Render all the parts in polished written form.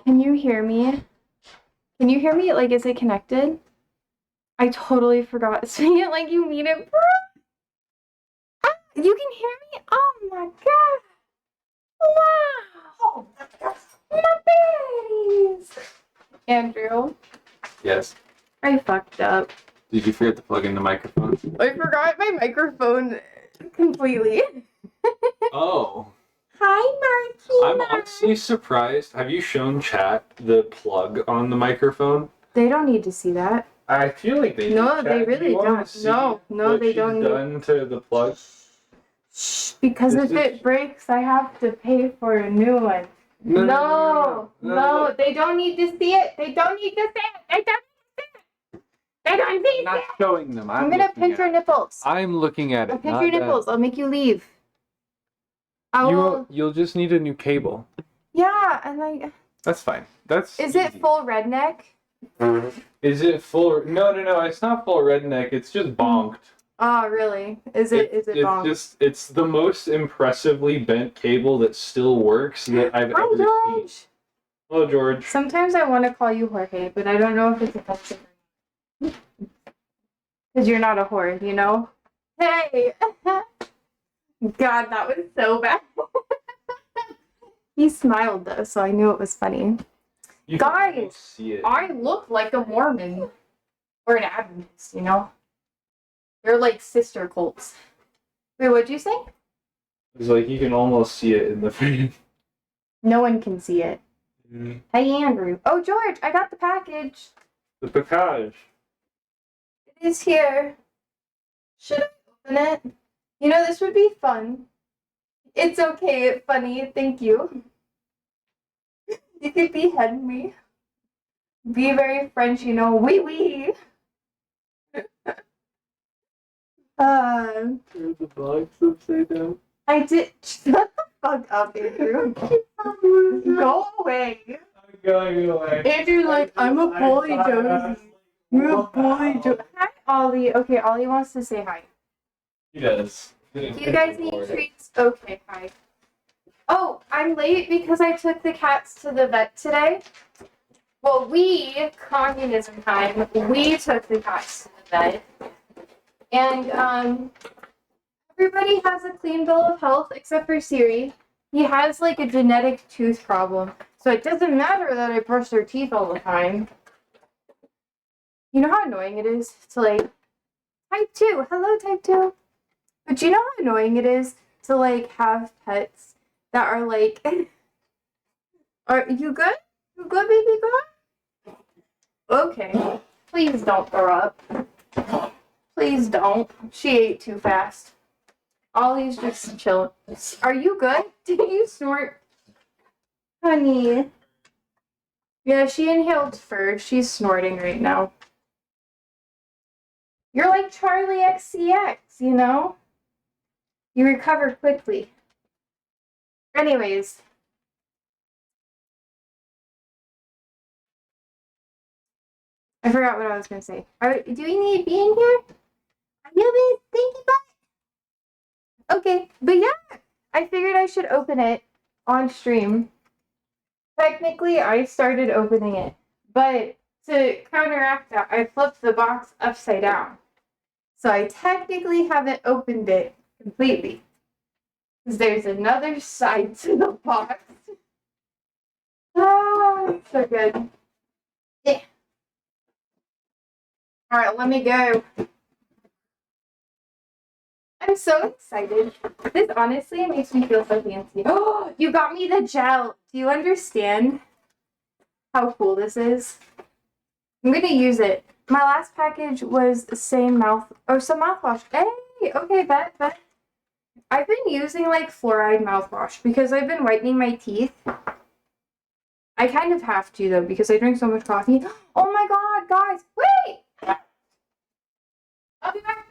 Can you hear me? Can you hear me? Like, is it connected? I totally forgot. Say it like you mean it, bro. Ah, you can hear me? Oh my god. Wow. My berries. Andrew, Yes. I fucked up. Did you forget to plug in the microphone? I forgot my microphone completely. Oh. Hi, I'm Martina. honestly surprised. Have you shown chat the plug on the microphone? They don't need to see that. I feel like they No, do. they Chat, do really you wanna don't. see No, what they she's don't need. done to the plug? Shh, because This if is- it breaks, I have to pay for a new one. No, they don't need to see it. They don't need to see it. They don't need to see it. They don't need I'm to not see it. showing them. I'm gonna pinch your nipples. I'm looking at it. I'll pinch your nipples. I'll make you leave. You'll just need a new cable. Yeah, and like. That's fine. That's Is easy. it full redneck? Is it full? No. It's not full redneck. It's just bonked. Oh, really? Is it bonked? It's the most impressively bent cable that still works that I've Hi, ever seen. George. Hello, George. Sometimes I want to call you Jorge, but I don't know if it's offensive. Because you're not a whore, you know? Hey! God, that was so bad. He smiled though, so I knew it was funny. You can Guys, almost see it. I look like a Mormon. Or an Adventist, you know? They're like sister cults. Wait, what'd you say? It's like you can almost see it in the frame. No one can see it. Mm. Hey, Andrew. Oh, George, I got the package. The package. It is here. Should I open it? You know, this would be fun. It's okay, funny, thank you. You could behead me. Be very French, you know. Oui, oui. There's the box upside down. I did. Shut the fuck up, Andrew. Go away. I'm going away. Andrew's like, I'm a bully, Josie. You're a bully, Josie. Hi, Ollie. Okay, Ollie wants to say hi. He does. Do you guys need treats? Okay, hi. Oh, I'm late because I took the cats to the vet today. Well, communism time, we took the cats to the vet. And, everybody has a clean bill of health except for Siri. He has, like, a genetic tooth problem. So it doesn't matter that I brush their teeth all the time. You know how annoying it is to, like, type 2. Hello, type 2. But you know how annoying it is to, like, have pets that are, like... Are you good? You good, baby girl? Okay. Please don't throw up. Please don't. She ate too fast. Ollie's just chilling. Are you good? Did you snort? Honey. Yeah, she inhaled first. She's snorting right now. You're like Charlie XCX, you know? You recover quickly. Anyways. I forgot what I was going to say. Do we need to be in here? Really? Thank you, bye. Okay, but yeah, I figured I should open it on stream. Technically, I started opening it, but to counteract that, I flipped the box upside down. So I technically haven't opened it completely. Because there's another side to the box. Oh, so good. Yeah. Alright, let me go. I'm so excited. This honestly makes me feel so fancy. Oh, you got me the gel. Do you understand how cool this is? I'm gonna use it. My last package was the same some mouthwash. Hey, okay, bet. I've been using like fluoride mouthwash because I've been whitening my teeth. I kind of have to though because I drink so much coffee. Oh my god, guys, wait! I'll be back.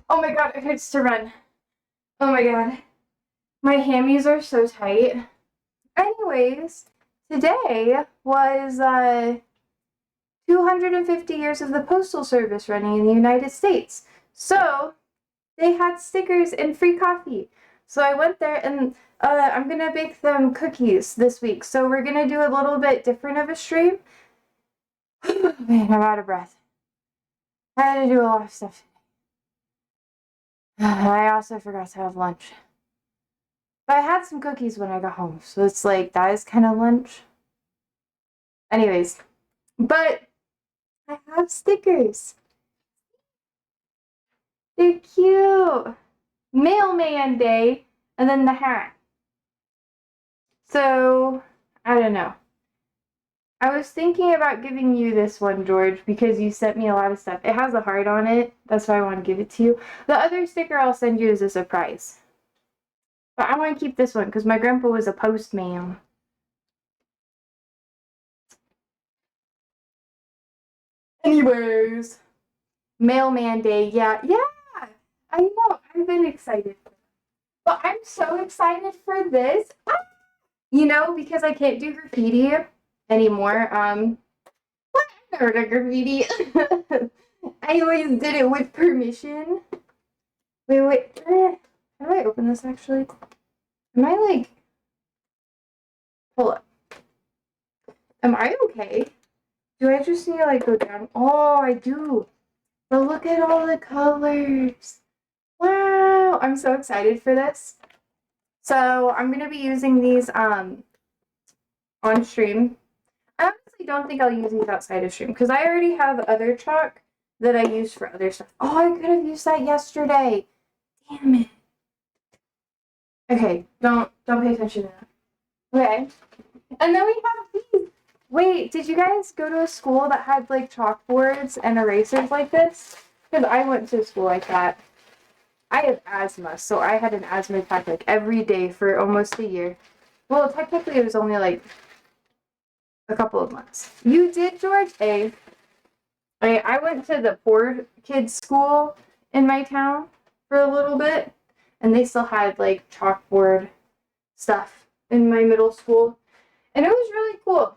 Oh my god, it hurts to run. Oh my god. My hammies are so tight. Anyways, today was 250 years of the Postal Service running in the United States. So they had stickers and free coffee. So I went there and I'm going to bake them cookies this week. So we're going to do a little bit different of a stream. Man, I'm out of breath. I had to do a lot of stuff. I also forgot to have lunch. But I had some cookies when I got home. So it's like, that is kind of lunch. Anyways, but I have stickers. They're cute. Mailman Day, and then the hat. So, I don't know. I was thinking about giving you this one, George, because you sent me a lot of stuff. It has a heart on it. That's why I want to give it to you. The other sticker I'll send you is a surprise. But I want to keep this one because my grandpa was a postman. Anyways, Mailman Day. Yeah, I know. I've been excited. But I'm so excited for this. You know, because I can't do graffiti anymore. What nerd of graffiti? I always did it with permission. Wait. How do I open this actually? Am I like... Hold up. Am I okay? Do I just need to like go down? Oh, I do. But look at all the colors. Wow. I'm so excited for this. So I'm going to be using these on stream. I honestly don't think I'll use these outside of stream because I already have other chalk that I use for other stuff. Oh, I could have used that yesterday. Damn it. Okay, don't pay attention to that. Okay. And then we have these. Wait, did you guys go to a school that had like chalkboards and erasers like this? Because I went to a school like that. I have asthma, so I had an asthma attack like every day for almost a year. Well, technically it was only like a couple of months. You did, George? I went to the poor kids school in my town for a little bit, and they still had like chalkboard stuff in my middle school, and it was really cool.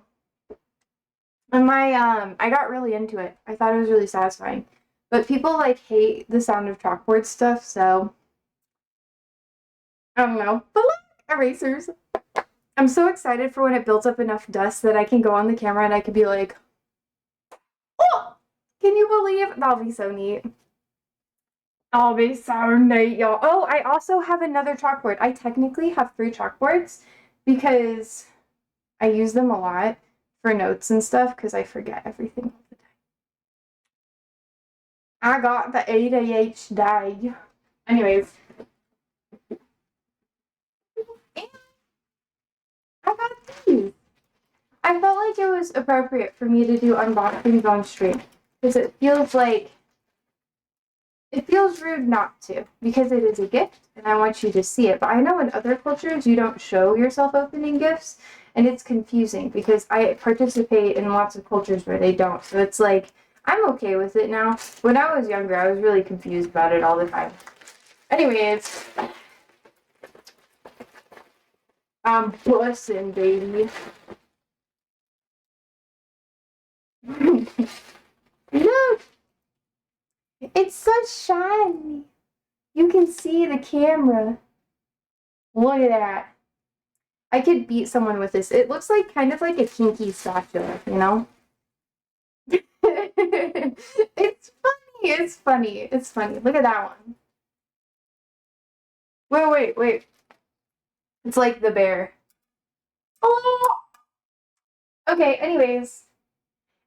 And I got really into it. I thought it was really satisfying. But people like hate the sound of chalkboard stuff, so I don't know. But look, erasers. I'm so excited for when it builds up enough dust that I can go on the camera and I can be like, oh, can you believe? That'll be so neat. That'll be so neat, y'all. Oh, I also have another chalkboard. I technically have 3 chalkboards because I use them a lot for notes and stuff because I forget everything all the time. I got the ADHD. Anyways. I got these. I felt like it was appropriate for me to do unboxings on stream because it feels rude not to because it is a gift and I want you to see it. But I know in other cultures you don't show yourself opening gifts and it's confusing because I participate in lots of cultures where they don't. So it's like, I'm okay with it now. When I was younger, I was really confused about it all the time. Anyways, I'm bussin', baby. Look! It's so shiny. You can see the camera. Look at that. I could beat someone with this. It looks like kind of like a kinky spatula, you know? It's funny. It's funny. It's funny. Look at that one. Wait. It's like the bear. Oh! Okay, anyways.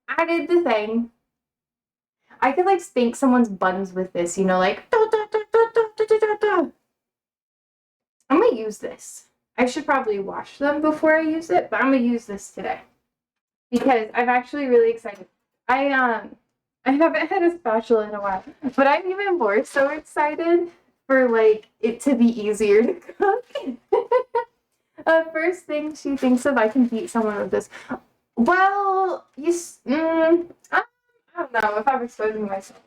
I did the thing. I could like spank someone's buns with this, you know, like da, da, da, da, da, da, da, da. I'm gonna use this. I should probably wash them before I use it, but I'm gonna use this today because I'm actually really excited. I haven't had a spatula in a while, but I'm even more so excited for like it to be easier to cook. First thing she thinks of, I can beat someone with this. Well, I don't know if I'm exposing myself.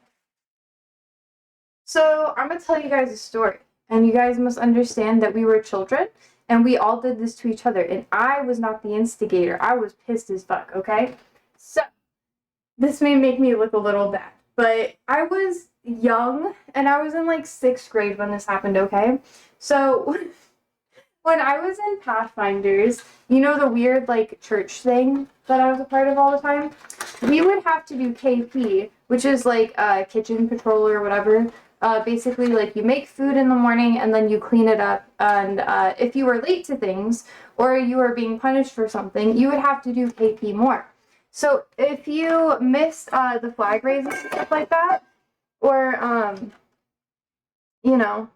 So I'm gonna tell you guys a story, and you guys must understand that we were children, and we all did this to each other, and I was not the instigator. I was pissed as fuck, okay? So, this may make me look a little bad, but I was young and I was in like 6th grade when this happened, okay? So when I was in Pathfinders, you know the weird like church thing that I was a part of all the time? We would have to do KP, which is like kitchen patrol or whatever. Basically, like you make food in the morning and then you clean it up. And if you were late to things or you were being punished for something, you would have to do KP more. So if you missed the flag raising and stuff like that, or you know,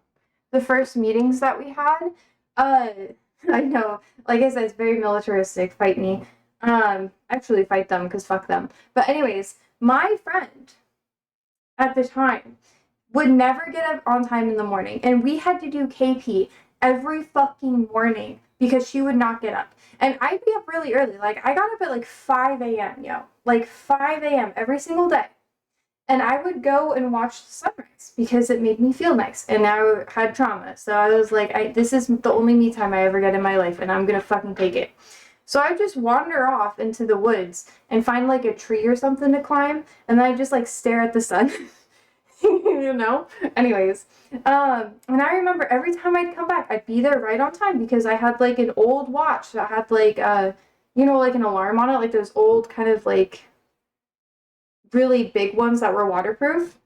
the first meetings that we had, uh, I know, like I said, it's very militaristic. Fight me. Actually, fight them because fuck them. But anyways, my friend at the time would never get up on time in the morning, and we had to do KP every fucking morning because she would not get up. And I'd be up really early. Like I got up at like 5 a.m. yo, like 5 a.m. every single day. And I would go and watch the sunrise because it made me feel nice. And I had trauma. So I was like, this is the only me time I ever get in my life, and I'm going to fucking take it. So I just wander off into the woods and find like a tree or something to climb. And then I just like stare at the sun. You know? Anyways. And I remember every time I'd come back, I'd be there right on time because I had like an old watch that had like, you know, like an alarm on it. Like those old kind of like really big ones that were waterproof.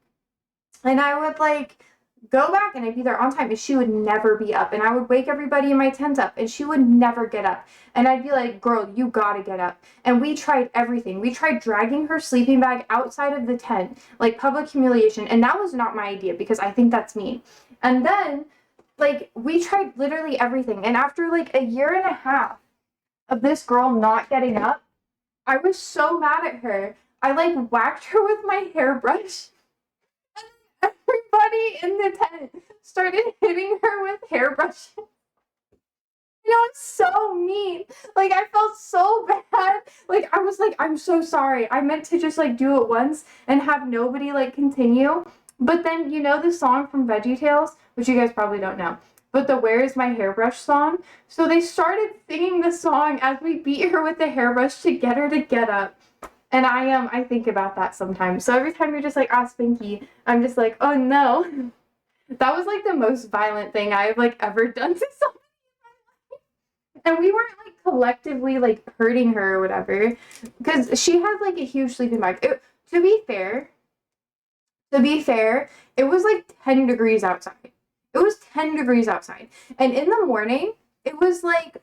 And I would like go back and I'd be there on time and she would never be up. And I would wake everybody in my tent up and she would never get up. And I'd be like, girl, you gotta get up. And we tried everything. We tried dragging her sleeping bag outside of the tent, like public humiliation. And that was not my idea because I think that's mean. And then like we tried literally everything. And after like a year and a half of this girl not getting up, I was so mad at her. I like whacked her with my hairbrush. Everybody in the tent started hitting her with hairbrushes. You know, it's so mean. Like I felt so bad. Like I was like, I'm so sorry. I meant to just like do it once and have nobody like continue. But then you know the song from VeggieTales, which you guys probably don't know. But the Where Is My Hairbrush song. So they started singing the song as we beat her with the hairbrush to get her to get up. And I think about that sometimes. So every time you're just like, Spinky, I'm just like, oh no. That was like the most violent thing I've like ever done to someone. And we weren't like collectively like hurting her or whatever. Because she had like a huge sleeping bag. To be fair, it was like 10 degrees outside. It was 10 degrees outside. And in the morning, it was like,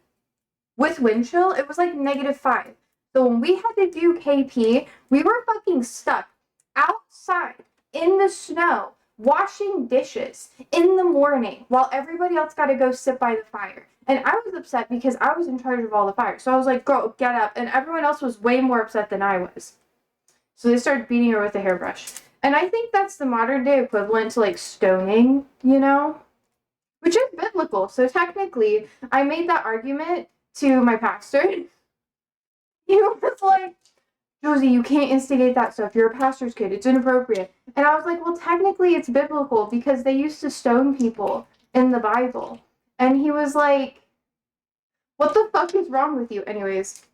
with wind chill, it was like -5. So when we had to do KP, we were fucking stuck outside in the snow, washing dishes in the morning while everybody else got to go sit by the fire. And I was upset because I was in charge of all the fire. So I was like, girl, get up. And everyone else was way more upset than I was. So they started beating her with a hairbrush. And I think that's the modern day equivalent to like stoning, you know? Which is biblical. So technically, I made that argument to my pastor. He was like, Josie, you can't instigate that stuff. You're a pastor's kid. It's inappropriate. And I was like, well, technically it's biblical because they used to stone people in the Bible. And he was like, what the fuck is wrong with you? Anyways.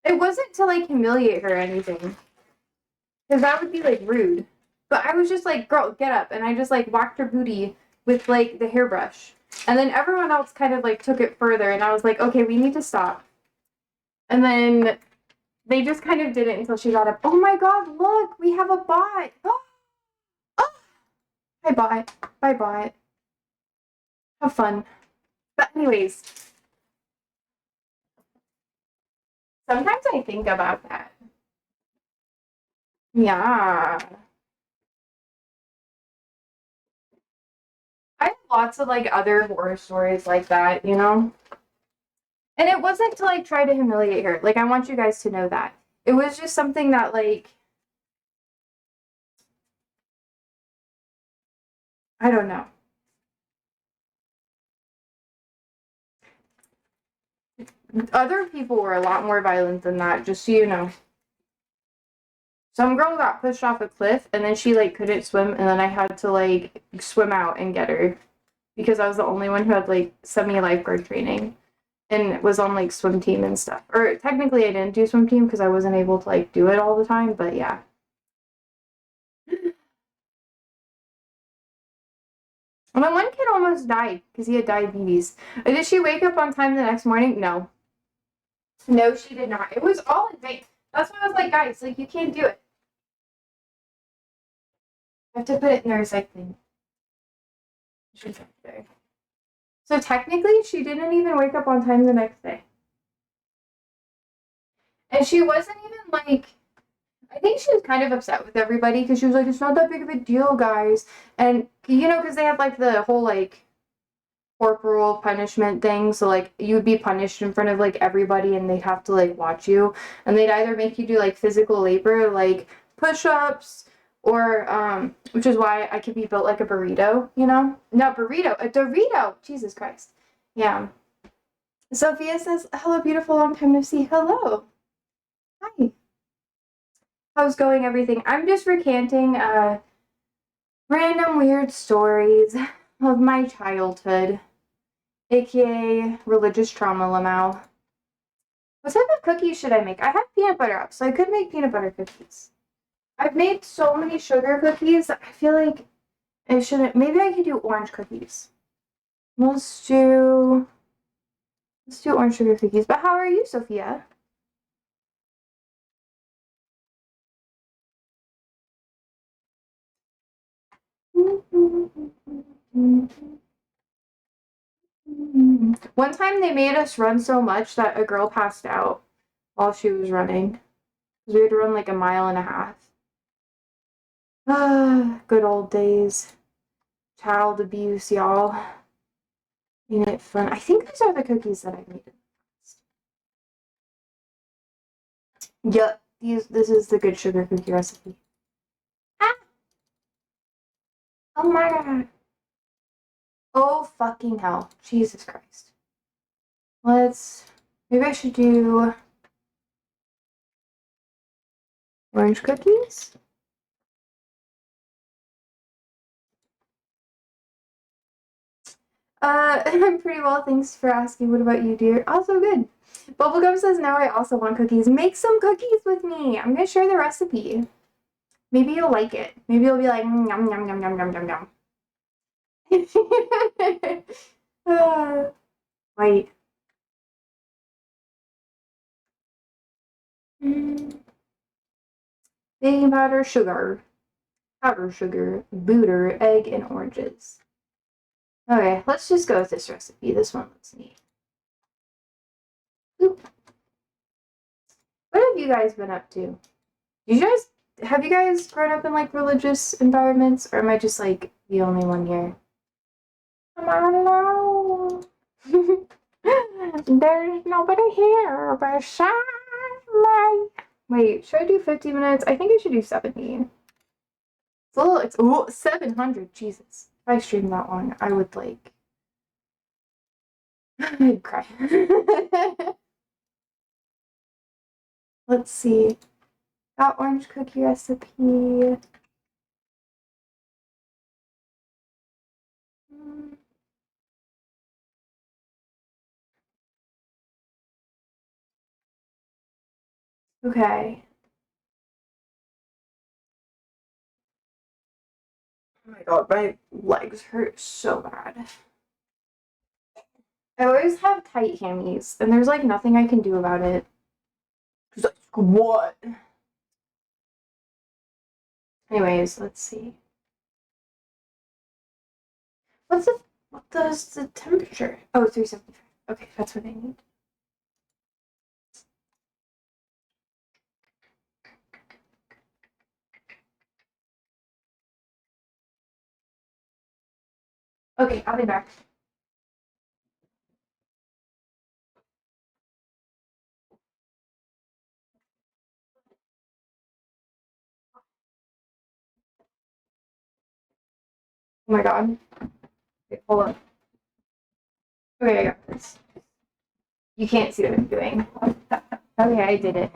It wasn't to like humiliate her or anything. Because that would be like rude. But I was just like, girl, get up. And I just like whacked her booty with like the hairbrush. And then everyone else kind of like took it further. And I was like, okay, we need to stop. And then they just kind of did it until she got up. Oh my god, look, we have a bot. Oh, oh. Hi, bot. Bye, bot. Have fun. But anyways, sometimes I think about that. Yeah. I have lots of like other horror stories like that, you know? And it wasn't to like try to humiliate her. Like I want you guys to know that. It was just something that like I don't know. Other people were a lot more violent than that, just so you know. Some girl got pushed off a cliff and then she like couldn't swim and then I had to like swim out and get her because I was the only one who had like semi-lifeguard training. and was on like swim team and stuff. Or technically I didn't do swim team because I wasn't able to like do it all the time, but yeah. And my one kid almost died because he had diabetes. Did she wake up on time the next morning? No. No, she did not. It was all in vain. That's why I was like, guys, like, you can't do it. I have to put it in the recycling. So technically, she didn't even wake up on time the next day. And she wasn't even like, I think she was kind of upset with everybody because she was like, it's not that big of a deal, guys. And, you know, because they have like the whole like corporal punishment thing. So like you would be punished in front of like everybody and they'd have to like watch you. And they'd either make you do like physical labor, like push-ups, or which is why I could be built like a burrito, you know? Not burrito, a Dorito. Jesus Christ. Yeah. Sophia says, hello, beautiful, long time no see. Hello. Hi. How's going everything? I'm just recanting random weird stories of my childhood, aka religious trauma Lamau. What type of cookies should I make? I have peanut butter up, so I could make peanut butter cookies. I've made so many sugar cookies, I feel like I shouldn't. Maybe I could do orange cookies. Let's do orange sugar cookies. But how are you, Sophia? One time they made us run so much that a girl passed out while she was running. Because we had to run like a mile and a half. Ah, good old days. Child abuse, y'all. Ain't it fun? I think these are the cookies that I made. Yep, this is the good sugar cookie recipe. Ah! Oh my god. Oh fucking hell. Jesus Christ. Maybe I should do orange cookies? I'm pretty well, thanks for asking. What about you, dear? Also good. Bubblegum says, now I also want cookies. Make some cookies with me. I'm gonna share the recipe. Maybe you'll like it. Maybe you'll be like, yum, yum, yum, yum, yum, yum, yum. Wait. Baking powder, powder sugar, butter, egg, and oranges. Okay, let's just go with this recipe. This one looks neat. Oop. What have you guys been up to? Have you guys grown up in like religious environments, or am I just like the only one here? I don't know. There's nobody here besides me. Wait, should I do 50 minutes? I think I should do 70. It's 700. Jesus. If I streamed that long, I would like, I'd cry. Let's see. Got orange cookie recipe. Okay. Oh my god, my legs hurt so bad. I always have tight hammies, and there's like nothing I can do about it. Just like, what? Anyways, let's see. What does the temperature? Oh, 375. Okay, that's what I need. Okay, I'll be back. Oh my god. Okay, hold on. Okay, I got this. You can't see what I'm doing. Okay, I did it.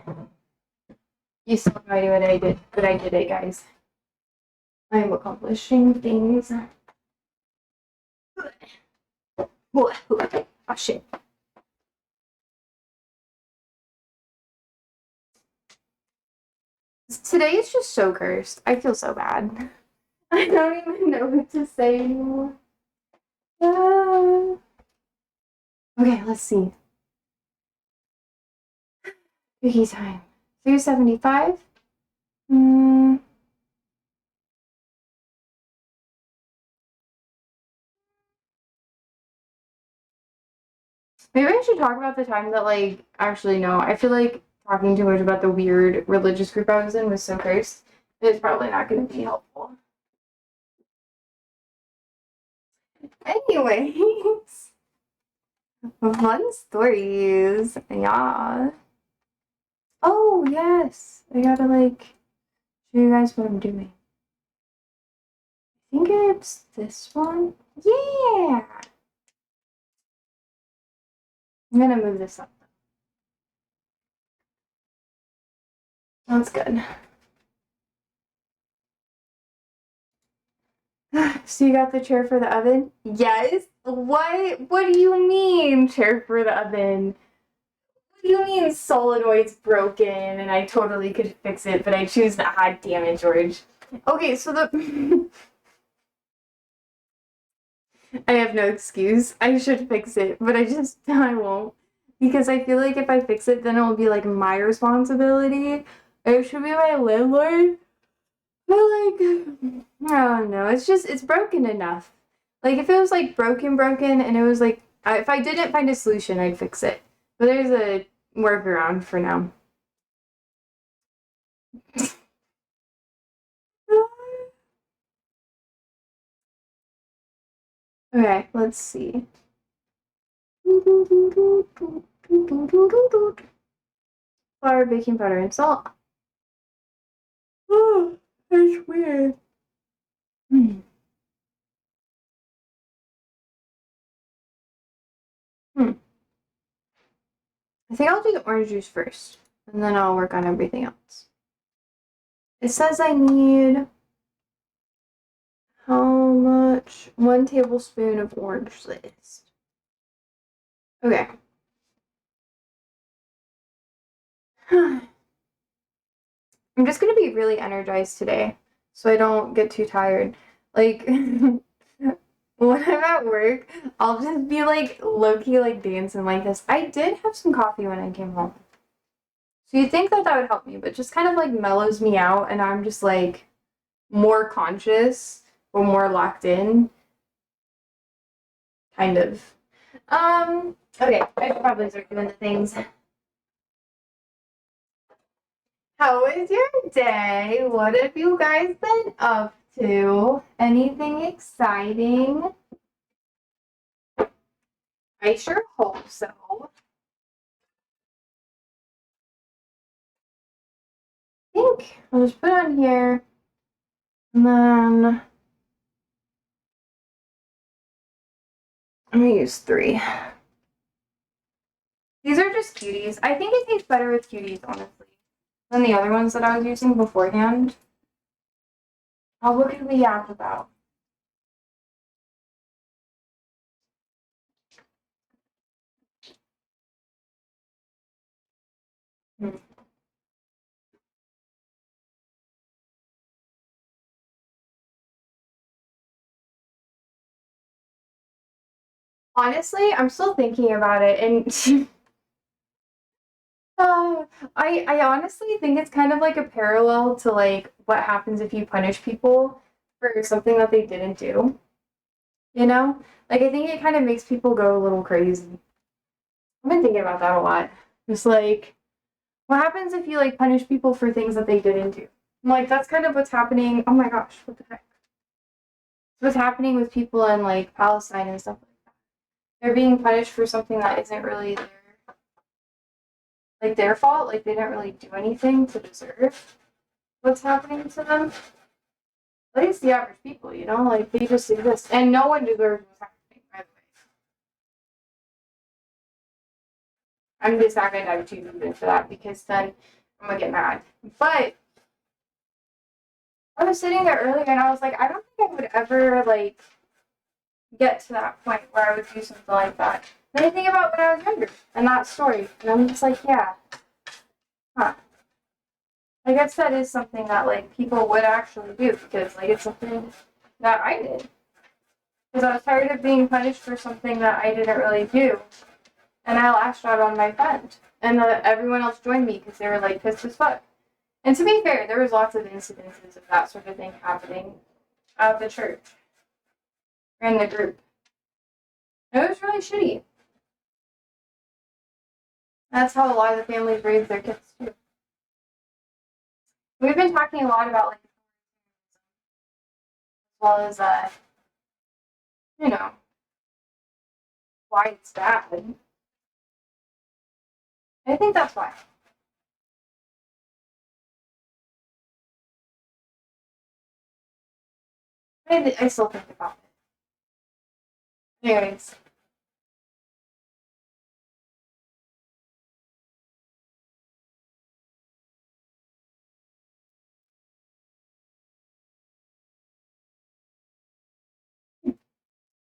You still have no idea what I did, but I did it, guys. I am accomplishing things. Oh shit. Today is just so cursed. I feel so bad. I don't even know what to say anymore. Ah. Okay, let's see. Cookie time. 375. Hmm. Maybe I should talk about the time that, like, actually, no. I feel like talking too much about the weird religious group I was in was so cursed. It's probably not going to be helpful. Anyways, fun stories. Yeah. Oh, yes. I gotta, like, show you guys what I'm doing. I think it's this one. Yeah. I'm gonna move this up. That's good. So you got the chair for the oven? Yes. What do you mean chair for the oven? What do you mean solenoid's broken and I totally could fix it, but I choose not? Ah, damn it, George. Okay, so the I have no excuse. I should fix it, but I won't. Because I feel like if I fix it, then it will be like my responsibility. It should be my landlord. But like, I don't know. It's broken enough. Like if it was like broken, and it was like, if I didn't find a solution, I'd fix it. But there's a workaround for now. Okay, let's see. Flour, baking powder, and salt. Oh, that's weird. Hmm. Hmm. I think I'll do the orange juice first, and then I'll work on everything else. It says I need how much? 1 tablespoon of orange sliced. Okay. I'm just gonna be really energized today, so I don't get too tired. Like, when I'm at work, I'll just be like low-key like dancing like this. I did have some coffee when I came home. So you'd think that that would help me, but just kind of like mellows me out, and I'm just like more conscious or more locked in, kind of. Okay, I should probably start doing the things. How was your day? What have you guys been up to? Anything exciting? I sure hope so. I think I'll just put it on here, and then I'm gonna use 3. These are just cuties. I think it tastes better with cuties, honestly, than the other ones that I was using beforehand. Oh, what could we yap about? Hmm. Honestly, I'm still thinking about it, and I honestly think it's kind of like a parallel to like what happens if you punish people for something that they didn't do. You know? Like I think it kind of makes people go a little crazy. I've been thinking about that a lot. Just like what happens if you like punish people for things that they didn't do? Like that's kind of what's happening. Oh my gosh, what the heck? What's happening with people in like Palestine and stuff like that. They're being punished for something that isn't really their fault. Like they didn't really do anything to deserve what's happening to them. At least the average people, you know, like they just exist, and no one deserves what's happening. By the way, I'm just not gonna dive too deep into that because then I'm gonna get mad. But I was sitting there earlier, and I was like, I don't think I would ever like get to that point where I would do something like that. Then I think about when I was younger and that story, and I'm just like, yeah, huh. I guess that is something that like people would actually do because like it's something that I did. Because I was tired of being punished for something that I didn't really do. And I lashed out on my friend. And everyone else joined me because they were like pissed as fuck. And to be fair, there was lots of incidences of that sort of thing happening at the church or in the group. It was really shitty. That's how a lot of the families raise their kids too. We've been talking a lot about like as well as you know, why it's bad. I think that's why. I still think about it. Anyways.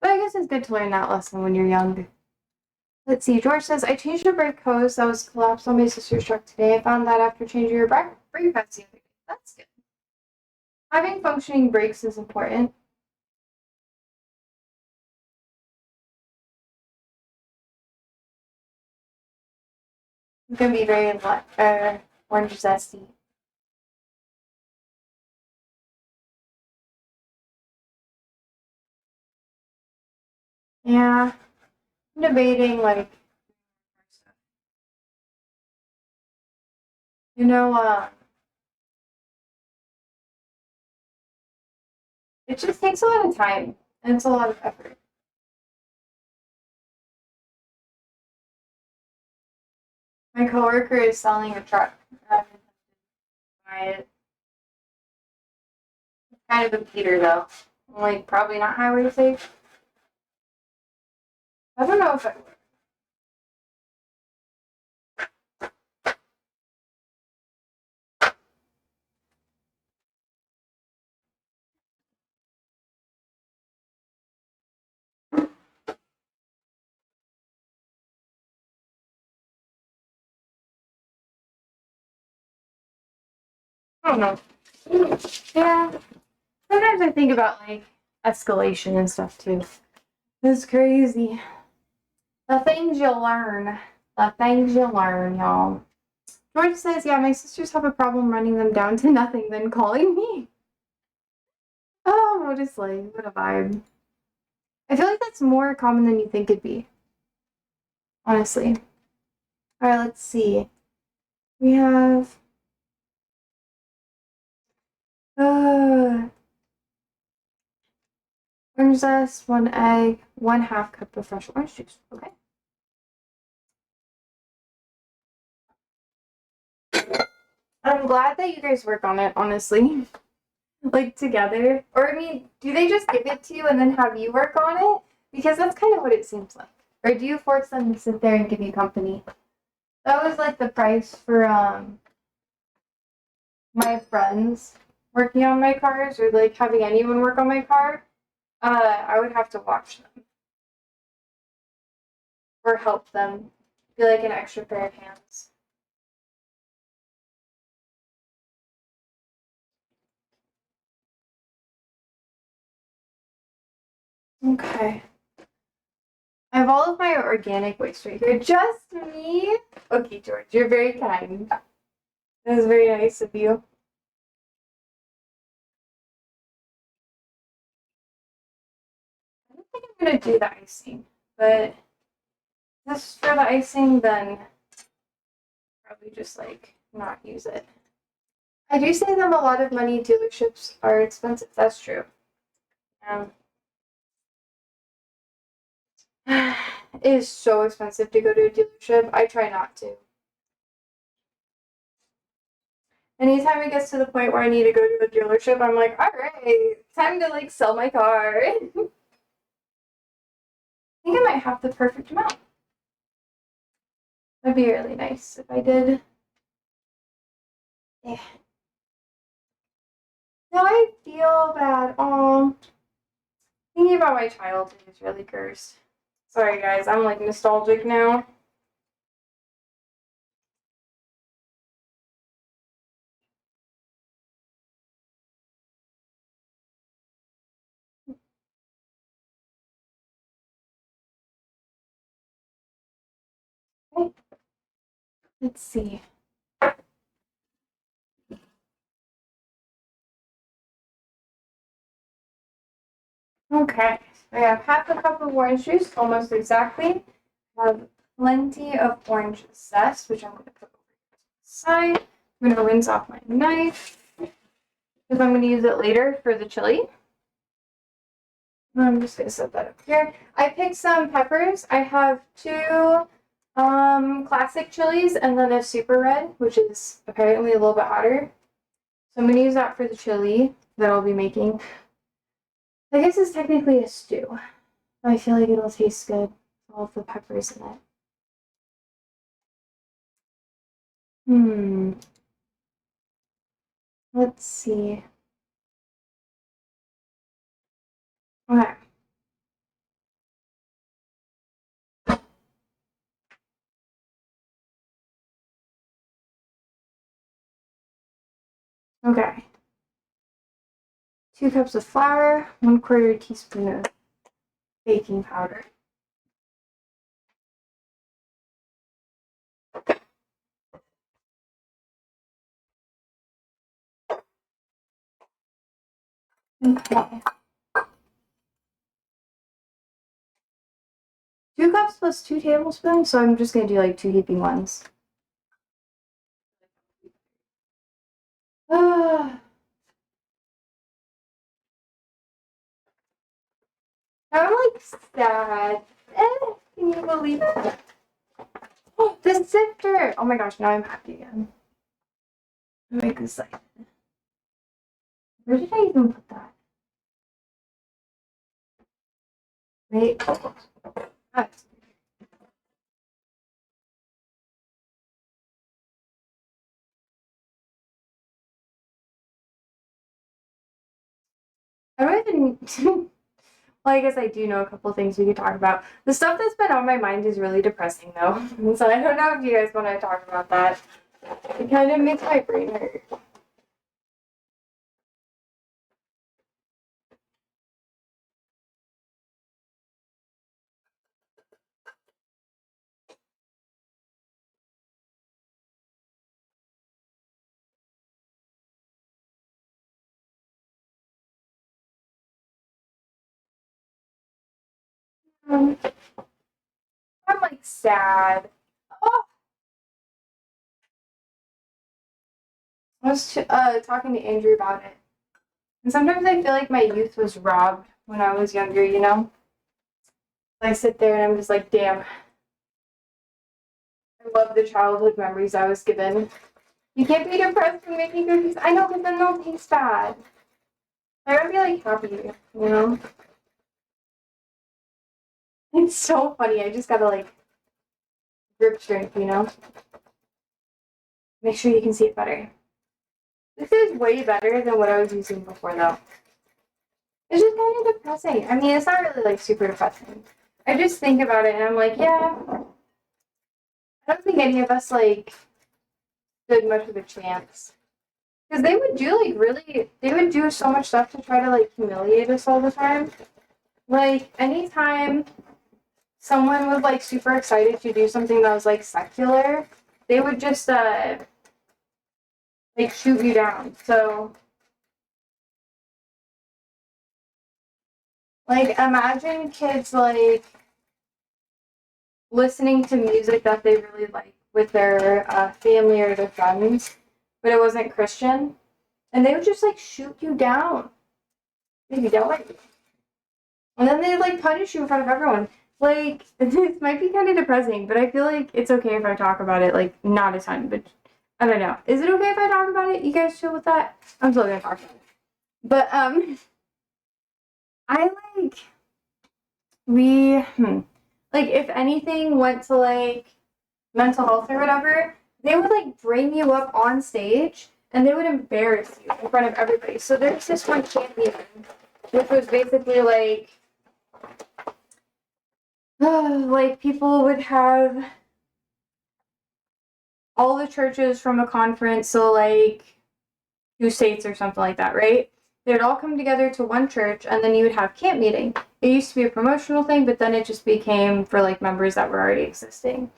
But I guess it's good to learn that lesson when you're young. Let's see, George says, I changed a brake hose that was collapsed on my sister's truck today. I found that after changing your brake pads the other day. That's good. Having functioning brakes is important. It can be very orange zesty. Yeah, I'm debating like, you know, it just takes a lot of time and it's a lot of effort. My coworker is selling a truck. It's kind of a beater though. Like probably not highway safe. I don't know if I would. I don't know. Yeah. Sometimes I think about like escalation and stuff too. It's crazy. The things you learn. The things you learn, y'all. George says, yeah, my sisters have a problem running them down to nothing, then calling me. Oh, what a slave. What a vibe. I feel like that's more common than you think it'd be. Honestly. Alright, let's see. We have orange zest, 1 egg, 1/2 cup of fresh orange juice. Okay. I'm glad that you guys work on it, honestly. Like together. Or I mean, do they just give it to you and then have you work on it? Because that's kind of what it seems like. Or do you force them to sit there and give you company? That was like the price for my friends working on my cars or like having anyone work on my car. I would have to watch them or help them. Be like an extra pair of hands. Okay. I have all of my organic waste right here. Just me? Okay, George, you're very kind. That was very nice of you. I don't think I'm gonna do the icing, but this for the icing, then probably just like not use it. I do save them a lot of money. Dealerships are expensive. That's true. It is so expensive to go to a dealership. I try not to. Anytime it gets to the point where I need to go to a dealership, I'm like, all right, time to like sell my car. I think I might have the perfect amount. That'd be really nice if I did. Yeah. No, I feel bad. Oh, thinking about my childhood is really cursed. Sorry, guys. I'm like nostalgic now. Let's see. Okay, I have half a cup of orange juice, almost exactly. I have plenty of orange zest, which I'm going to put over to the side. I'm going to rinse off my knife because I'm going to use it later for the chili. I'm just going to set that up here. I picked some peppers. I have two classic chilies and then a super red, which is apparently a little bit hotter. So I'm going to use that for the chili that I'll be making. I guess it's technically a stew. I feel like it'll taste good with all of the peppers in it. Let's see. Okay. Okay. 2 cups of flour, 1/4 teaspoon of baking powder. Okay. 2 cups plus 2 tablespoons, so I'm just gonna do like 2 heaping ones. I'm like sad. Can you believe it? Oh, the sifter! Oh my gosh, now I'm happy again. I'm like excited. Where did I even put that? Wait. Ah. I don't even. Well, I guess I do know a couple things we could talk about. The stuff that's been on my mind is really depressing, though. So I don't know if you guys want to talk about that. It kind of makes my brain hurt. Um, I'm like sad. Oh, I was talking to Andrew about it. And sometimes I feel like my youth was robbed when I was younger, you know? I sit there and I'm just like, damn. I love the childhood memories I was given. You can't be depressed and making cookies. I know, but then they'll taste bad. I gotta be like happy, you know? It's so funny. I just gotta like grip strength, you know? Make sure you can see it better. This is way better than what I was using before, though. It's just kind of depressing. I mean, it's not really like super depressing. I just think about it and I'm like, yeah, I don't think any of us like stood much of a chance. Because they would do like really, they would do so much stuff to try to like humiliate us all the time. Like, anytime someone was like super excited to do something that was like secular, they would just like shoot you down. So like imagine kids like listening to music that they really like with their family or their friends, but it wasn't Christian, and they would just like shoot you down. They'd be down like, and then they'd like punish you in front of everyone. Like this might be kind of depressing, but I feel like it's okay if I talk about it. Like not a ton, but I don't know. Is it okay if I talk about it? You guys chill with that? I'm still gonna talk about it. But I like we like if anything went to like mental health or whatever, they would like bring you up on stage and they would embarrass you in front of everybody. So there's this one champion, which was basically like people would have all the churches from a conference, so like 2 states or something like that, right? They would all come together to one church and then you would have camp meeting. It used to be a promotional thing, but then it just became for like members that were already existing.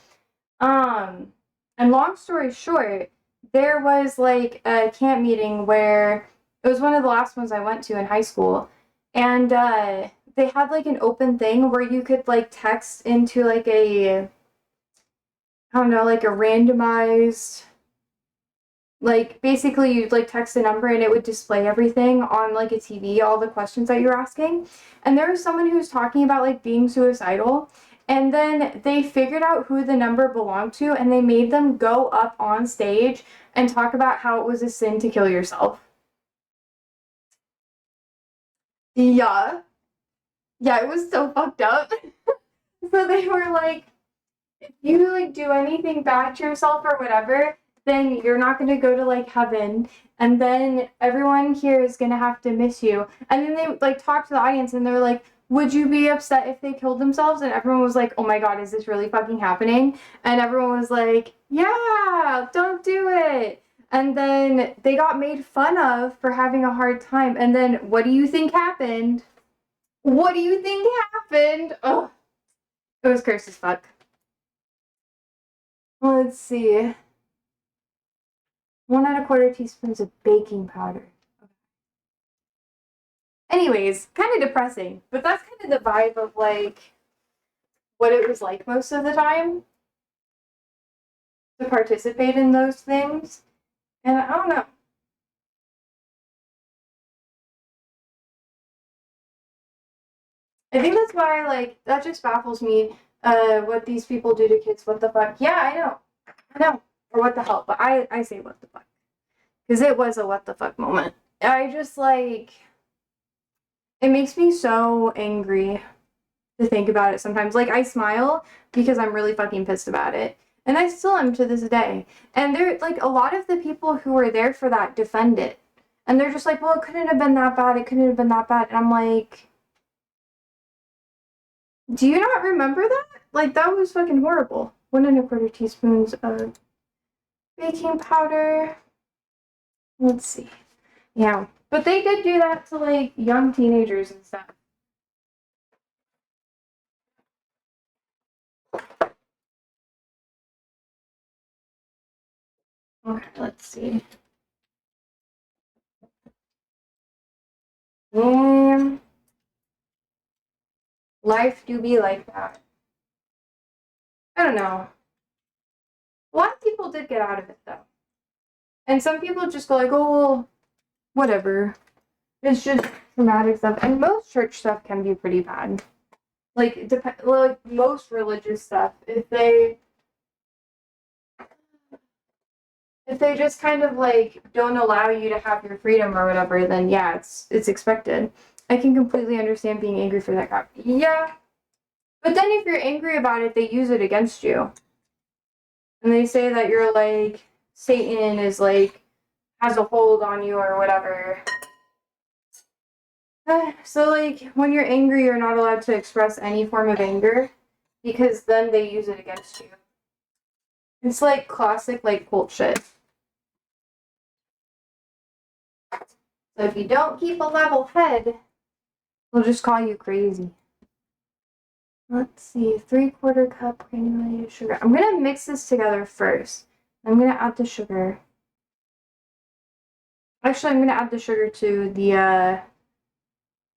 And And long story short, there was like a camp meeting where it was one of the last ones I went to in high school. And they had like an open thing where you could like text into like I don't know, like a randomized, like basically you'd like text a number and it would display everything on like a TV, all the questions that you're asking. And there was someone who was talking about like being suicidal. And then they figured out who the number belonged to and they made them go up on stage and talk about how it was a sin to kill yourself. Yeah. Yeah, it was so fucked up. So they were like, if you like do anything bad to yourself or whatever, then you're not gonna go to like heaven, and then everyone here is gonna have to miss you. And then they like talked to the audience, and they're like, "Would you be upset if they killed themselves?" And everyone was like, "Oh my god, is this really fucking happening?" And everyone was like, "Yeah, don't do it." And then they got made fun of for having a hard time. And then what do you think happened? What do you think happened? Oh, it was cursed as fuck. Let's see. 1¼ teaspoons of baking powder. Anyways, kind of depressing, but that's kind of the vibe of like what it was like most of the time to participate in those things. And I don't know. I think that's why like that just baffles me. What these people do to kids. What the fuck? Yeah, I know. Or what the hell? But I say what the fuck because it was a what the fuck moment. I just like it makes me so angry to think about it sometimes. Like, I smile because I'm really fucking pissed about it. And I still am to this day. And they're like, a lot of the people who were there for that defend it. And they're just like, well, it couldn't have been that bad. It couldn't have been that bad. And I'm like, do you not remember that? Like, that was fucking horrible. 1¼ teaspoons of baking powder. Let's see. Yeah. But they did do that to, like, young teenagers and stuff. Okay, let's see. Life do be like that. I don't know. A lot of people did get out of it though. And some people just go like, oh, well, whatever. It's just traumatic stuff. And most church stuff can be pretty bad. Like, like most religious stuff, if they just kind of like don't allow you to have your freedom or whatever, then yeah, it's expected. I can completely understand being angry for that crap. Yeah. But then if you're angry about it, they use it against you. And they say that you're like Satan is like has a hold on you or whatever. So like when you're angry, you're not allowed to express any form of anger because then they use it against you. It's like classic like cult shit. So if you don't keep a level head, they'll just call you crazy. Let's see, 3/4 cup granulated sugar. I'm gonna mix this together first. I'm gonna add the sugar. Actually, I'm gonna add the sugar to the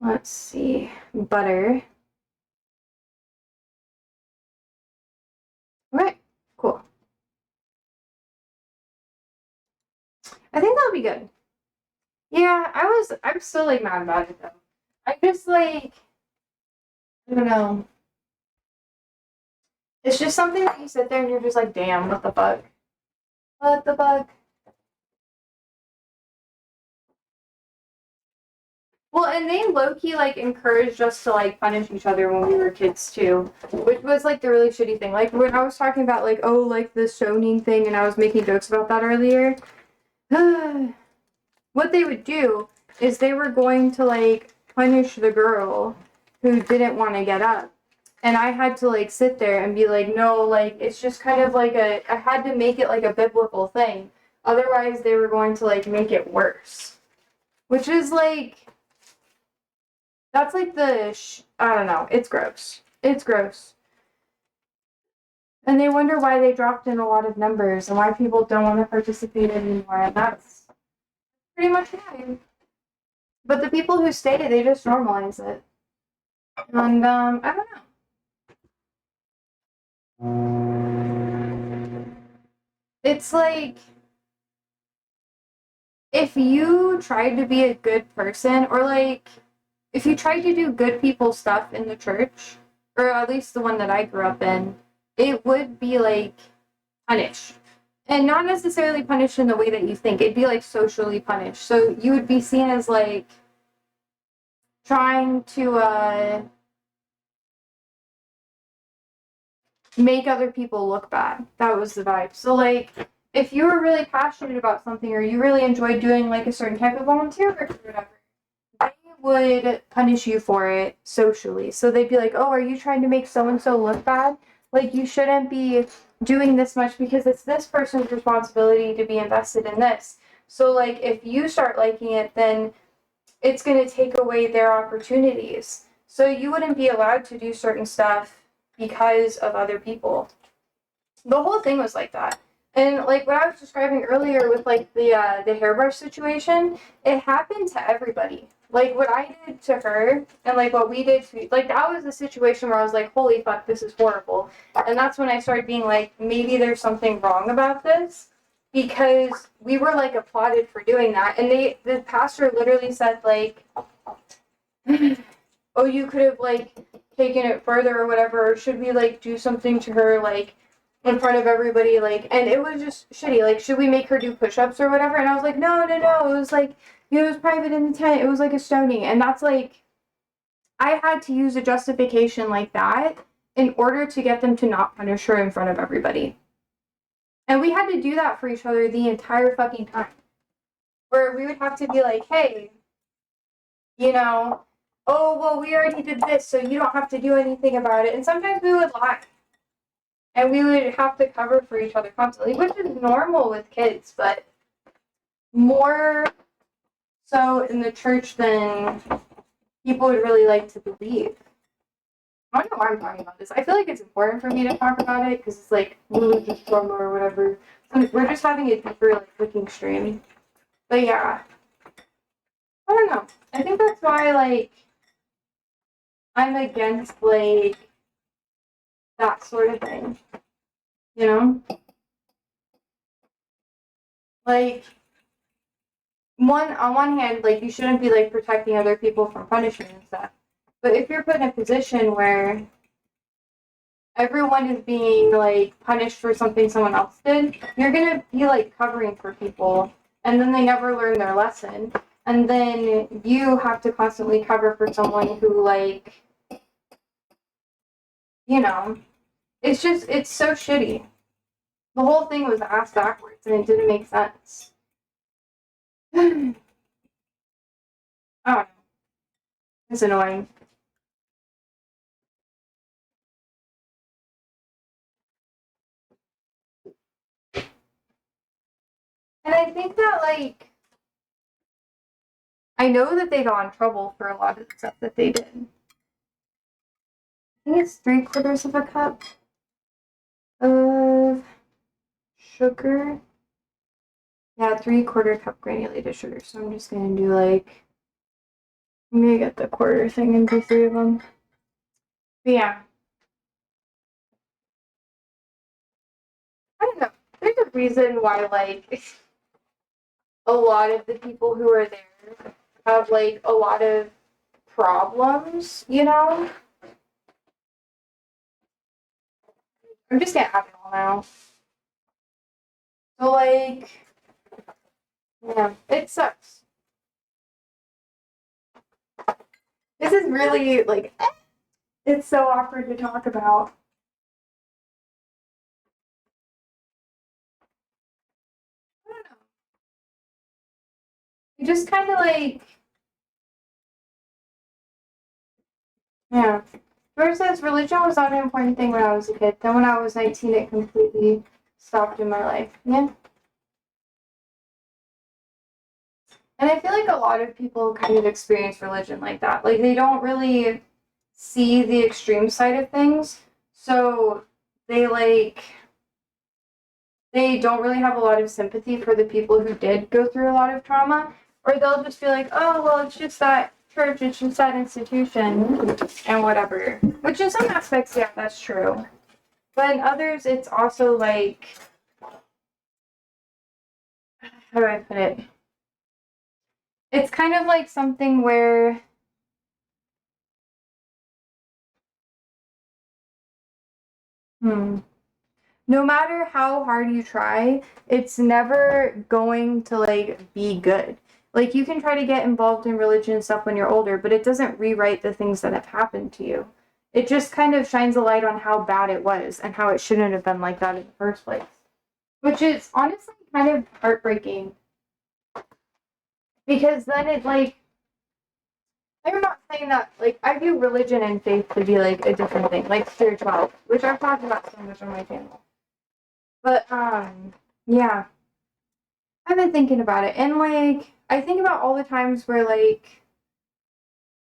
let's see, butter. Okay, cool. I think that'll be good. Yeah, I'm still like mad about it though. I just like, I don't know. It's just something that you sit there and you're just like, damn, what the fuck? What the fuck? Well, and they low-key like encouraged us to like punish each other when we were kids too, which was like the really shitty thing. Like when I was talking about like, oh, like the stoning thing and I was making jokes about that earlier. What they would do is they were going to like punish the girl who didn't want to get up. And I had to like sit there and be like, no, like it's just kind of like I had to make it like a biblical thing. Otherwise, they were going to like make it worse. Which is like, that's like I don't know, it's gross. It's gross. And they wonder why they dropped in a lot of numbers and why people don't want to participate anymore. And that's pretty much why. But the people who stay, they just normalize it. And I don't know. It's like if you tried to be a good person, or like if you tried to do good people stuff in the church, or at least the one that I grew up in, it would be like punished. And not necessarily punished in the way that you think. It'd be like socially punished. So you would be seen as like trying to make other people look bad. That was the vibe. So like if you were really passionate about something or you really enjoyed doing like a certain type of volunteer work or whatever, they would punish you for it socially. So they'd be like, oh, are you trying to make so and so look bad? Like you shouldn't be doing this much because it's this person's responsibility to be invested in this. So like if you start liking it, then it's going to take away their opportunities. So you wouldn't be allowed to do certain stuff because of other people. The whole thing was like that. And like what I was describing earlier with like the hairbrush situation, it happened to everybody. Like what I did to her and like what we did to, like that was the situation where I was like, holy fuck, this is horrible. And that's when I started being like, maybe there's something wrong about this, because we were like applauded for doing that. And the pastor literally said like, oh, you could have like taken it further or whatever, or should we like do something to her like in front of everybody, like, and it was just shitty. Like, should we make her do push-ups or whatever? And I was like, no. It was like, it was private in the tent. It was like a stoning. And that's like, I had to use a justification like that in order to get them to not punish her in front of everybody. And we had to do that for each other the entire fucking time. Where we would have to be like, hey, you know, oh, well, we already did this, so you don't have to do anything about it. And sometimes we would lie. And we would have to cover for each other constantly, which is normal with kids, but more so in the church than people would really like to believe. I don't know why I'm talking about this. I feel like it's important for me to talk about it because it's like religious trauma or whatever. We're just having a deeper, like, looking stream. But yeah. I don't know. I think that's why, like, I'm against, like, that sort of thing. You know? Like, on one hand, like, you shouldn't be, like, protecting other people from punishment and stuff. But if you're put in a position where everyone is being, like, punished for something someone else did, you're gonna be, like, covering for people, and then they never learn their lesson. And then you have to constantly cover for someone who, like, you know, it's so shitty. The whole thing was ass backwards, and it didn't make sense. I don't know. It's annoying. And I think that, like, I know that they got in trouble for a lot of the stuff that they did. I think it's 3/4 of a cup of sugar. Yeah, 3/4 cup granulated sugar. So I'm just gonna do like, I'm gonna get the quarter thing and do 3 of them. But yeah. I don't know. There's a reason why, like, a lot of the people who are there have, like, a lot of problems, you know? I'm just gonna have it all now. So, like, yeah, it sucks. This is really, like, it's so awkward to talk about. I don't know. You just kind of, like, yeah. George says religion was not an important thing when I was a kid. Then when I was 19, it completely stopped in my life. Yeah. And I feel like a lot of people kind of experience religion like that. Like, they don't really see the extreme side of things. So they they don't really have a lot of sympathy for the people who did go through a lot of trauma, or they'll just be like, oh, well, it's just that church, it's just that institution, and whatever. Which in some aspects, yeah, that's true. But in others, it's also like, how do I put it? It's kind of like something where no matter how hard you try, it's never going to like be good. Like you can try to get involved in religion and stuff when you're older, but it doesn't rewrite the things that have happened to you. It just kind of shines a light on how bad it was and how it shouldn't have been like that in the first place. Which is honestly kind of heartbreaking. Because then it like I'm not saying that like I view religion and faith to be like a different thing, like spirituality, which I've talked about so much on my channel. But yeah. I've been thinking about it, and like I think about all the times where like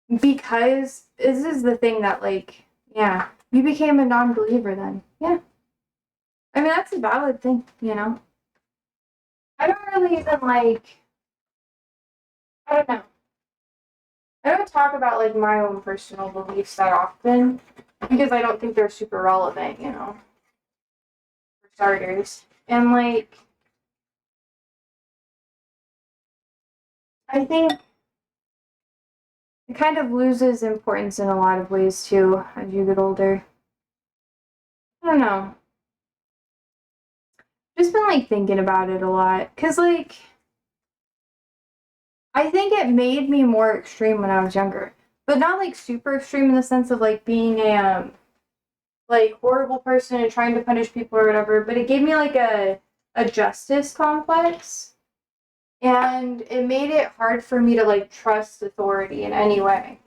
because this is the thing that like yeah, you became a non-believer then. Yeah. I mean that's a valid thing, you know. I don't really even like I don't know. I don't talk about like my own personal beliefs that often because I don't think they're super relevant, you know, for starters. And like I think it kind of loses importance in a lot of ways too as you get older. I don't know. Just been like thinking about it a lot because like I think it made me more extreme when I was younger, but not like super extreme in the sense of like being a like horrible person and trying to punish people or whatever. But it gave me like a justice complex, and it made it hard for me to like trust authority in any way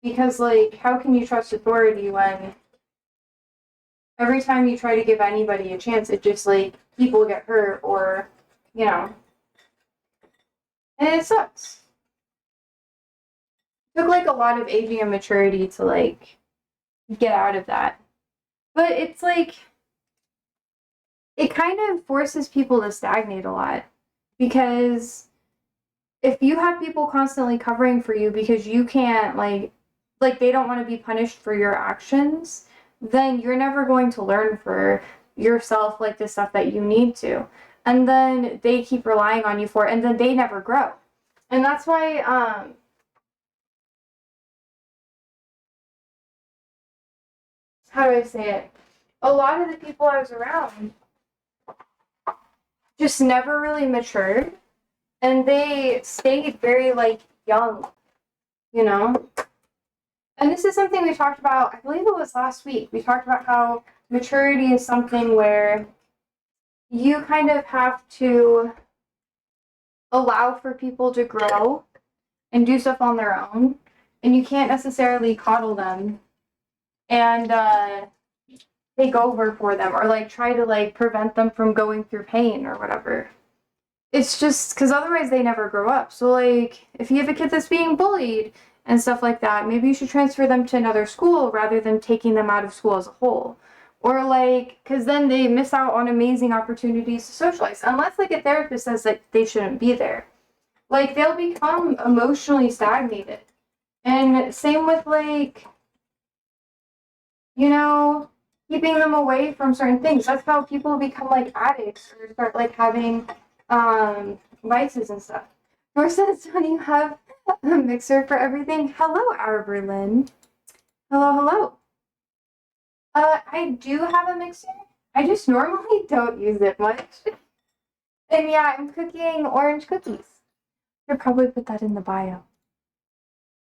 because like how can you trust authority when every time you try to give anybody a chance, it just like people get hurt or you know. And it sucks. It took like a lot of aging and maturity to like get out of that. But it's like it kind of forces people to stagnate a lot because if you have people constantly covering for you because you can't like they don't want to be punished for your actions, then you're never going to learn for yourself like the stuff that you need to. And then they keep relying on you for it and then they never grow. And that's why how do I say it? A lot of the people I was around just never really matured and they stayed very like young, you know? And this is something we talked about, I believe it was last week. We talked about how maturity is something where you kind of have to allow for people to grow and do stuff on their own. And you can't necessarily coddle them and take over for them or like try to like prevent them from going through pain or whatever. It's just because otherwise they never grow up. So like if you have a kid that's being bullied and stuff like that, maybe you should transfer them to another school rather than taking them out of school as a whole. Or like, because then they miss out on amazing opportunities to socialize. Unless like a therapist says that they shouldn't be there. Like they'll become emotionally stagnated. And same with like, you know, keeping them away from certain things. That's how people become like addicts or start like having vices and stuff. Nor says when you have a mixer for everything. Hello, our Berlin. Hello, hello. I do have a mixer. I just normally don't use it much. And yeah, I'm cooking orange cookies. Should probably put that in the bio.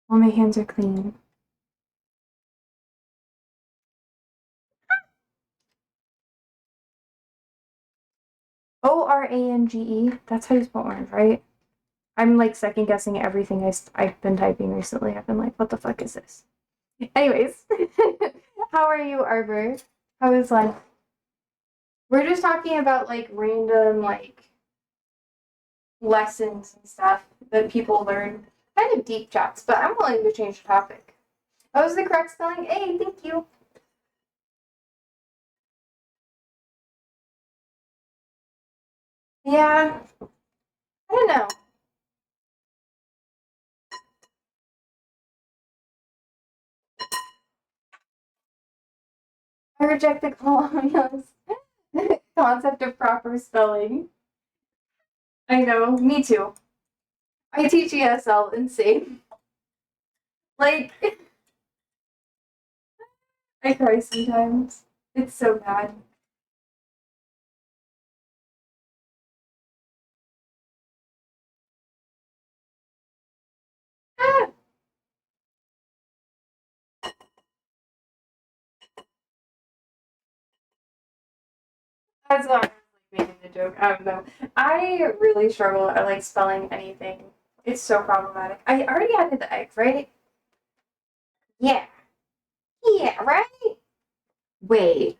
All my hands are clean. Orange. That's how you spell orange, right? I'm like second guessing everything I've been typing recently. I've been like, what the fuck is this? Anyways, how are you, Arbor? How is life? We're just talking about like random like lessons and stuff that people learn. Kind of deep chats, but I'm willing to change the topic. That was the correct spelling. Hey, thank you. Yeah, I don't know. I reject the colonialist concept of proper spelling. I know, me too. I teach ESL and same. Like, I cry sometimes. It's so bad. Ah, that's why I was like making the joke. I don't know. I really struggle at like spelling anything. It's so problematic. I already added the egg, right? Yeah. Yeah, right? Wait.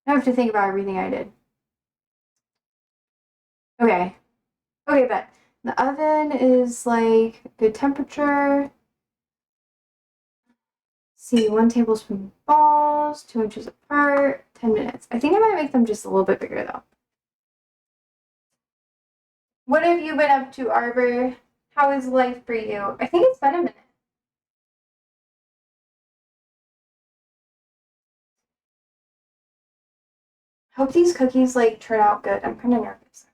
I have to think about everything I did. Okay. Okay, but the oven is like good temperature. See, 1 tablespoon balls, 2 inches apart, 10 minutes. I think I might make them just a little bit bigger though. What have you been up to, Arbor? How is life for you? I think it's been a minute. Hope these cookies like turn out good. I'm kind of nervous.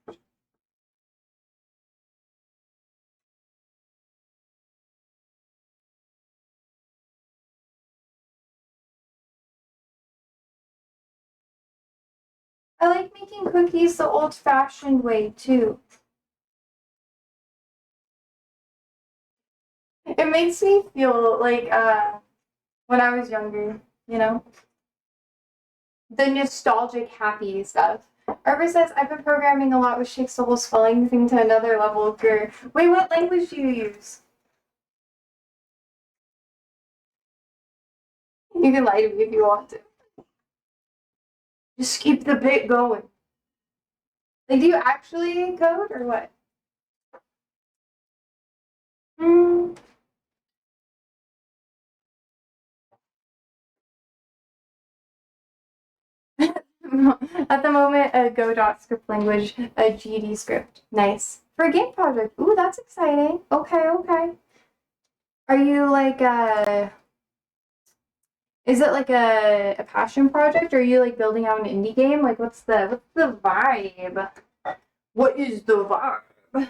I like making cookies the old-fashioned way too. It makes me feel like when I was younger, you know? The nostalgic happy stuff. Arbor says I've been programming a lot, which takes the whole spelling thing to another level. Wait, what language do you use? You can lie to me if you want to. Just keep the bit going. Like, do you actually code or what? Hmm. At the moment, a Go script language, a GD script. Nice. For a game project. Ooh, that's exciting. Okay, okay. Are you like is it like a passion project or are you like building out an indie game? Like what's the vibe? What is the vibe?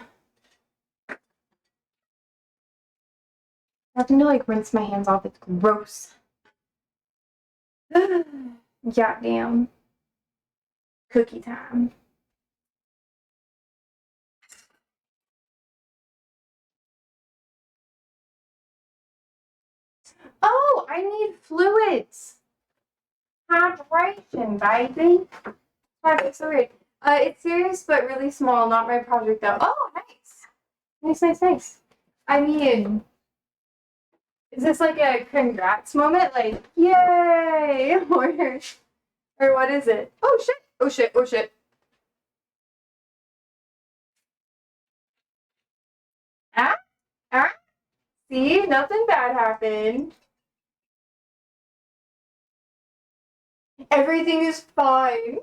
Having to like rinse my hands off, it's gross. Goddamn. Cookie time. Oh, I need fluids. Hydration, baby. Why that's so weird. It's serious but really small, not my project though. Oh, nice. Nice, nice, nice. I mean, is this like a congrats moment? Like, yay! Or what is it? Oh shit! Oh shit! Oh shit! Ah! Ah! See? Nothing bad happened. Everything is fine.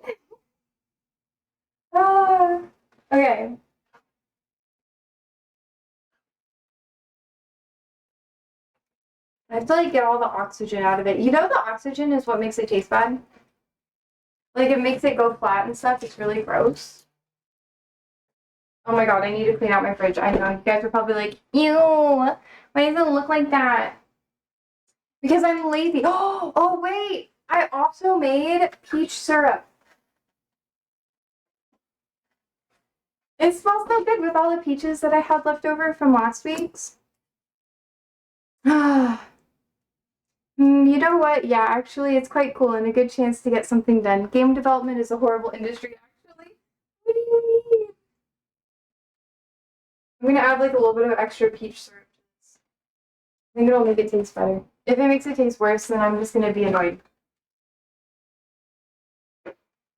Ah. Okay. I have to like get all the oxygen out of it. You know the oxygen is what makes it taste bad? Like it makes it go flat and stuff. It's really gross. Oh my god, I need to clean out my fridge. I know. You guys are probably like, ew, why does it look like that? Because I'm lazy. Oh wait. I also made peach syrup. It smells so good with all the peaches that I had left over from last week's. You know what? Yeah, actually, it's quite cool and a good chance to get something done. Game development is a horrible industry, actually. What do you mean? I'm gonna add like a little bit of extra peach syrup to this. I think it'll make it taste better. If it makes it taste worse, then I'm just gonna be annoyed.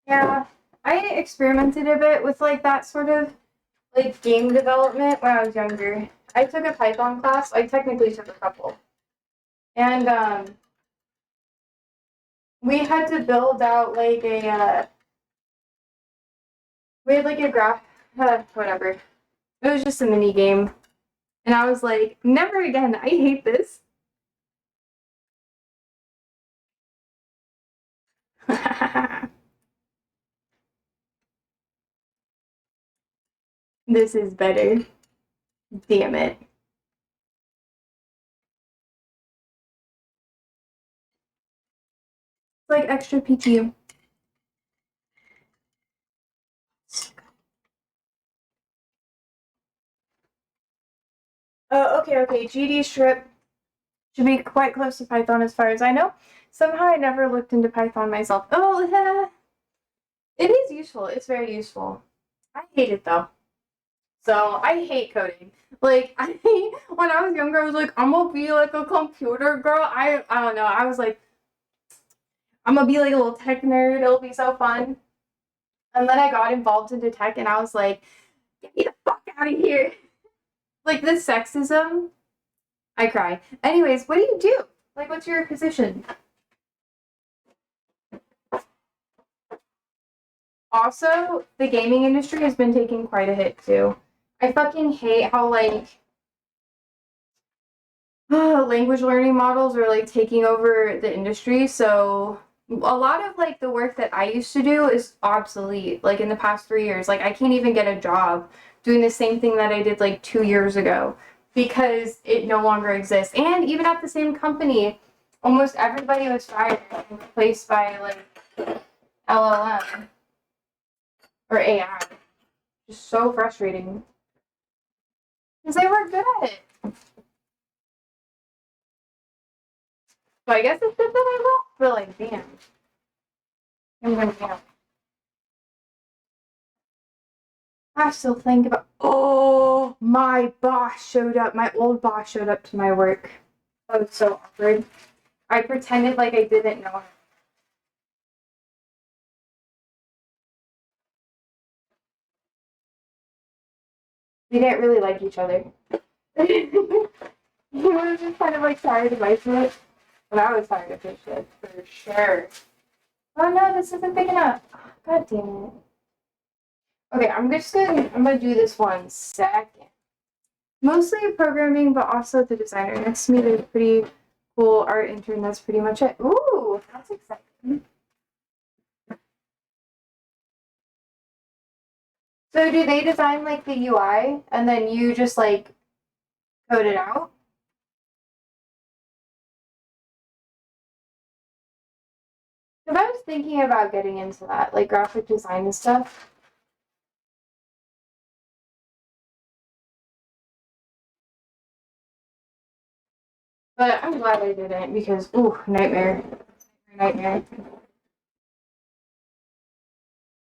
Yeah, I experimented a bit with like that sort of like game development when I was younger. I took a Python class. I technically took a couple, and we had to build out like a we had like a graph whatever. It was just a mini game. And I was like, never again. I hate this. This is better. Damn it. It's like extra PTU. Oh, okay. GD strip should be quite close to Python as far as I know. Somehow I never looked into Python myself. Oh, it is useful. It's very useful. I hate it though. So I hate coding. Like when I was younger, I was like, I'm gonna be like a computer girl. I don't know. I was like, I'm gonna be like a little tech nerd. It'll be so fun. And then I got involved into tech, and I was like, get me the fuck out of here. Like this sexism, I cry. Anyways, what do you do? Like, what's your position? Also, the gaming industry has been taking quite a hit too. I fucking hate how like language learning models are like taking over the industry. So a lot of like the work that I used to do is obsolete. Like in the past 3 years, like I can't even get a job doing the same thing that I did like 2 years ago because it no longer exists. And even at the same company, almost everybody was fired and replaced by like LLM or AI. Just so frustrating because they were good at it. So I guess it's good that I left, but like, damn. I'm gonna be I still think about. Oh, my boss showed up. My old boss showed up to my work. That was so awkward. I pretended like I didn't know him. We didn't really like each other. He was just kind of like tired of my shit, but I was tired of his shit for sure. Oh no, this isn't big enough. God damn it. Okay, I'm gonna do this 1 second. Mostly programming, but also the designer. Next to me, there's a pretty cool art intern. That's pretty much it. Ooh, that's exciting. So do they design like the UI and then you just like code it out? Because I was thinking about getting into that, like graphic design and stuff. But I'm glad I didn't because, ooh, nightmare. Nightmare.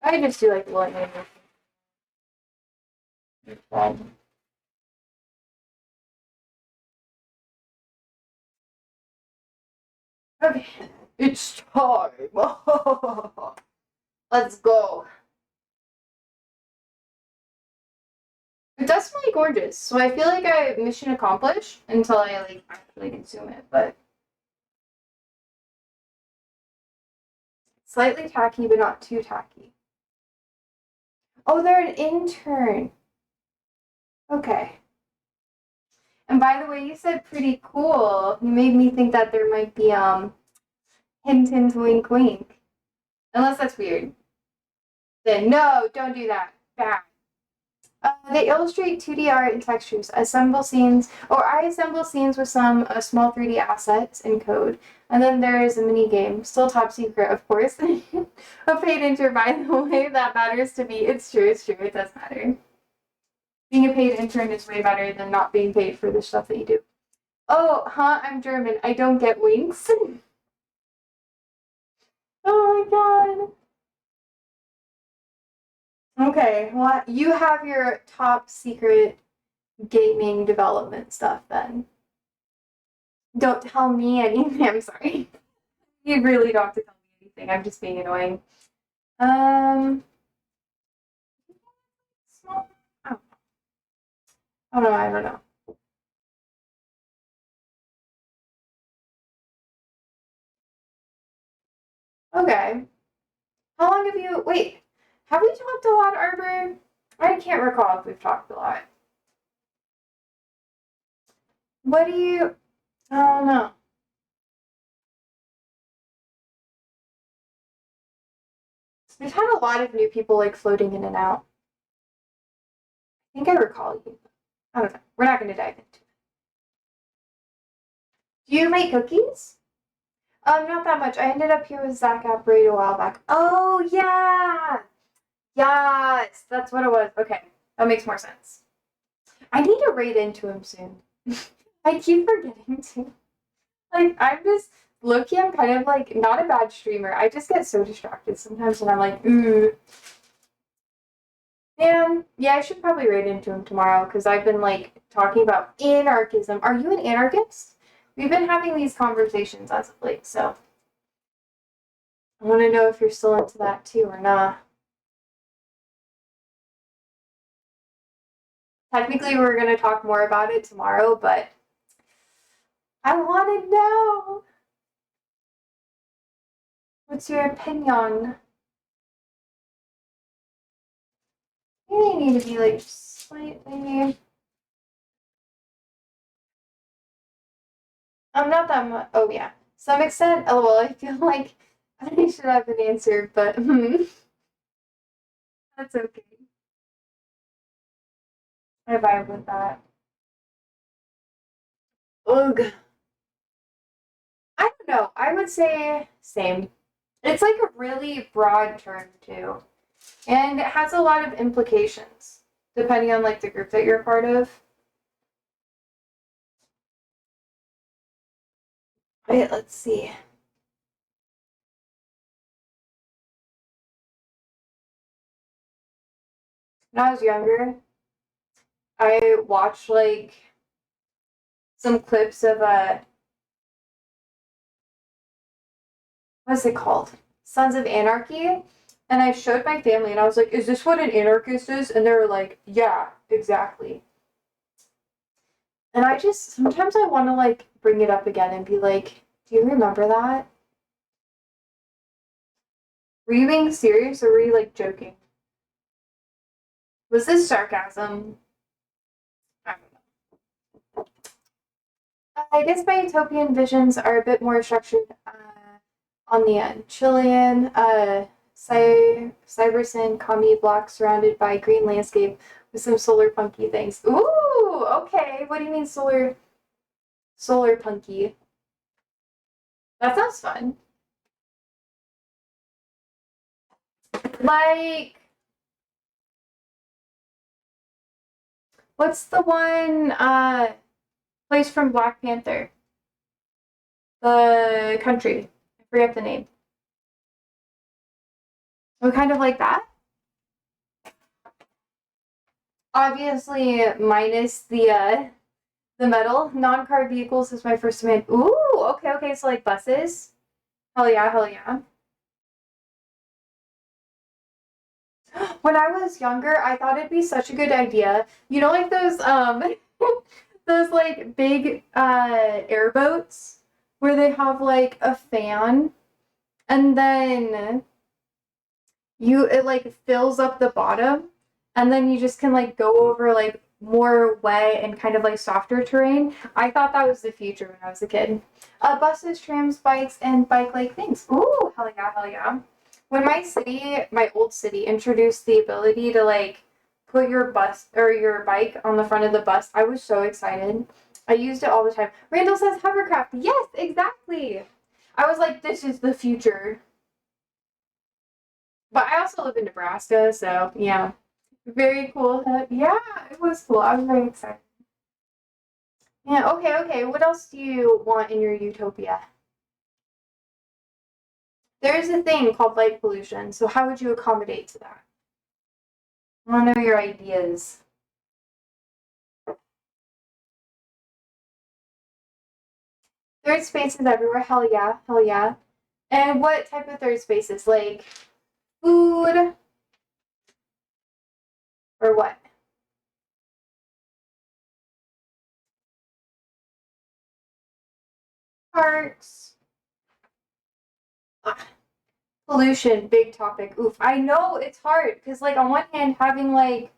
I just do like one animation. Okay, it's time. Let's go. It does smell gorgeous, so I feel like I mission accomplished until I like actually consume it. But slightly tacky, but not too tacky. Oh, they're an intern. Okay. And by the way, you said pretty cool. You made me think that there might be hint hint wink wink. Unless that's weird. Then no, don't do that. Bad. They illustrate 2D art and textures, assemble scenes, or I assemble scenes with some small 3D assets in code. And then there is a mini game, still top secret, of course. A paid intern, by the way, that matters to me. It's true, it does matter. Being a paid intern is way better than not being paid for the stuff that you do. Oh, huh? I'm German. I don't get winks. Oh my god. Okay, well, you have your top secret gaming development stuff then. Don't tell me anything. I'm sorry. You really don't have to tell me anything. I'm just being annoying. Small. Oh, I don't know. Okay. How long have you? Wait. Have we talked a lot, Arbor? I can't recall if we've talked a lot. What do you... I don't know. We've had a lot of new people like floating in and out. I think I recall you. I don't know. We're not going to dive into it. Do you make cookies? Not that much. I ended up here with Zach Apparate a while back. Oh, yeah! Yes! That's what it was. Okay. That makes more sense. I need to raid into him soon. I keep forgetting to. Like, I'm just... Low-key, I'm kind of like, not a bad streamer. I just get so distracted sometimes and I'm like, Man, yeah, I should probably raid into him tomorrow because I've been like talking about anarchism. Are you an anarchist? We've been having these conversations as of late, so I want to know if you're still into that too or not. Technically, we're going to talk more about it tomorrow, but I want to know. What's your opinion? You need to be like slightly. I'm not that much. Oh, yeah. Some extent, lol, I feel like I should have an answer, but that's okay. I vibe with that. Ugh. I don't know. I would say same. It's like a really broad term too. And it has a lot of implications depending on like the group that you're a part of. Wait, let's see. When I was younger, I watched like some clips of what's it called? Sons of Anarchy. And I showed my family and I was like, is this what an anarchist is? And they were like, yeah, exactly. And I just sometimes I want to like bring it up again and be like, do you remember that? Were you being serious or were you like joking? Was this sarcasm? I don't know. I guess my utopian visions are a bit more structured on the end. Chilean, Cybersyn, commie block surrounded by green landscape with some solar punky things. Ooh, okay. What do you mean solar punky? That sounds fun. Like, what's the one place from Black Panther? The country. I forget the name. Oh, kind of like that? Obviously, minus the metal. Non-car vehicles is my first demand. Ooh, okay, so like buses. Hell yeah, hell yeah. When I was younger, I thought it'd be such a good idea. You know, like those those like big airboats where they have like a fan and then it like fills up the bottom and then you just can like go over like more wet and kind of like softer terrain. I thought that was the future when I was a kid. Buses, trams, bikes, and bike-like things. Ooh, hell yeah, hell yeah. When my old city, introduced the ability to like put your bus or your bike on the front of the bus, I was so excited. I used it all the time. Randall says hovercraft. Yes, exactly. I was like, this is the future. But I also live in Nebraska, so yeah. Very cool. Yeah, it was cool. I was very excited. Yeah, okay. What else do you want in your utopia? There's a thing called light pollution, so how would you accommodate to that? I want to know your ideas. Third spaces everywhere. Hell yeah, hell yeah. And what type of third spaces? Like food or what? Parks. Ah, pollution, big topic. Oof. I know it's hard because, like, on one hand, having like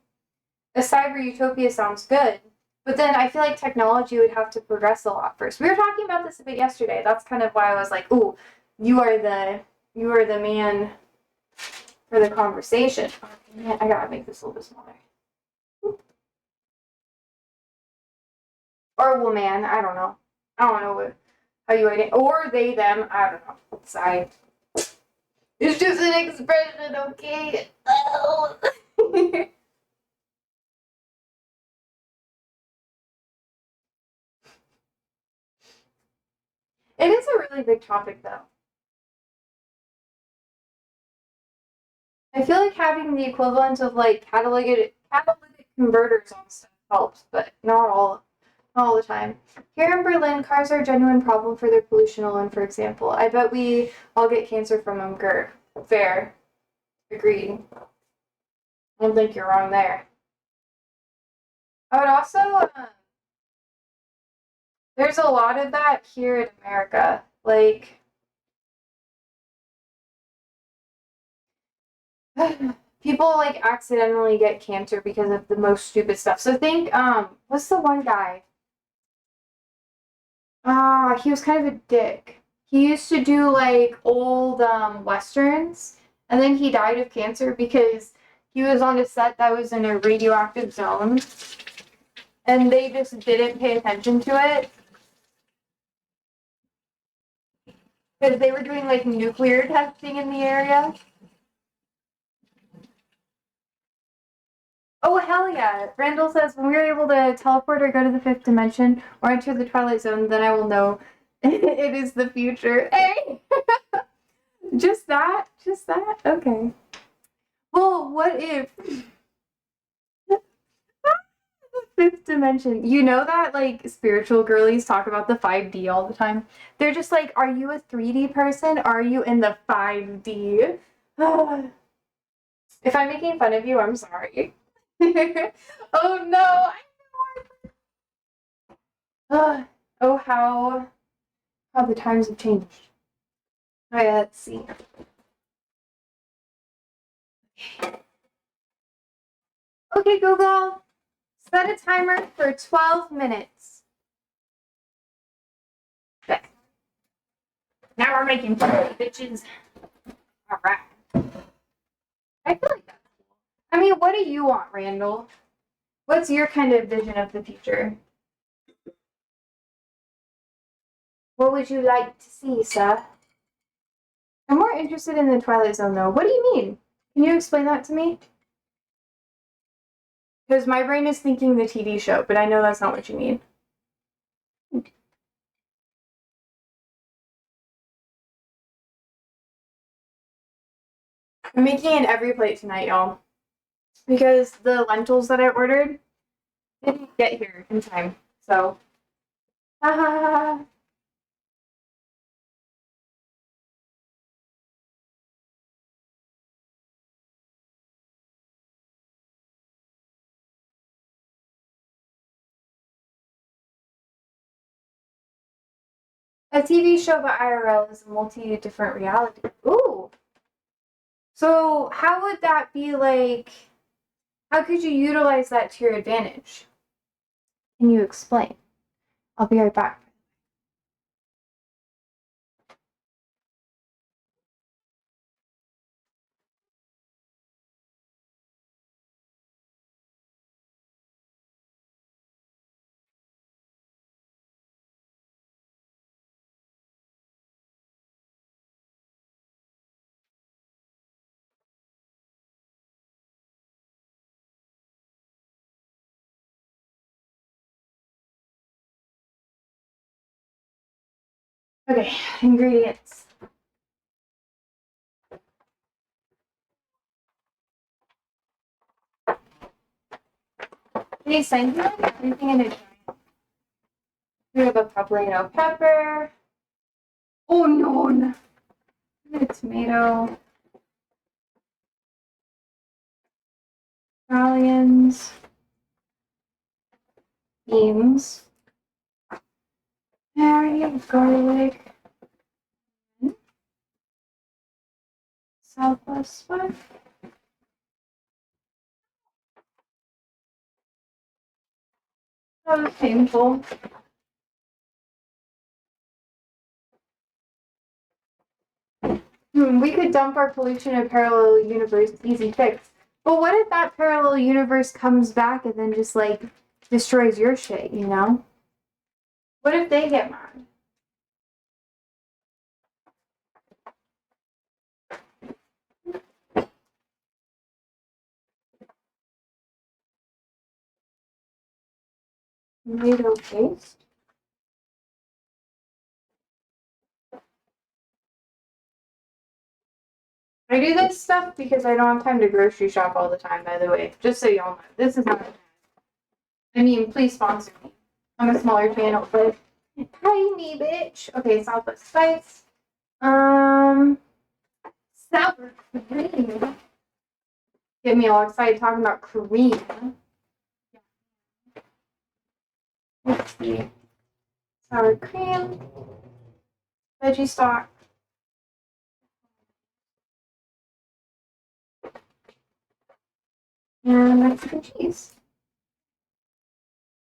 a cyber utopia sounds good, but then I feel like technology would have to progress a lot first. We were talking about this a bit yesterday. That's kind of why I was like, "Ooh, you are the man for the conversation." Oh, man, I gotta make this a little bit smaller. Or woman, I don't know. I don't know how you write it. Or they, them, I don't know. Sorry. It's just an expression, okay? Oh. It is a really big topic, though. I feel like having the equivalent of like catalytic converters on stuff helps, but not all the time. Here in Berlin, cars are a genuine problem for their pollution alone, for example. I bet we all get cancer from them, Gert. Fair. Agreed. I don't think you're wrong there. I would also, there's a lot of that here in America. Like, people like accidentally get cancer because of the most stupid stuff. So think, what's the one guy? He was kind of a dick. He used to do like old westerns, and then he died of cancer because he was on a set that was in a radioactive zone, and they just didn't pay attention to it because they were doing like nuclear testing in the area. Oh, hell yeah. Randall says, when we are able to teleport or go to the fifth dimension or enter the Twilight Zone, then I will know it is the future. Hey! Just that? Just that? Okay. Well, what if the fifth dimension? You know that, like, spiritual girlies talk about the 5D all the time? They're just like, are you a 3D person? Or are you in the 5D? If I'm making fun of you, I'm sorry. Oh no, oh, how the times have changed. All right, let's see. Okay, Google, set a timer for 12 minutes. Okay. Now we're making fun of bitches. All right. I feel like that's cool. I mean, what do you want, Randall? What's your kind of vision of the future? What would you like to see, sir? I'm more interested in the Twilight Zone, though. What do you mean? Can you explain that to me? Because my brain is thinking the TV show, but I know that's not what you mean. I'm making an every plate tonight, y'all. Because the lentils that I ordered didn't get here in time. So, a TV show about IRL is a multi-different reality. Ooh. So how would that be like? How could you utilize that to your advantage? Can you explain? I'll be right back. Okay, ingredients. These things, everything in a giant. We have a poblano pepper. Oh no! A tomato. Scallions. Beans. Area garlic. Southwest one. That was painful. We could dump our pollution in a parallel universe, easy fix. But what if that parallel universe comes back and then just like destroys your shit, you know? What if they get mad? Tomato paste? I do this stuff because I don't have time to grocery shop all the time, by the way. Just so y'all know. This is not. I mean, please sponsor me. I'm a smaller channel, but pay me, bitch. Okay, Southwest Spice. Sour cream. Get me all excited talking about cream. Let's see. Sour cream. Veggie stock. And Mexican cheese.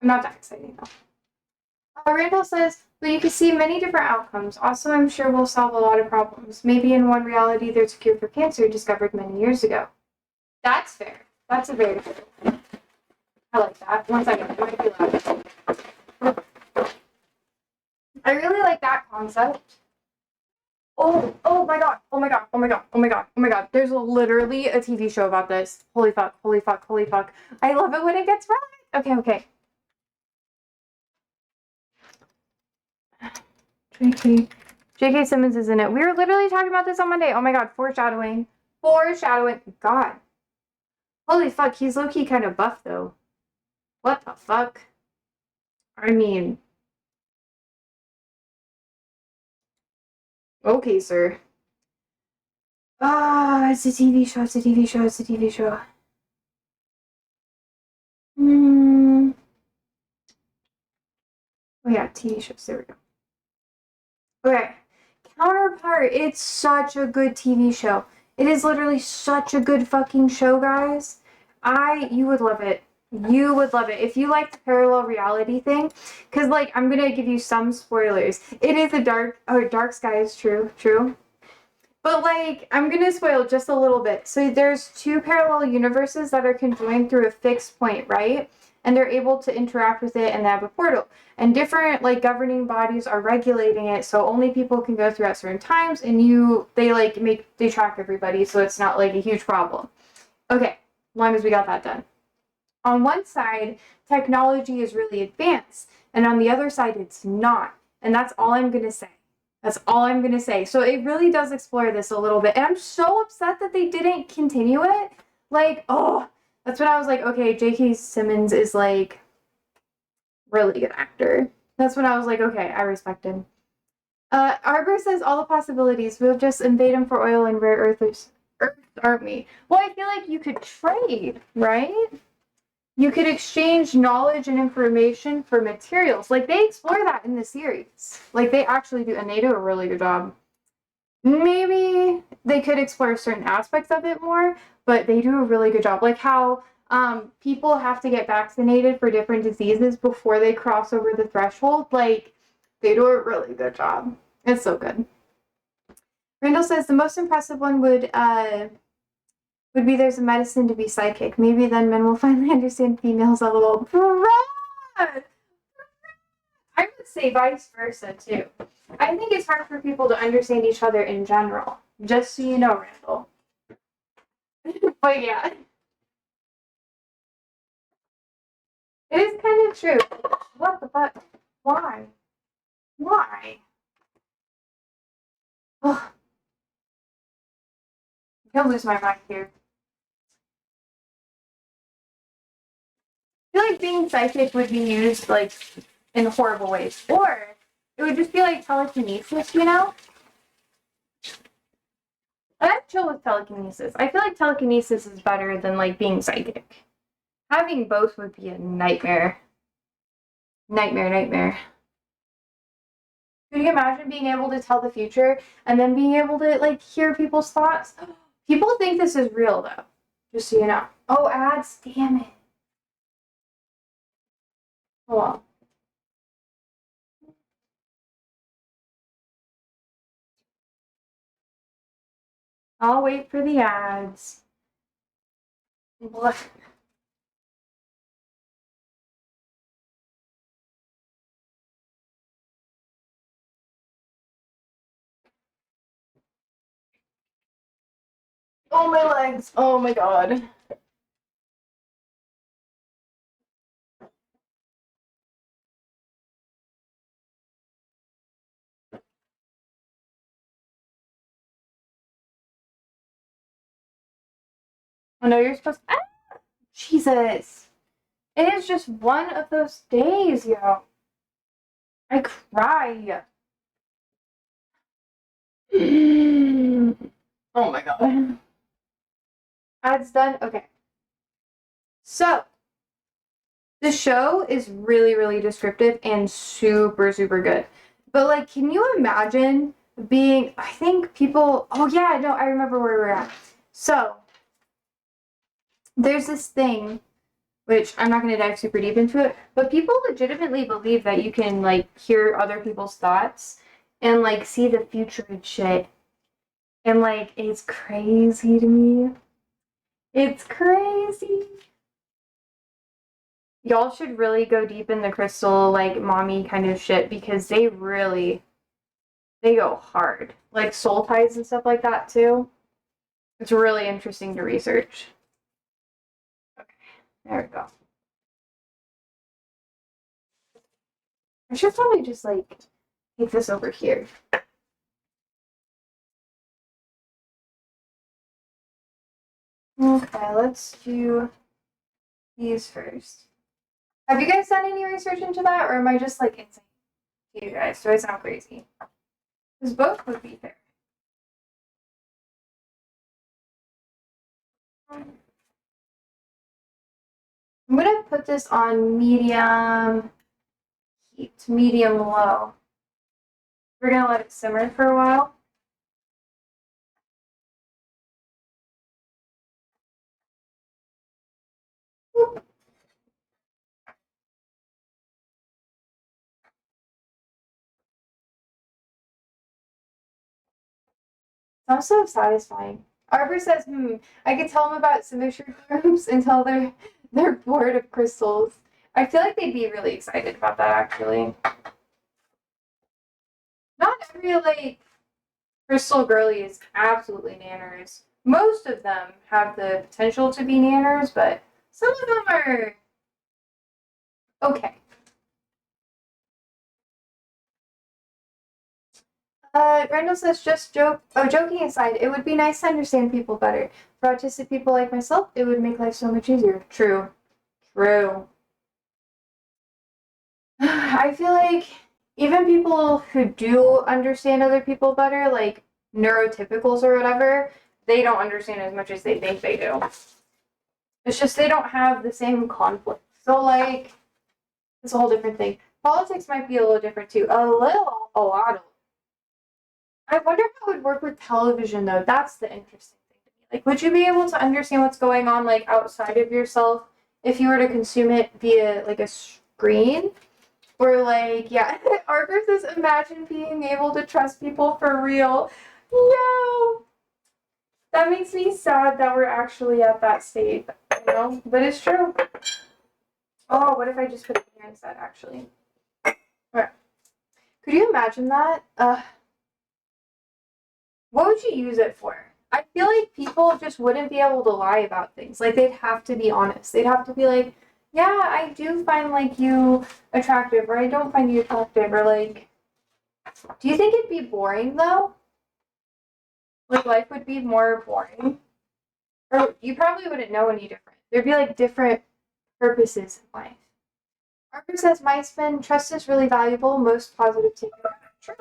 I'm not that excited though. Randall says, but you can see many different outcomes. Also, I'm sure we'll solve a lot of problems. Maybe in one reality, there's a cure for cancer discovered many years ago. That's fair. That's a very good. I like that. One second. It might be loud. I really like that concept. Oh my god. Oh my god. Oh my god. Oh my god. Oh my god. There's literally a TV show about this. Holy fuck. Holy fuck. Holy fuck. I love it when it gets right. Okay. J.K. Simmons is in it. We were literally talking about this on Monday. Oh my god, foreshadowing. God. Holy fuck, he's low-key kind of buff, though. What the fuck? I mean... Okay, sir. It's a TV show, it's a TV show, it's a TV show. Oh yeah, TV shows, there we go. Okay. Counterpart, it's such a good TV show. It is literally such a good fucking show, guys. You would love it. You would love it. If you like the parallel reality thing, because, like, I'm going to give you some spoilers. It is a dark sky is true. But, like, I'm going to spoil just a little bit. So there's two parallel universes that are conjoined through a fixed point, right? And they're able to interact with it and they have a portal. And different, like, governing bodies are regulating it, so only people can go through at certain times, and they track everybody, so it's not, like, a huge problem. Okay, as long as we got that done. On one side, technology is really advanced, and on the other side, it's not. And that's all I'm going to say. That's all I'm going to say. So it really does explore this a little bit. And I'm so upset that they didn't continue it. Like, that's when I was like, okay, J.K. Simmons is, like, really good actor. That's when I was like, okay, I respect him. Arbor says all the possibilities. We'll just invade him for oil and rare earths, aren't we? Well, I feel like you could trade, right? You could exchange knowledge and information for materials. Like, they explore that in the series. Like, they actually do, and they do a really good job. Maybe they could explore certain aspects of it more, but they do a really good job. Like how people have to get vaccinated for different diseases before they cross over the threshold. Like, they do a really good job. It's so good. Randall says the most impressive one would be there's a medicine to be psychic. Maybe then men will finally understand females a little. I would say vice versa too. I think it's hard for people to understand each other in general. Just so you know, Randall. But yeah. It is kind of true. What the fuck? Why? Ugh. I'm gonna lose my mind here. I feel like being psychic would be used, like, in horrible ways. Or it would just be like telekinesis, you know? I'm chill with telekinesis. I feel like telekinesis is better than, like, being psychic. Having both would be a nightmare. Nightmare. Could you imagine being able to tell the future and then being able to, like, hear people's thoughts? People think this is real, though. Just so you know. Oh, ads, damn it. Oh well. I'll wait for the ads. What? Oh, my legs. Oh my god. Oh no, you're supposed to. Ah! Jesus. It is just one of those days, yo. I cry. Oh my god. Ads done? Okay. So, the show is really, really descriptive and super, super good. But, like, can you imagine being, I think people, oh yeah, no, I remember where we're at. So, there's this thing, which I'm not going to dive super deep into it, but people legitimately believe that you can, like, hear other people's thoughts and, like, see the future and shit. And, like, it's crazy to me. It's crazy. Y'all should really go deep in the crystal, like, mommy kind of shit, because they go hard. Like, soul ties and stuff like that, too. It's really interesting to research. Okay, there we go. I should probably just, like, take this over here. Okay, let's do these first. Have you guys done any research into that, or am I just, like, insane to you guys? Do I sound crazy? Because both would be fair. I'm gonna put this on medium heat, medium low. We're gonna let it simmer for a while. Sounds so satisfying. Arbor says, I could tell them about symmetry groups until they're bored of crystals. I feel like they'd be really excited about that, actually. Not every, like, crystal girly is absolutely nanners. Most of them have the potential to be nanners, but some of them are okay. Randall says, joking aside, it would be nice to understand people better. For autistic people like myself, it would make life so much easier. True. True. I feel like even people who do understand other people better, like neurotypicals or whatever, they don't understand as much as they think they do. It's just they don't have the same conflict. So, like, it's a whole different thing. Politics might be a little different too. A lot of. I wonder how it would work with television, though. That's the interesting thing to me. Like, would you be able to understand what's going on, like, outside of yourself if you were to consume it via, like, a screen? Or, like, yeah, Arbor says, imagine being able to trust people for real. No! That makes me sad that we're actually at that state, you know? But it's true. Oh, what if I just put it here instead, actually? Alright. Could you imagine that? What would you use it for? I feel like people just wouldn't be able to lie about things. Like, they'd have to be honest. They'd have to be like, yeah, I do find, like, you attractive, or I don't find you attractive, or, like, do you think it'd be boring, though? Like, life would be more boring? Or you probably wouldn't know any different. There'd be, like, different purposes in life. Arthur says, my spin, trust is really valuable. Most positive takeaway. Sure.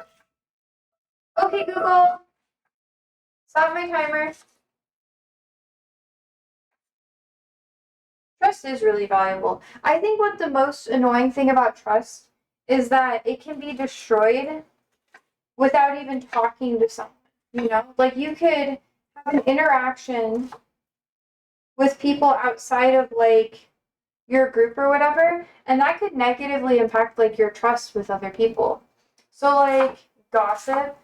Okay, Google. Stop my timer. Trust is really valuable. I think what the most annoying thing about trust is that it can be destroyed without even talking to someone. You know, like, you could have an interaction with people outside of, like, your group or whatever, and that could negatively impact like your trust with other people. So like gossip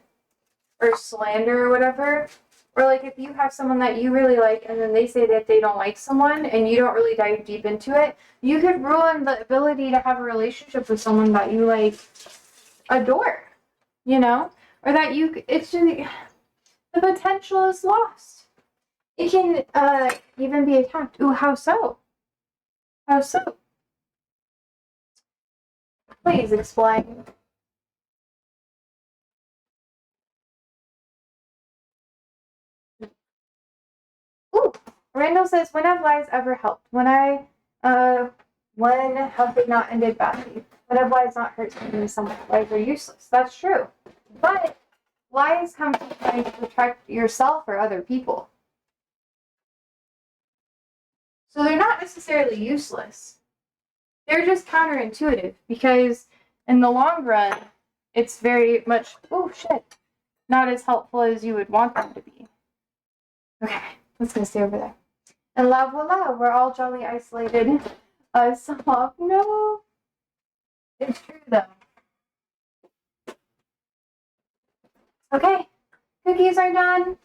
or slander or whatever, or like if you have someone that you really like and then they say that they don't like someone and you don't really dive deep into it, you could ruin the ability to have a relationship with someone that you like adore, you know, or that you it's just the potential is lost. It can even be attacked. Ooh, how so? How so? Please explain. Ooh, Randall says, when have lies ever helped? When have they not ended badly? When have lies not hurt someone? Lies are useless. That's true. But lies come from trying to protect yourself or other people. So they're not necessarily useless. They're just counterintuitive because in the long run, it's very much, oh shit, not as helpful as you would want them to be. Okay, let's go stay over there. And la voila, we're all jolly isolated. Soft. No. It's true though. Okay, cookies are done.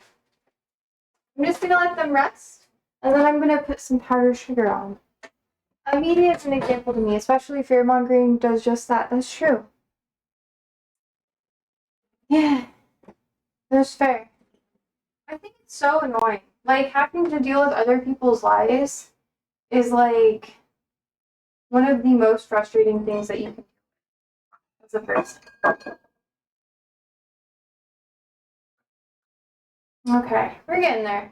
I'm just gonna let them rest, and then I'm gonna put some powdered sugar on. Media is an example to me, especially fear mongering does just that. That's true. Yeah, that's fair. I think it's so annoying. Like having to deal with other people's lies is like one of the most frustrating things that you can do as a person. Okay, we're getting there.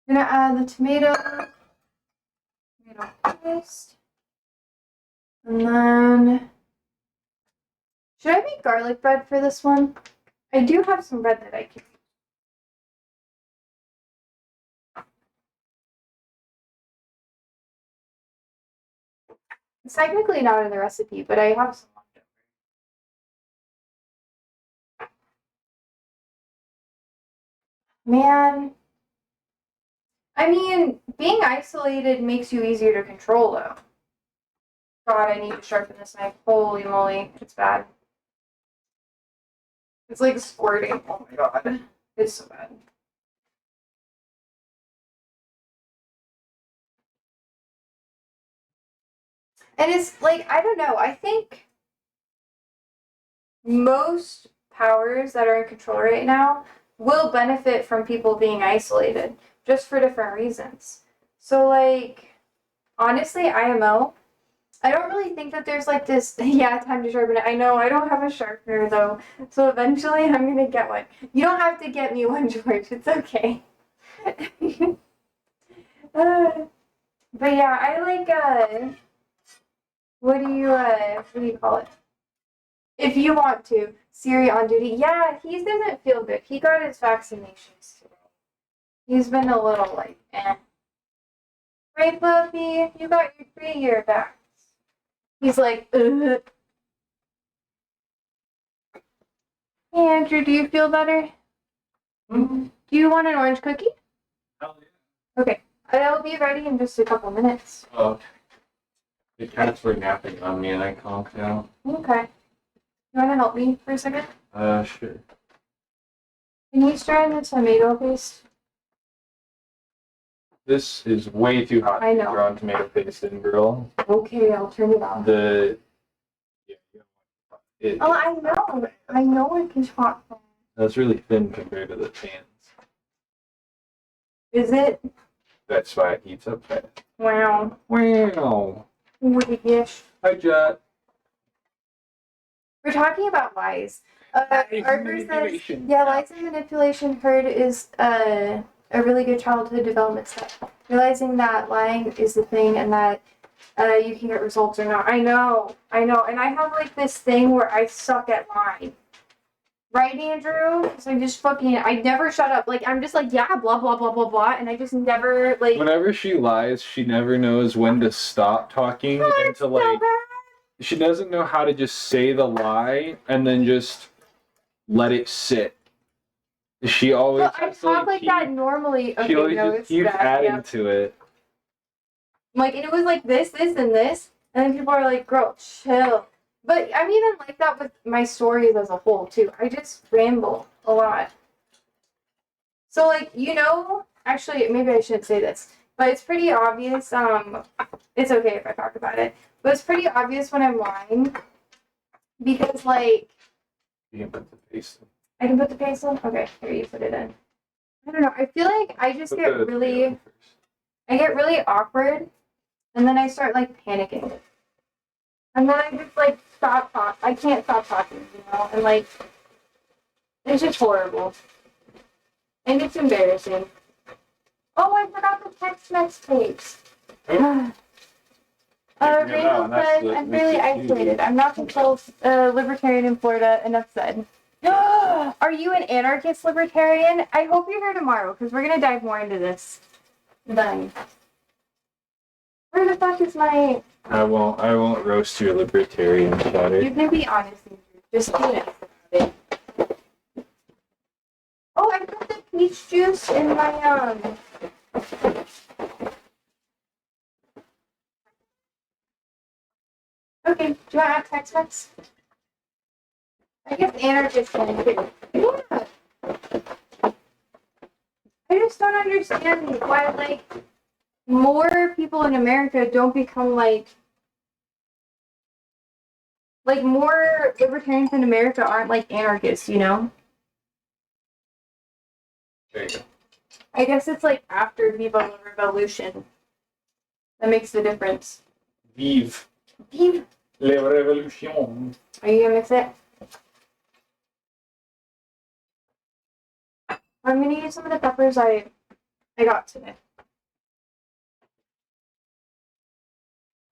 I'm gonna add the tomato paste, and then should I make garlic bread for this one? I do have some bread that I can. It's technically not in the recipe, but I have some left over. Man, I mean, being isolated makes you easier to control, though. God, I need to sharpen this knife. Holy moly, it's bad. It's like squirting. Oh my god, it's so bad. And it's like, I don't know, I think most powers that are in control right now will benefit from people being isolated, just for different reasons. So, like, honestly, IMO, I don't really think that there's like this, yeah, time to sharpen it. I know, I don't have a sharpener though, so eventually I'm gonna get one. You don't have to get me one, George, it's okay. But yeah, I like, what do you call it? If you want to, Siri on duty. Yeah, he doesn't feel good. He got his vaccinations today. He's been a little like, eh. Right, puppy? You got your 3-year back. He's like, ugh. Hey, Andrew, do you feel better? Mm-hmm. Do you want an orange cookie? Hell yeah. Okay, I'll be ready in just a couple minutes. Oh, okay. The cats were napping on me and I conked out. Okay. You want to help me for a second? Sure. Can you stir in the tomato paste? This is way too hot I to know. throw on tomato paste and grill. Okay, I'll turn it off. I know it can hot. That's really thin compared to the pans. Is it? That's why it heats up fast. Wow. Wow. Wish. Hi, Jet. We're talking about lies. Arthur says, yeah, lies and manipulation heard is a really good childhood development step. Realizing that lying is the thing and that you can get results or not. I know. And I have like this thing where I suck at lying. Right, Andrew? So I never shut up. Like, I'm just like, yeah, blah, blah, blah, blah, blah. And I just never, like. Whenever she lies, she never knows when to stop talking and to, like. She doesn't know how to just say the lie and then just let it sit. She always. Well, I talk like that normally. Okay, she always just keeps adding to it. Like, and it was like this, and this, and then people are like, "Girl, chill." But I'm even like that with my stories as a whole too. I just ramble a lot. So like, actually, maybe I shouldn't say this, but it's pretty obvious. It's okay if I talk about it, but it's pretty obvious when I'm lying because like You can put the paste in. I can put the paste in. Okay, here you put it in. I don't know. I feel like I just Put get the really, tomato first. I get really awkward, and then I start like panicking, and then I just like stop talk. I can't stop talking, and like it's just horrible, and it's embarrassing. Oh, I forgot the text next page. Rachel says, I'm fairly isolated. I'm not the sole libertarian in Florida. Enough said. Are you an anarchist libertarian? I hope you're here tomorrow because we're going to dive more into this. Then. Where the fuck is my... I won't roast your libertarian chatter. You can be honest. Just be nice about it. Oh, I put the peach juice in my, Okay, do you want to text us? I guess anarchist can too. Yeah. I just don't understand why, like, more people in America don't become, like, more libertarians in America aren't, like, anarchists, There you go. I guess it's, like, after Viva la Revolution. That makes the difference. Vive Vive. la révolution. Are you gonna mix it? I'm gonna use some of the peppers I got today.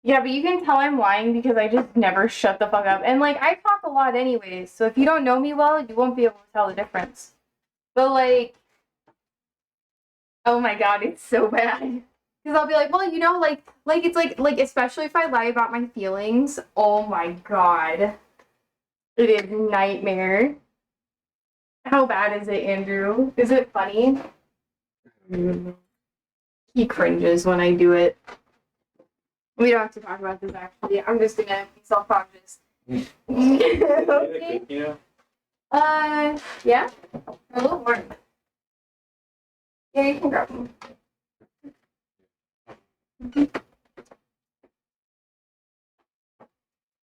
Yeah, but you can tell I'm lying because I just never shut the fuck up. And like I talk a lot anyways, so if you don't know me well, you won't be able to tell the difference. But like, oh my god, it's so bad. Because I'll be like, well, like it's like especially if I lie about my feelings. Oh my god, it is nightmare. How bad is it, Andrew? Is it funny? He cringes when I do it. We don't have to talk about this actually. I'm just gonna be self-conscious. Okay. Yeah. A little warm. Yeah, you can grab them.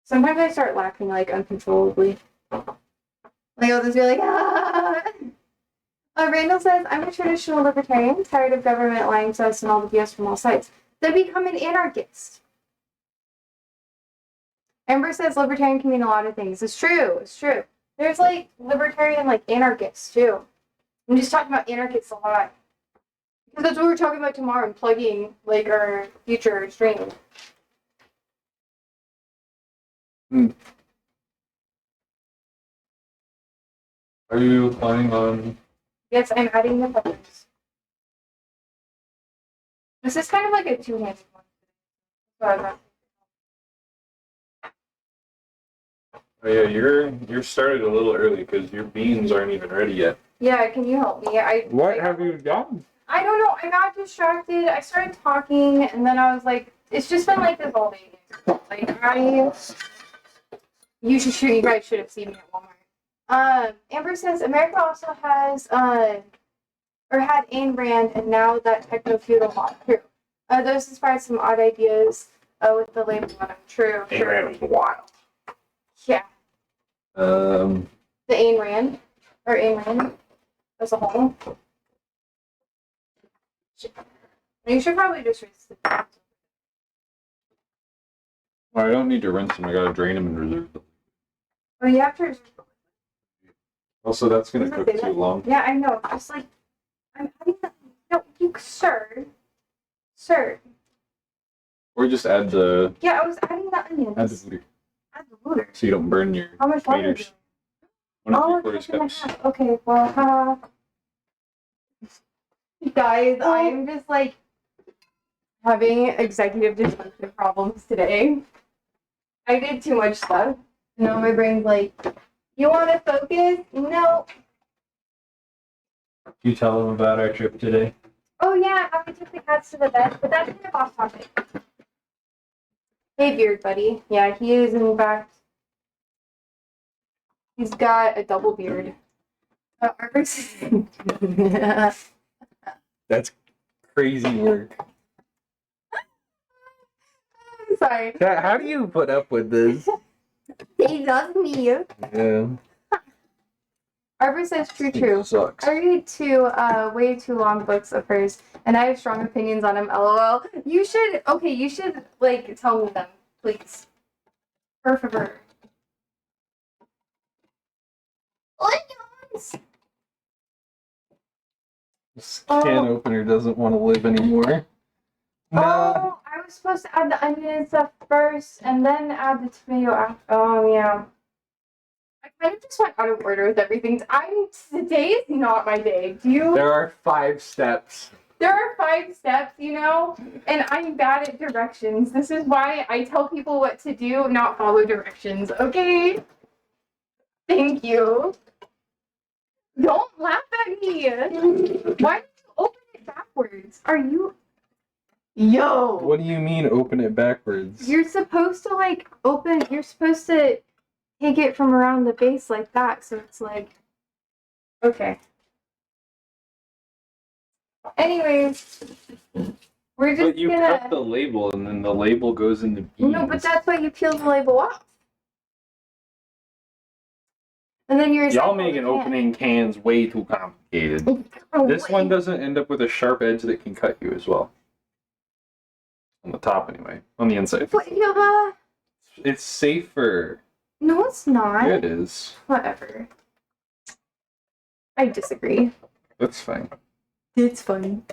Sometimes I start laughing like uncontrollably. Like I'll just be like, ah. Randall says, I'm a traditional libertarian, tired of government lying to us and all the BS from all sides. Then become an anarchist. Amber says libertarian can mean a lot of things. It's true. It's true. There's like libertarian like anarchists too. I'm just talking about anarchists a lot. Because that's what we're talking about tomorrow and plugging like our future stream. Are you planning on? Yes, I'm adding the peppers. This is kind of like a two-handed one. Oh yeah, you're started a little early because your beans aren't even ready yet. Yeah, can you help me? What have you done? I don't know. I got distracted. I started talking, and then I was like, it's just been like this all day. Like you guys should have seen me at Walmart. Amber says America also has or had Ayn Rand, and now that techno-feudal law. True. Those inspired some odd ideas with the label on them. True. Ayn Rand was wild. Yeah. The Ayn Rand or Ayn Rand as a whole. You should probably just rinse the Well, I don't need to rinse them. I gotta drain them and reserve them. Oh, you have to. Also, that's gonna Does it cook say too that? long. Yeah, I know. Just like I'm adding the. No, you, sir. Or just add the Yeah, I was adding the onions. water Add the water. so you don't burn your How much water? tomatoes. 1 3/4 cups. Half. Okay, well, guys, I am just like having executive dysfunction problems today. I did too much stuff. Now my brain's like, you want to focus? No. You tell them about our trip today. Oh yeah, how we took the cats to the vet, but that's kind of off topic. Hey, beard buddy. Yeah, he is in fact. He's got a double beard. That's crazy work. Sorry. How do you put up with this? He loves me. Yeah. Arbor says true. Sucks. I read way too long books of hers, and I have strong opinions on him. LOL. You should like tell me them, please. For favor. Onions. This can opener doesn't want to live anymore. No. Oh, I was supposed to add the onion and stuff first, and then add the tomato after. Oh yeah. I kind of just went out of order with everything. Today is not my day. Do you? There are 5 steps. There are 5 steps, you know, and I'm bad at directions. This is why I tell people what to do, not follow directions. Okay? Thank you. Don't laugh at me. Why did you open it backwards? Are you? Yo. What do you mean open it backwards? You're supposed to like open. You're supposed to take it from around the base like that, so it's like. Okay. Anyways, we're just But you gonna. cut the label and then the label goes in the beans. No, but that's why you peel the label off. And then you're. Y'all making opening cans way too complicated. This one doesn't end up with a sharp edge that can cut you as well. On the top, anyway. On the inside. What, you It's safer. No, it's not. Yeah, it is. Whatever. I disagree. That's fine. It's fine.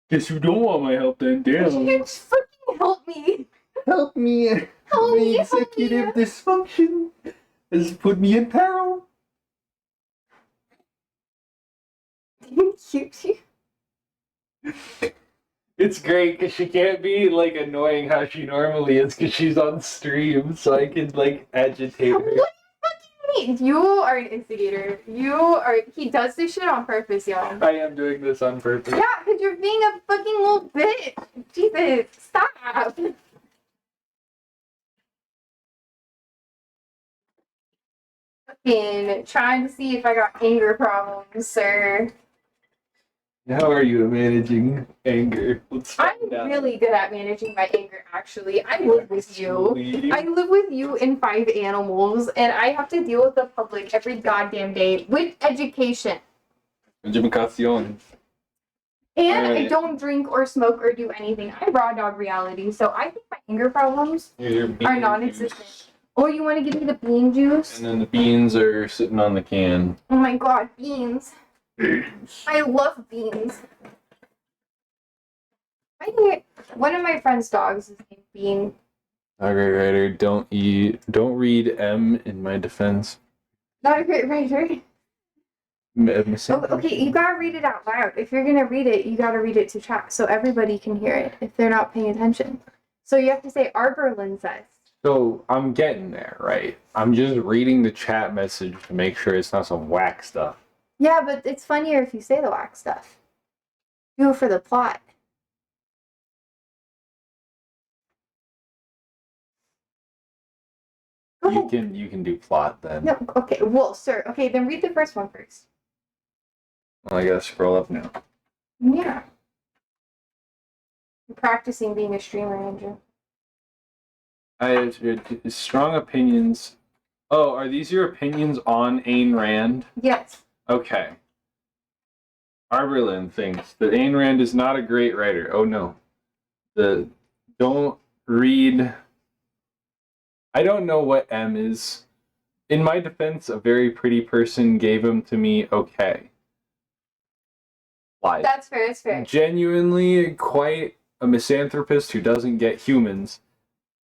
Guess you don't want my help then, damn. You just fucking help me. Help me. Help me, The help executive me. dysfunction has put me in peril. Cute. It's great because she can't be like annoying how she normally is because she's on stream, so I can like agitate her. What do you fucking mean? You are an instigator. He does this shit on purpose, y'all. I am doing this on purpose. Yeah, because you're being a fucking little bitch. Jesus, stop. Fucking trying to see if I got anger problems, sir. How are you at managing anger? Let's find I'm out. really good at managing my anger, actually. I live with you. I live with you and 5 animals, and I have to deal with the public every goddamn day with education. Educación. And I Alright. don't drink or smoke or do anything. I raw dog reality, so I think my anger problems Your bean are non-existent. juice. Oh, you want to give me the bean juice? And then the beans are sitting on the can. Oh my god, beans. I love beans. One of my friend's dogs is named Bean. All right, writer, don't read M in my defense. Not a great writer. Okay, you gotta read it out loud. If you're gonna read it, you gotta read it to chat so everybody can hear it if they're not paying attention. So you have to say Arborlin says. So I'm getting there, right? I'm just reading the chat message to make sure it's not some whack stuff. Yeah, but it's funnier if you say the whack stuff. Do it for the plot. Go ahead. You can do plot then. No, okay, well, sir. Okay, then read the first one first. Well, I gotta scroll up now. Yeah. I'm practicing being a streamer, Andrew. I have strong opinions. Oh, are these your opinions on Ayn Rand? Yes. Okay. Arberlin thinks that Ayn Rand is not a great writer. Oh no. Don't read. I don't know what M is. In my defense, a very pretty person gave him to me okay. Lies. That's fair, that's fair. Genuinely quite a misanthropist who doesn't get humans.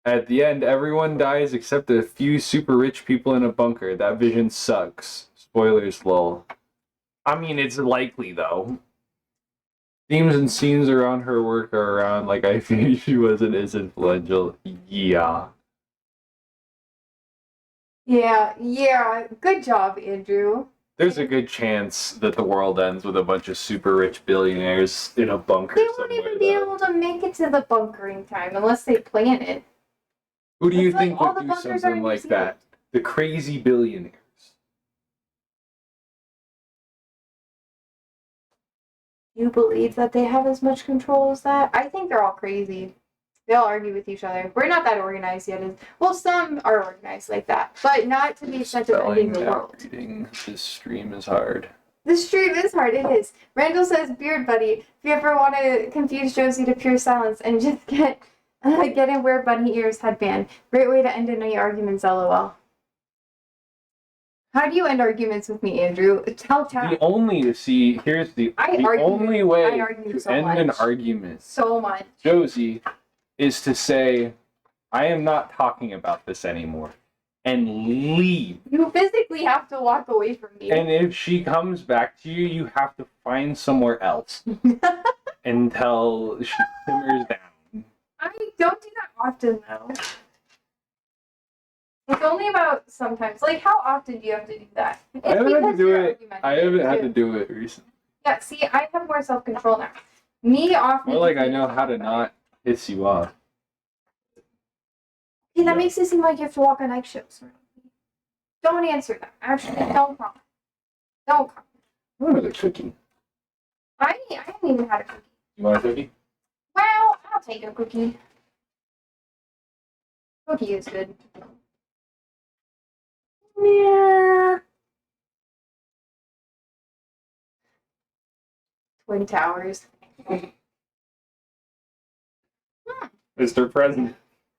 At the end, everyone dies except a few super rich people in a bunker. That vision sucks. Spoilers, lol. I mean, it's likely, though. Themes and scenes around her work are around, like, I feel she wasn't as influential. Yeah. Yeah. Good job, Andrew. There's a good chance that the world ends with a bunch of super rich billionaires in a bunker They somewhere. won't even be able to make it to the bunkering time unless they plan it. Who do you It's like think all would the do bunkers are something in New like Zealand. that? The crazy billionaires. You believe that they have as much control as that? I think they're all crazy. They all argue with each other. We're not that organized yet. Well, some are organized like that, but not to the extent of ending the world. Reading. This stream is hard. This stream is hard. It is. Randall says, "Beard buddy, if you ever want to confuse Josie to pure silence and just get in wear bunny ears headband. Great way to end any arguments. LOL." How do you end arguments with me, Andrew? Tell chat. The only here's the only way to end an argument, so much, Josie, is to say, "I am not talking about this anymore," and leave. You physically have to walk away from me. And if she comes back to you, you have to find somewhere else until she simmers down. I don't do that often, though. It's only about sometimes. Like, how often do you have to do that? It's I haven't had to do you're it. argumentative, I haven't had to too. do it recently. Yeah, see, I have more self-control now. Me often. More like I know how to not piss you off. Okay, that makes it seem like you have to walk on eggshells. Don't answer that. Actually, don't comment. Don't comment. I want another cookie. I haven't even had a cookie. You want a cookie? Well, I'll take a cookie. Cookie is good. Yeah. Twin Towers. Mr. President.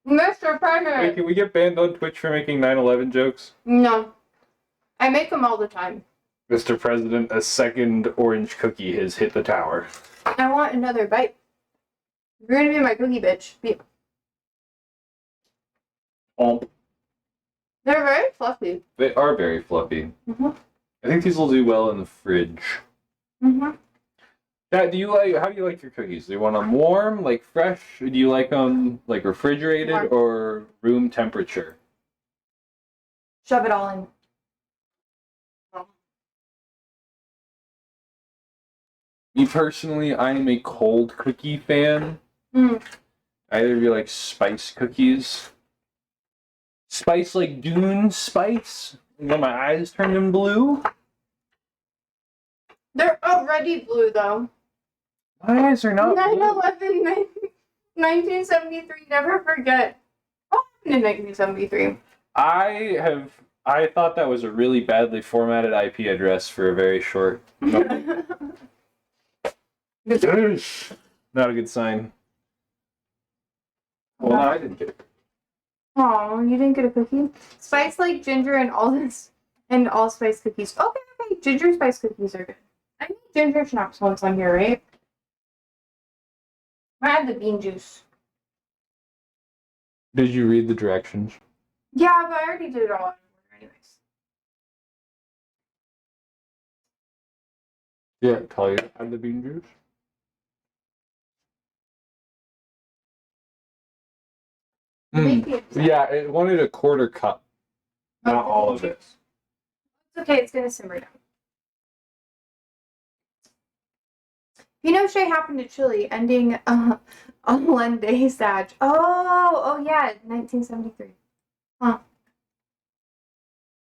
Mr. Wait, President. can we get banned on Twitch for making 9/11 jokes? No. I make them all the time. Mr. President, a second orange cookie has hit the tower. I want another bite. If you're gonna be my cookie bitch, Oh, they're very fluffy. they are very fluffy. Mm-hmm. I think these will do well in the fridge. Mm-hmm. How do you like your cookies? Do you want them warm, like fresh? Or do you like them like refrigerated Warm. or room temperature? Shove it all in. Me personally, I am a cold cookie fan. Mm. I either be like spice cookies. Spice like Dune spice. When my eyes turn them blue. They're already blue, though. My eyes are not 9/11, blue. 1973, never forget. What happened in 1973? I thought that was a really badly formatted IP address for a very short moment. Not a good sign. Well, no, I didn't get it. Oh, you didn't get a cookie? Spice like ginger and allspice cookies. Okay, ginger spice cookies are good. I made ginger schnapps once on here, right? I had the bean juice. Did you read the directions? Yeah, but I already did it all in order anyways. Yeah, tell you add the bean juice. Make it- Yeah, it wanted a quarter cup, not all of it. It's okay, it's gonna simmer down. Pinochet happened to Chile, ending on Allende Sag. Oh yeah, 1973. Huh.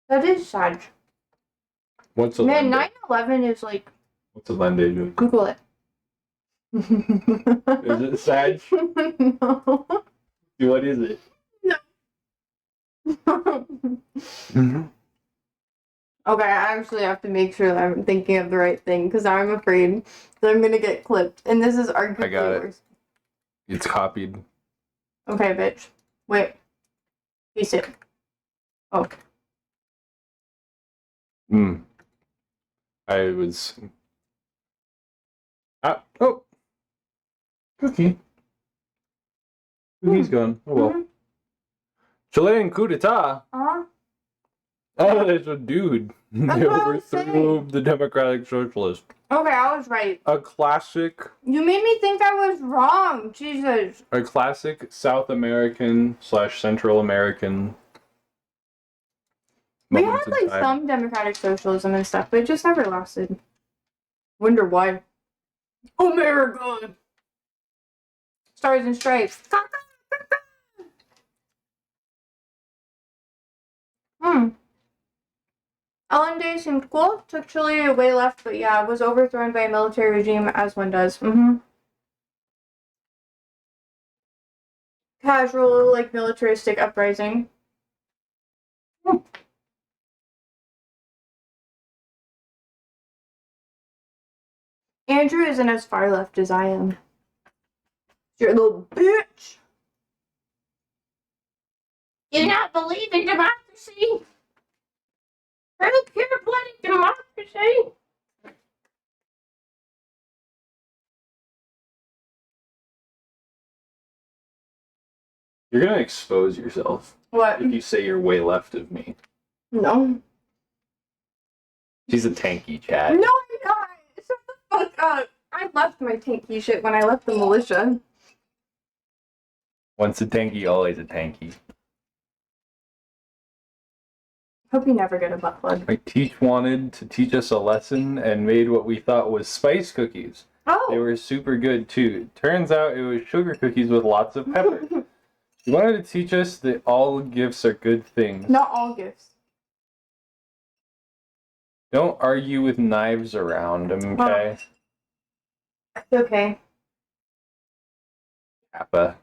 That is sad. What's a Man, lende? 9/11 is like, What's a lende joke? Google it. Is it Sag? No. What is it? Okay, I actually have to make sure that I'm thinking of the right thing because I'm afraid that I'm gonna get clipped. And this is arguably I got it. worse. It's copied. Okay, bitch. Wait. Piece it. Oh. I was. Oh! Cookie. Cookie's gone. Oh well. Chilean coup d'etat. Uh-huh. Oh, there's a dude. That's They what I was overthrew saying. the Democratic Socialist. Okay, I was right. A classic You made me think I was wrong. Jesus. South American / Central American We moments had in like time. some democratic socialism and stuff, but it just never lasted. Wonder why. America! Stars and stripes. Ellen days seemed cool. Took Chile way left, but yeah, was overthrown by a military regime, as one does. Casual, like, militaristic uprising. Andrew isn't as far left as I am. You're a little bitch! You not believe in democracy? True pure-blooded democracy? You're gonna expose yourself What? if you say you're way left of me. No. She's a tanky, Chad. No, I'm not! Shut the fuck up! I left my tanky shit when I left the militia. Once a tanky, always a tanky. Hope you never get a butt plug. My teach wanted to teach us a lesson and made what we thought was spice cookies. Oh! They were super good too. Turns out it was sugar cookies with lots of pepper. He wanted to teach us that all gifts are good things. Not all gifts. Don't argue with knives around, okay? It's okay. Kappa.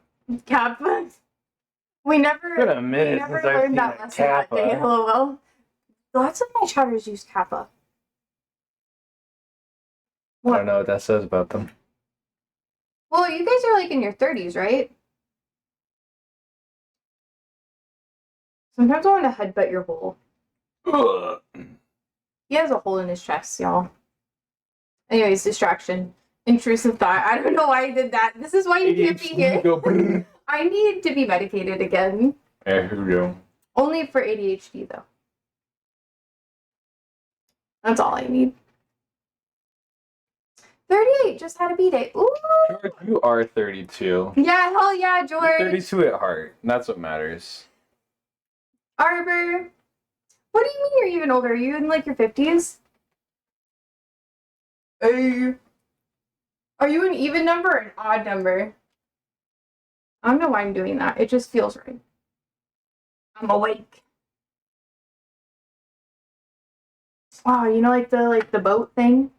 Kappa. We never, Been a we minute never since I've learned seen that a lesson that day. Kappa. LOL. Lots of my chatters use Kappa. I don't know what that says about them. Well, you guys are like in your 30s, right? Sometimes I want to headbutt your hole. Ugh. He has a hole in his chest, y'all. Anyways, distraction. Intrusive thought. I don't know why I did that. This is why you can't be here. Go brrr. I need to be medicated again. There we go. Only for ADHD, though. That's all I need. 38 just had a B-day. Ooh! George, you are 32. Yeah, hell yeah, You're George. 32 at heart. And that's what matters. Arbor. What do you mean you're even older? Are you in like your 50s? Hey. Are you an even number or an odd number? I don't know why I'm doing that. It just feels right. I'm awake. Oh, you know, like the boat thing?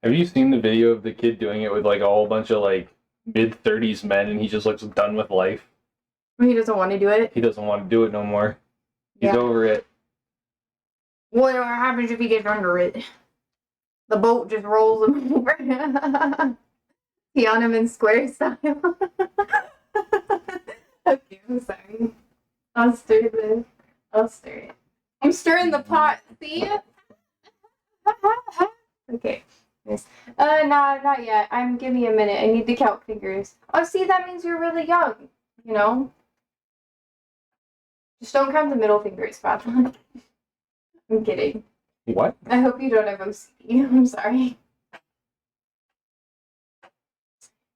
Have you seen the video of the kid doing it with like a whole bunch of like mid-30s men and he just looks done with life? He doesn't want to do it. He doesn't want to do it no more. He's Yeah. over it. What happens if he gets under it? The boat just rolls him over. Tiananmen Square style. Okay, I'm sorry. I'll stir it. I'm stirring the pot. See? Okay. Nice. Not yet. Give me a minute. I need to count fingers. Oh, see, that means you're really young. You know? Just don't count the middle fingers, Fatima. I'm kidding. What? I hope you don't have OCD. I'm sorry.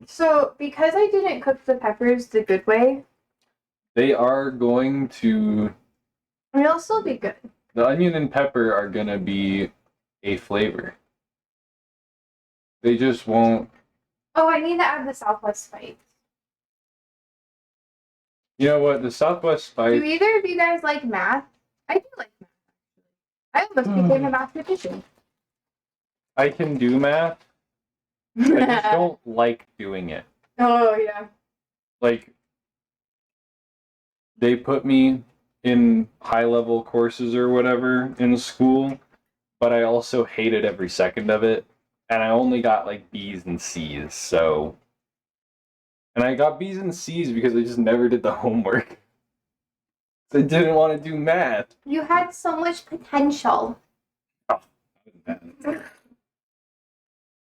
So, because I didn't cook the peppers the good way, They are going to... it'll still be good. The onion and pepper are going to be a flavor. They just won't... Oh, I need to add the Southwest spice. You know what? The Southwest Do spice... either of you guys like math? I do like math. I almost became a mathematician. I can do math. I just don't like doing it. Oh, yeah. Like, they put me in high-level courses or whatever in school, but I also hated every second of it. And I only got, like, B's and C's, so... And I got B's and C's because I just never did the homework. I didn't want to do math. You had so much potential.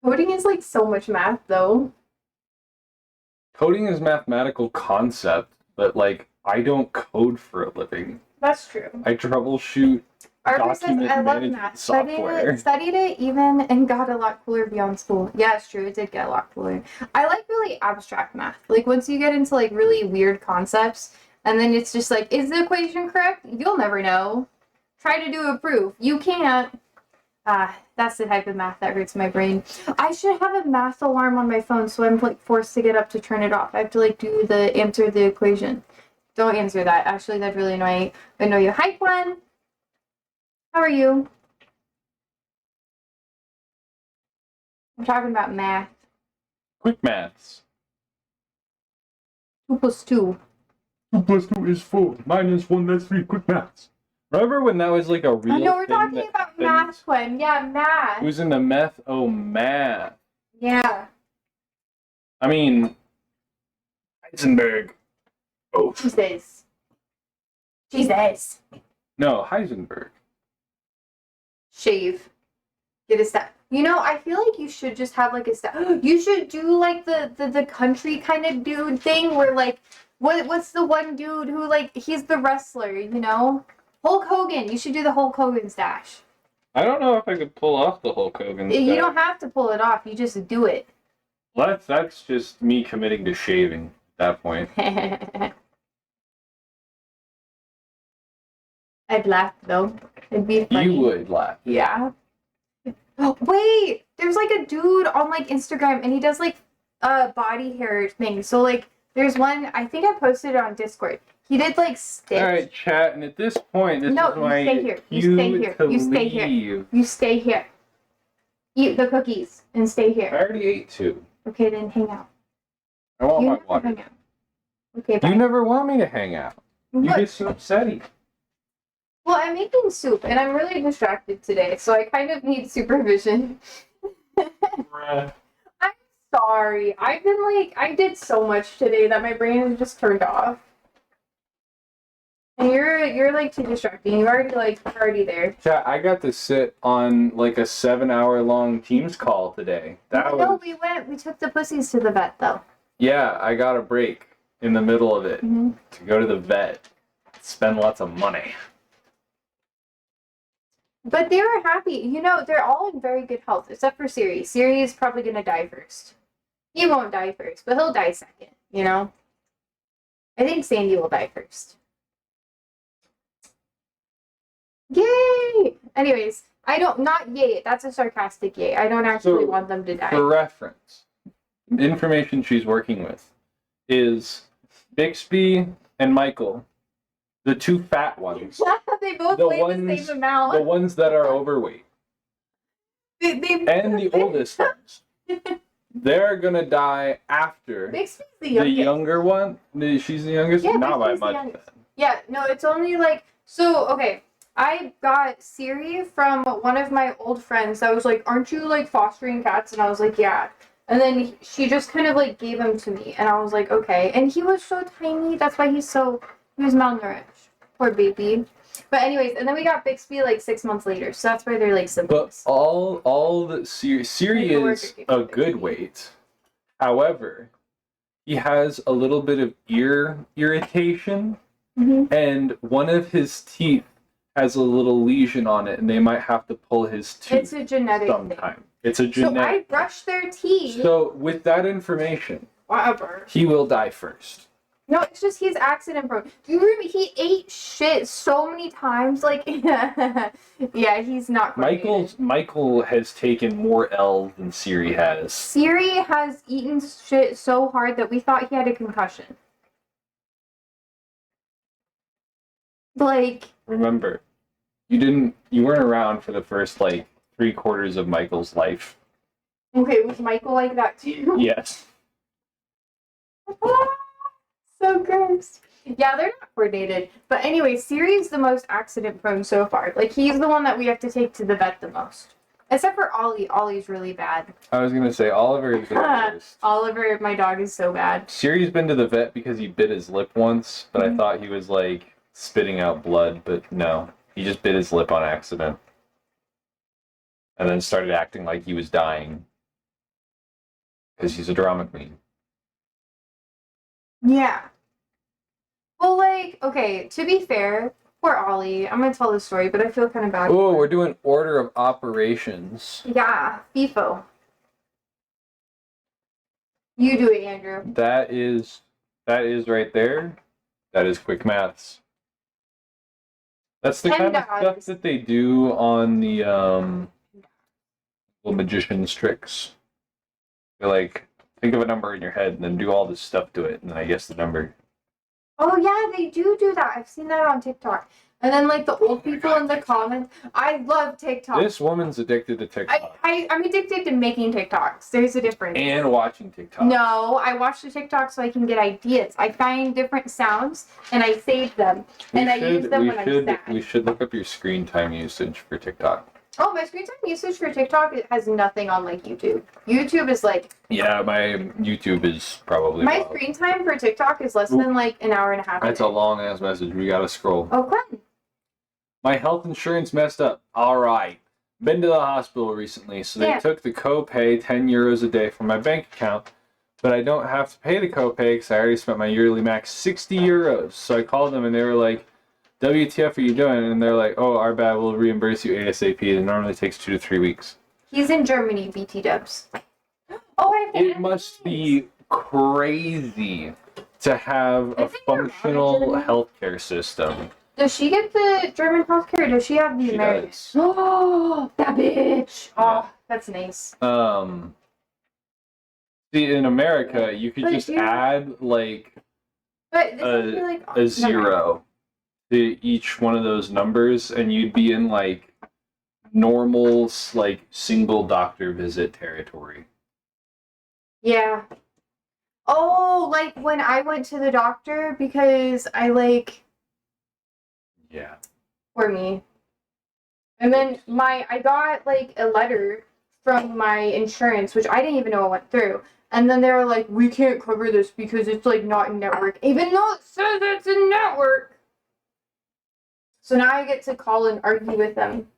Coding is like so much math, though. Coding is mathematical concept, but, like, I don't code for a living. That's true. I troubleshoot Arbor says, document I love management math. software. Studied it even and got a lot cooler beyond school. Yeah, it's true. It did get a lot cooler. I like really abstract math. Like once you get into like really weird concepts And then it's just like, is the equation correct? You'll never know. Try to do a proof. You can't. That's the type of math that hurts my brain. I should have a math alarm on my phone, so I'm like forced to get up to turn it off. I have to like do the answer the equation. Don't answer that. Actually, that's really annoying. I know you. Hi, Gwen. How are you? I'm talking about math. Quick maths. 2 plus 2. 2 plus 2 is 4. Minus 1, that's 3. Quick maths. Remember when that was like a real No, we're thing talking about math, Gwen. Yeah, math. Who's into meth? Oh, math. Yeah. I mean, Heisenberg. Oh. Jesus. Jesus. No, Heisenberg. Shave. Get a step. You know, I feel like you should just have like a step. You should do like the country kind of dude thing where like what's the one dude who like he's the wrestler, you know? Hulk Hogan. You should do the Hulk Hogan stash. I don't know if I could pull off the Hulk Hogan You stash. don't have to pull it off. You just do it. Well, that's just me committing to shaving at that point. I'd laugh though. It'd be funny. You would laugh. Yeah. Oh, wait, there's like a dude on like Instagram and he does like body hair things. So like there's one I think I posted it on Discord. He did like Stitch. All right, chat, and at this point, this No, is why you stay here. You you stay here. to You stay here. leave. You stay here. Eat the cookies and stay I here. already ate 2. Okay, then hang out. I want You my never water. hang out. Okay, bye. You never want me to hang out. You What? get so upsetty. Well, I'm making soup and I'm really distracted today, so I kind of need supervision. Bruh. I'm sorry. I've been like, I did so much today that my brain is just turned off. And you're like too distracting. You're already there. Chat, I got to sit on like a 7-hour-long Teams call today. No, we took the pussies to the vet though. Yeah, I got a break in the middle of it Mm-hmm. to go to the vet, spend lots of money. But they were happy. You know, they're all in very good health, except for Siri. Siri is probably gonna die first. He won't die first, but he'll die second, you know? I think Sandy will die first. Yay! Anyways, not yay. That's a sarcastic yay. I don't actually want them to die. For reference, the information she's working with is Bixby and Michael, the 2 fat ones, They both The weigh the ones- same amount. the ones that are overweight, They and the oldest ones. They're gonna die after Bixby's the the youngest. younger one. She's the youngest? Yeah, Not by Bixby's the much. youngest. Then. Yeah, no, it's only like okay. I got Siri from one of my old friends that was like, "Aren't you like fostering cats?" And I was like, "Yeah." And then she just kind of like gave him to me, and I was like, "Okay." And he was so tiny. That's why he was malnourished. Poor baby. But anyways, and then we got Bixby like 6 months later, so that's why they're like But siblings. all the Siri My is coworker a gave good me. weight. However, he has a little bit of ear irritation, Mm-hmm. and one of his teeth has a little lesion on it, and they might have to pull his tooth It's a genetic thing. sometime. It's a So I genetic. brush their teeth. So with that information, Whatever. he will die first. No, it's just he's accident prone. Do you remember he ate shit so many times? Like, yeah, he's not. coordinated. Michael has taken more L than Siri has. Siri has eaten shit so hard that we thought he had a concussion. Like, Remember, you weren't around for the first like 3/4 of Michael's life. okay, was Michael like that too? Yes. So gross. Yeah, they're not coordinated. But anyway, Siri's the most accident prone so far. Like, he's the one that we have to take to the vet the most. Except for Ollie. Ollie's really bad. I was gonna say Oliver is the worst. Oliver, my dog, is so bad. Siri's been to the vet because he bit his lip once, but I thought he was like spitting out blood, but no. He just bit his lip on accident. And then started acting like he was dying. Because he's a drama queen. Yeah. Well, like, okay, to be fair, poor Ollie. I'm gonna tell this story, but I feel kind of bad. Oh, we're doing order of operations. Yeah, FIFO. You do it, Andrew. That is right there. That is quick maths. That's the kind of $10. stuff that they do on the little magician's tricks. They're like, think of a number in your head and then do all this stuff to it, and then I guess the number. Oh yeah, they do that. I've seen that on TikTok. And then like the old people in the comments. I love TikTok. This woman's addicted to TikTok. I'm addicted to making TikToks. There's a difference. And watching TikTok. No, I watch the TikTok so I can get ideas. I find different sounds and I save them. And I use them when I'm sad. We should look up your screen time usage for TikTok. Oh, my screen time usage for TikTok, it has nothing on like YouTube. YouTube is like... Yeah, my YouTube is probably... My screen time for TikTok is less than like an hour and a half. That's a long ass message. We gotta scroll. Oh, Quentin. My health insurance messed up. Alright. Been to the hospital recently, so they took the copay 10 euros a day from my bank account, but I don't have to pay the copay because I already spent my yearly max 60 euros. So I called them and they were like, WTF are you doing? And they're like, oh, our bad, we'll reimburse you ASAP. It normally takes 2 to 3 weeks. He's in Germany, BT dubs. Oh, it must be crazy to have a functional healthcare system. Does she get the German healthcare or does she have the American? Does. Oh, that bitch. Oh, that's nice. See, in America, you could just add like a zero to each one of those numbers, and you'd be in like normal, like single doctor visit territory. Yeah. Oh, like when I went to the doctor because I like. Yeah. For me. And then I got like a letter from my insurance, which I didn't even know I went through. And then they were like, we can't cover this because it's like not in network, even though it says it's in network. So now I get to call and argue with them.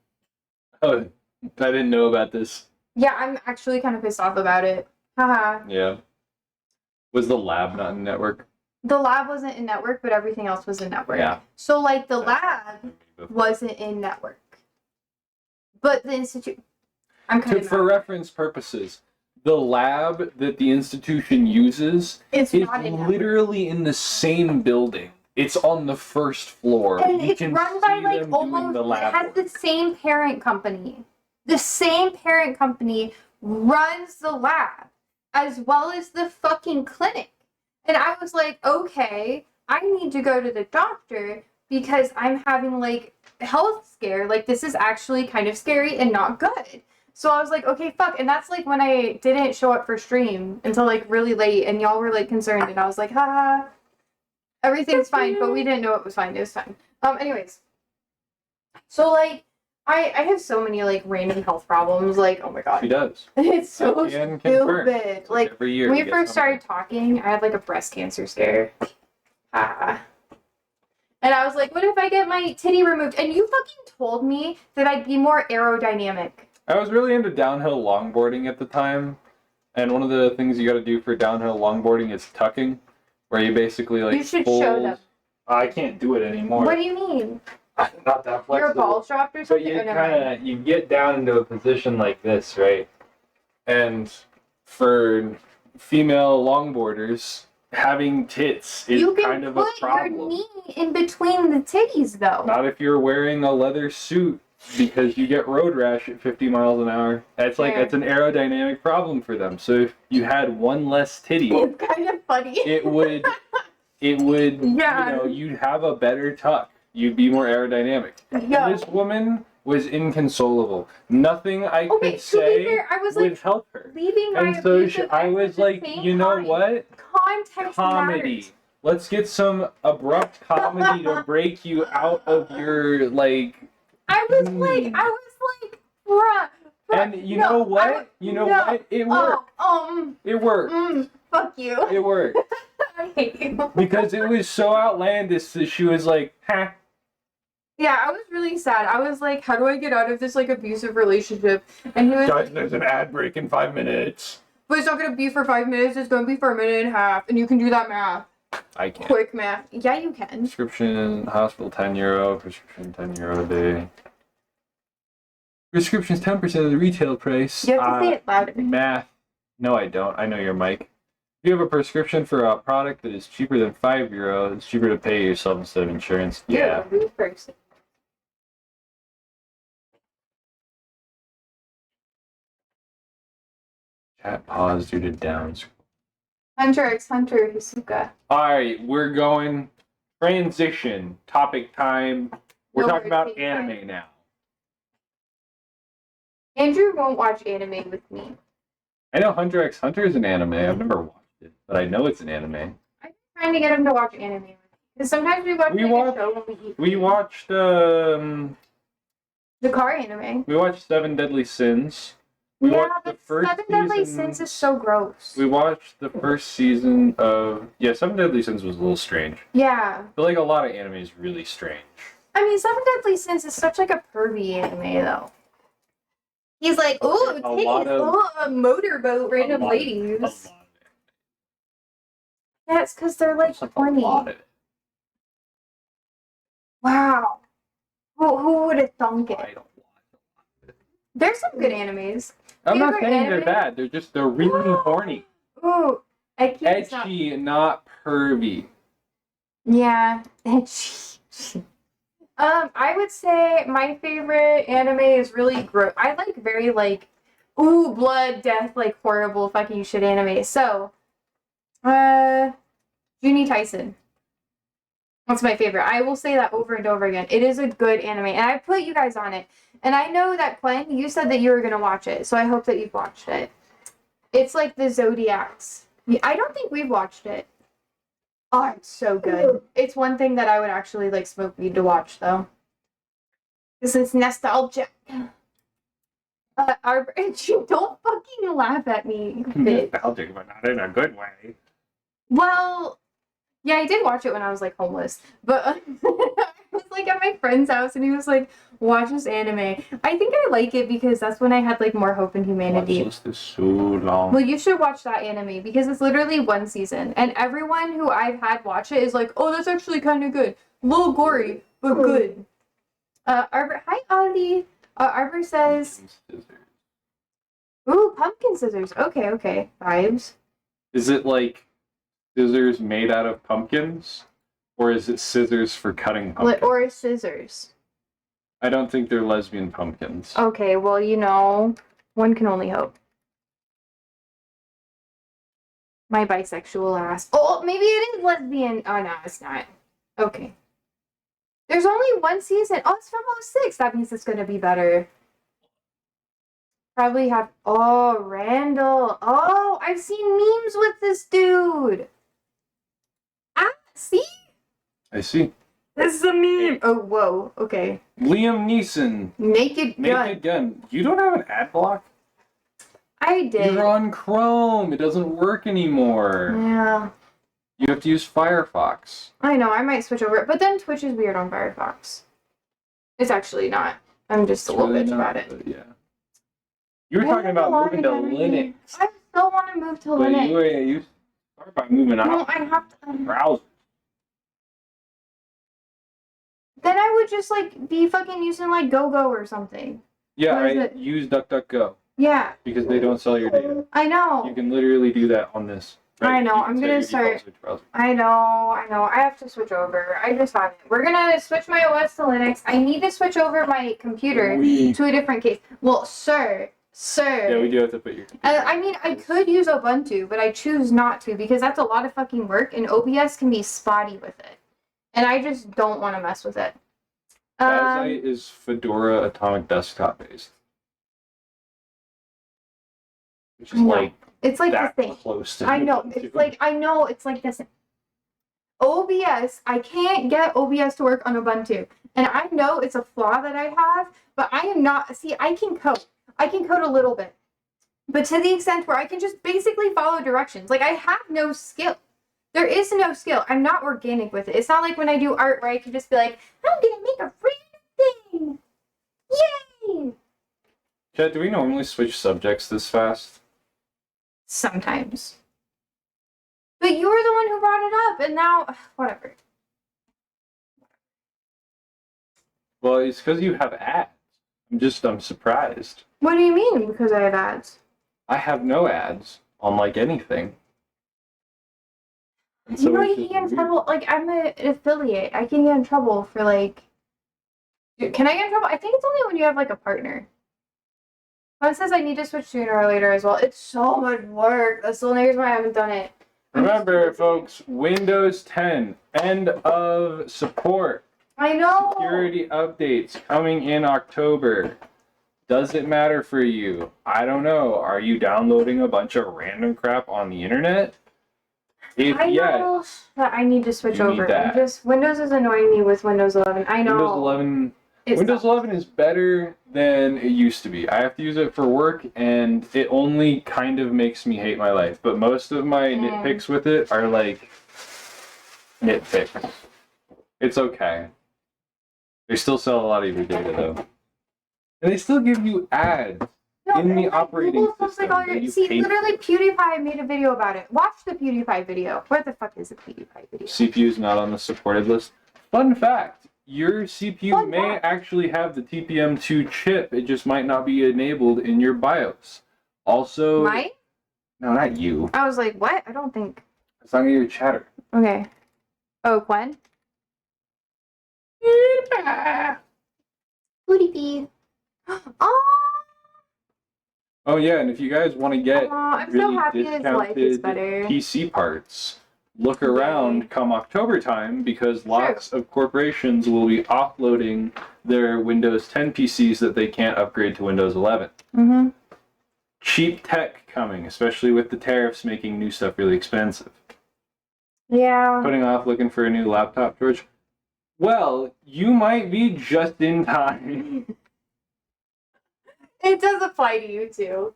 Oh, I didn't know about this. Yeah, I'm actually kind of pissed off about it. Haha. Yeah. Was the lab not in network? The lab wasn't in network, but everything else was in network. Yeah. So, like, the lab wasn't in network. But the institute... I'm kind of... For reference purposes, the lab that the institution uses is literally in the same building. It's on the first floor. And it's run by, like, almost... It has the same parent company. The same parent company runs the lab, as well as the fucking clinic. And I was like, okay, I need to go to the doctor because I'm having, like, health scare. Like, this is actually kind of scary and not good. So I was like, okay, fuck. And that's, like, when I didn't show up for stream until, like, really late. And y'all were, like, concerned. And I was like, haha, everything's fine. But we didn't know it was fine. It was fine. Anyways. So, like, I have so many, like, random health problems. Like, oh, my God. She does. It's so stupid. Like, every year when we first started talking, I had, like, a breast cancer scare. And I was like, what if I get my titty removed? And you fucking told me that I'd be more aerodynamic. I was really into downhill longboarding at the time. And one of the things you got to do for downhill longboarding is tucking. Where you basically, like, you should show them. I can't do it anymore. What do you mean? Not that flexible. Your balls dropped or something? But you get down into a position like this, right? And for female longboarders, having tits is kind of a problem. You can put your knee in between the titties, though. Not if you're wearing a leather suit, because you get road rash at 50 miles an hour. That's like, that's an aerodynamic problem for them. So if you had one less titty, it's kind of funny. it would, you know, you'd have a better tuck. You'd be more aerodynamic. Yeah. This woman was inconsolable. Nothing I could say would help her. And so I was like, you know what? Context comedy. Matters. Let's get some abrupt comedy to break you out of your, like... I was like, bruh. And you know what? What? It worked. It worked. Fuck you. It worked. I hate you. Because it was so outlandish that she was like, ha. Yeah, I was really sad. I was like, how do I get out of this, like, abusive relationship? And he was Guys, there's an ad break in 5 minutes. But it's not going to be for 5 minutes. It's going to be for a minute and a half. And you can do that math. I can't. Quick math. Yeah, you can. Prescription, hospital, €10. Prescription, €10 a day. Prescription's 10% of the retail price. You have to say it louder. Math. No, I don't. I know your mic. If you have a prescription for a product that is cheaper than €5, it's cheaper to pay yourself instead of insurance. Yeah. Rude person. Chat pause due to down scroll. Hunter x Hunter Hisoka. Alright, we're going transition. Topic time. We're No, talking about take anime time. now. Andrew won't watch anime with me. I know Hunter x Hunter is an anime. I've never watched it, but I know it's an anime. I'm trying to get him to watch anime with me. Because sometimes we watch a show when we eat. We watched the car anime. We watched Seven Deadly Sins. We watched the first Seven Deadly season. Sins is so gross. We watched the first season of Seven Deadly Sins was a little strange. Yeah. I feel like a lot of anime is really strange. I mean, Seven Deadly Sins is such like a pervy anime though. He's like, oh, titties, a motorboat, random ladies. That's because they're like 20. Wow. Who would have thunk it? I don't watch it. There's some good animes. I'm not Favorite saying they're anime? bad. They're really horny. Ooh, Edgy, not pervy. Yeah, edgy. I would say my favorite anime is really gross. I like very like, ooh, blood, death, like horrible fucking shit anime. So, Junie Tyson. That's my favorite. I will say that over and over again. It is a good anime, and I put you guys on it. And I know that Glenn, you said that you were gonna watch it, so I hope that you've watched it. It's like the Zodiacs. I don't think we've watched it. Oh, it's so good. It's one thing that I would actually like smoke weed to watch, though. Because it's nostalgic. Don't fucking laugh at me, bitch. Nostalgic, but not in a good way. Well, yeah, I did watch it when I was like homeless, but I was like at my friend's house and he was like, "Watch this anime." I think I like it because that's when I had like more hope in humanity. Watch this so long. Well, you should watch that anime because it's literally one season, and everyone who I've had watch it is like, "Oh, that's actually kind of good, a little gory, but good." Arbor, hi Ollie. Arbor says, "Ooh, pumpkin scissors." Okay, vibes. Is it like scissors made out of pumpkins, or is it scissors for cutting pumpkins? Or scissors. I don't think they're lesbian pumpkins. Okay, well, you know, one can only hope. My bisexual ass. Oh, maybe it is lesbian. Oh, no, it's not. Okay. There's only one season. Oh, it's from 06. That means it's going to be better. Probably have... Oh, Randall. Oh, I've seen memes with this dude. Ah, see? I see. This is a meme. Oh, whoa. Okay. Liam Neeson. Naked Gun. Naked Gun. You don't have an ad block? I did. You're on Chrome. It doesn't work anymore. Yeah. You have to use Firefox. I know, I might switch over. But then Twitch is weird on Firefox. It's actually not. I'm just a little really bitch not, about it. but yeah. You were talking about moving to Linux. I still want to move to But Linux. you start by moving No, out. I have to. Browser. Then I would just like be fucking using like GoGo or something. Yeah, What is I it? use DuckDuckGo Yeah, because they don't sell your data. I know. You can literally do that on this. I know, You can I'm set gonna your default start- switch browser. I know. I have to switch over. I just haven't. We're gonna switch my OS to Linux. I need to switch over my computer to a different case. Well, sir. Yeah, we do have to put your. I mean, I could use Ubuntu, but I choose not to because that's a lot of fucking work, and OBS can be spotty with it. And I just don't want to mess with it. Site is Fedora Atomic Desktop based, which is I know. like It's like that the thing. close to. I know. Ubuntu. It's like it's like this. OBS, I can't get OBS to work on Ubuntu. And I know it's a flaw that I have, but I am not. See, I can code. I can code a little bit. But to the extent where I can just basically follow directions. Like, I have no skill. There is no skill. I'm not organic with it. It's not like when I do art where I can just be like, I'm going to make a random thing. Yay! Chad, do we normally switch subjects this fast? Sometimes. But you were the one who brought it up, and now, whatever. Well, it's because you have ads. I'm surprised. What do you mean? Because I have ads. I have no ads on like anything. It's You know, always you can just get in weird. trouble. Like, I'm an affiliate. I can get in trouble for, like... Can I get in trouble? I think it's only when you have, like, a partner. One says I need to switch sooner or later as well. It's so much work. That's the only reason why I haven't done it. Remember, folks, Windows 10, end of support. I know. Security updates coming in October. Does it matter for you? I don't know. Are you downloading a bunch of random crap on the internet? If I yes, know that I need to switch you need over. that. Windows is annoying me with Windows 11. I know. Windows 11. It Windows sucks. 11 is better than it used to be. I have to use it for work, and it only kind of makes me hate my life. But most of my nitpicks with it are like nitpicks. It's okay. They still sell a lot of your data though, and they still give you ads in the and operating Google posts, system. like, all that your, you see, pay literally for. PewDiePie made a video about it. Watch the PewDiePie video. Where the fuck is the PewDiePie video? CPU is not on the supported list. Fun fact: your CPU Fun may fact. actually have the TPM2 chip. It just might not be enabled in your BIOS. Also, Mine? no, not you. I was like, what? I don't think. It's not your chatter. Okay. Oh, Gwen? PewDiePie. Oh, Oh yeah, and if you guys want to get I'm so really happy his life is discounted better. PC parts, look Yay. around come October time because lots of corporations will be offloading their Windows 10 PCs that they can't upgrade to Windows 11. Mm-hmm. Cheap tech coming, especially with the tariffs making new stuff really expensive. Yeah. Putting off looking for a new laptop, George? Well, you might be just in time. It does apply to you too.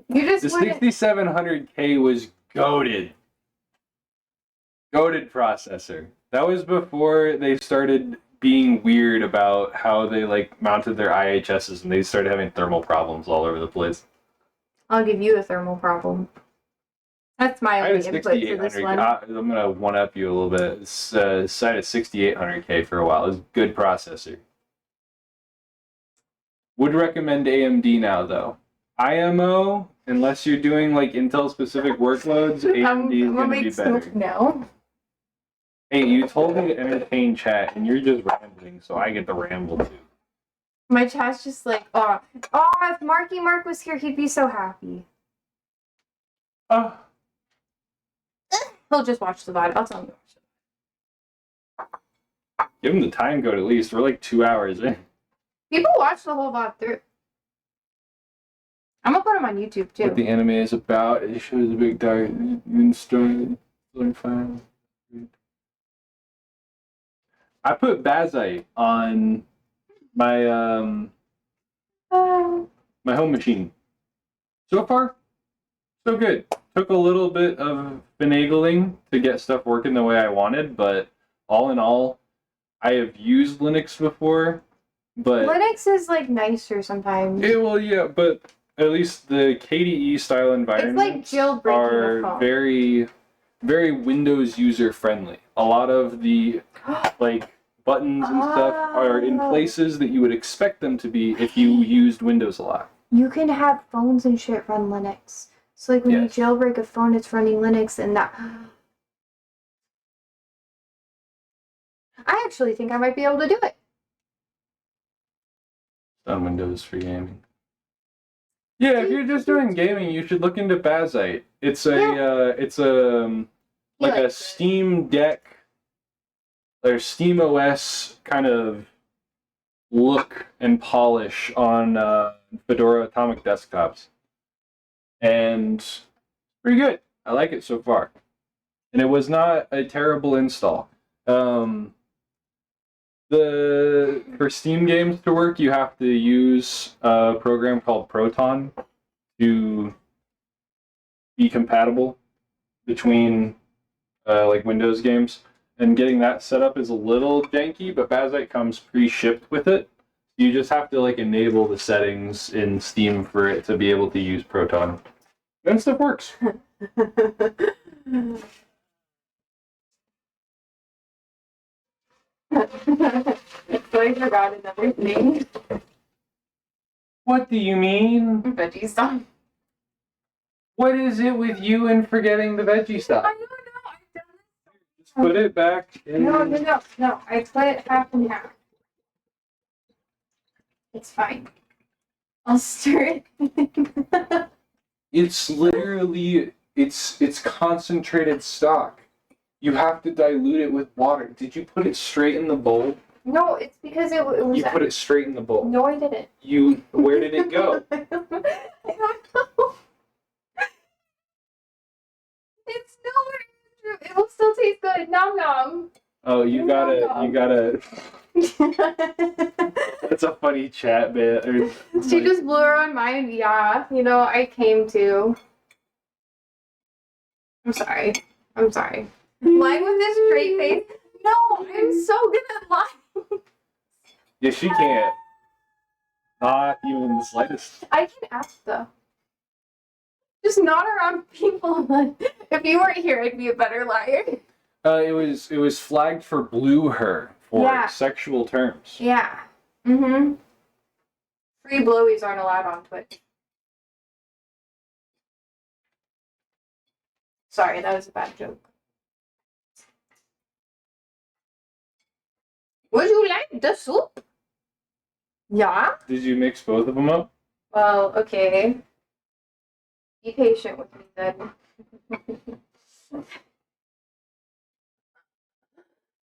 You just The wouldn't. 6700K was goated. Goated processor. That was before they started being weird about how they like mounted their IHSs and they started having thermal problems all over the place. I'll give you a thermal problem. That's my I had a only input to this 6800K. one. I'm gonna one up you a little bit. It's cited 6800K for a while. It's a good processor. Would recommend AMD now though. IMO, unless you're doing like Intel specific workloads, AMD is gonna be better. No. Hey, you told me to entertain chat, and you're just rambling, so I get to ramble too. My chat's just like, oh, if Marky Mark was here, he'd be so happy. Oh, He'll just watch the VOD. I'll tell him to watch it. give him the time code at least. We're like 2 hours in. People watch the whole VOD through. I'm gonna put him on YouTube too. What the anime is about, it shows a big dark story. I put Bazite on my my home machine. So far, so good. Took a little bit of finagling to get stuff working the way I wanted, but all in all, I have used Linux before, but Linux is like nicer sometimes. yeah, but at least the KDE style environments jailbreaking a are phone. very, very Windows user friendly. A lot of the like buttons and stuff are in places that you would expect them to be if you used Windows a lot. You can have phones and shit run Linux. So like when Yes. you jailbreak a phone, it's running Linux, and that. I actually think I might be able to do it. On Windows for gaming. Yeah, if you're just doing gaming, you should look into Bazite. It's a like a Steam Deck or Steam OS kind of look and polish on Fedora Atomic desktops, and pretty good. I like it so far, and it was not a terrible install. For Steam games to work, you have to use a program called Proton to be compatible between like Windows games. And getting that set up is a little janky, but Bazite comes pre-shipped with it. You just have to like enable the settings in Steam for it to be able to use Proton. And stuff works. So I forgot another thing. What do you mean? Veggie stuff. What is it with you and forgetting the veggie stuff? I don't know. I've done this Put it back in. No. I cut it half and half. It's fine. I'll stir it. It's literally it's concentrated stock. You have to dilute it with water. Did you put it straight in the bowl? No, it's because it was. You put it straight in the bowl. No, I didn't. Where did it go? I don't know. It's nowhere. It will still taste good. Nom nom. Oh, you gotta. That's a funny chat bit. She just blew her own mind. Yeah, I came to. I'm sorry. Lying with this straight face. No, I'm so good at lying. Yeah, she can't. Not even the slightest. I can ask though. Just not around people. If you weren't here, I'd be a better liar. It was flagged for blew her for sexual terms. Yeah. Mm-hmm. Free blowies aren't allowed on Twitch. Sorry, that was a bad joke. Would you like the soup? Yeah? Did you mix both of them up? Well, okay. Be patient with me then.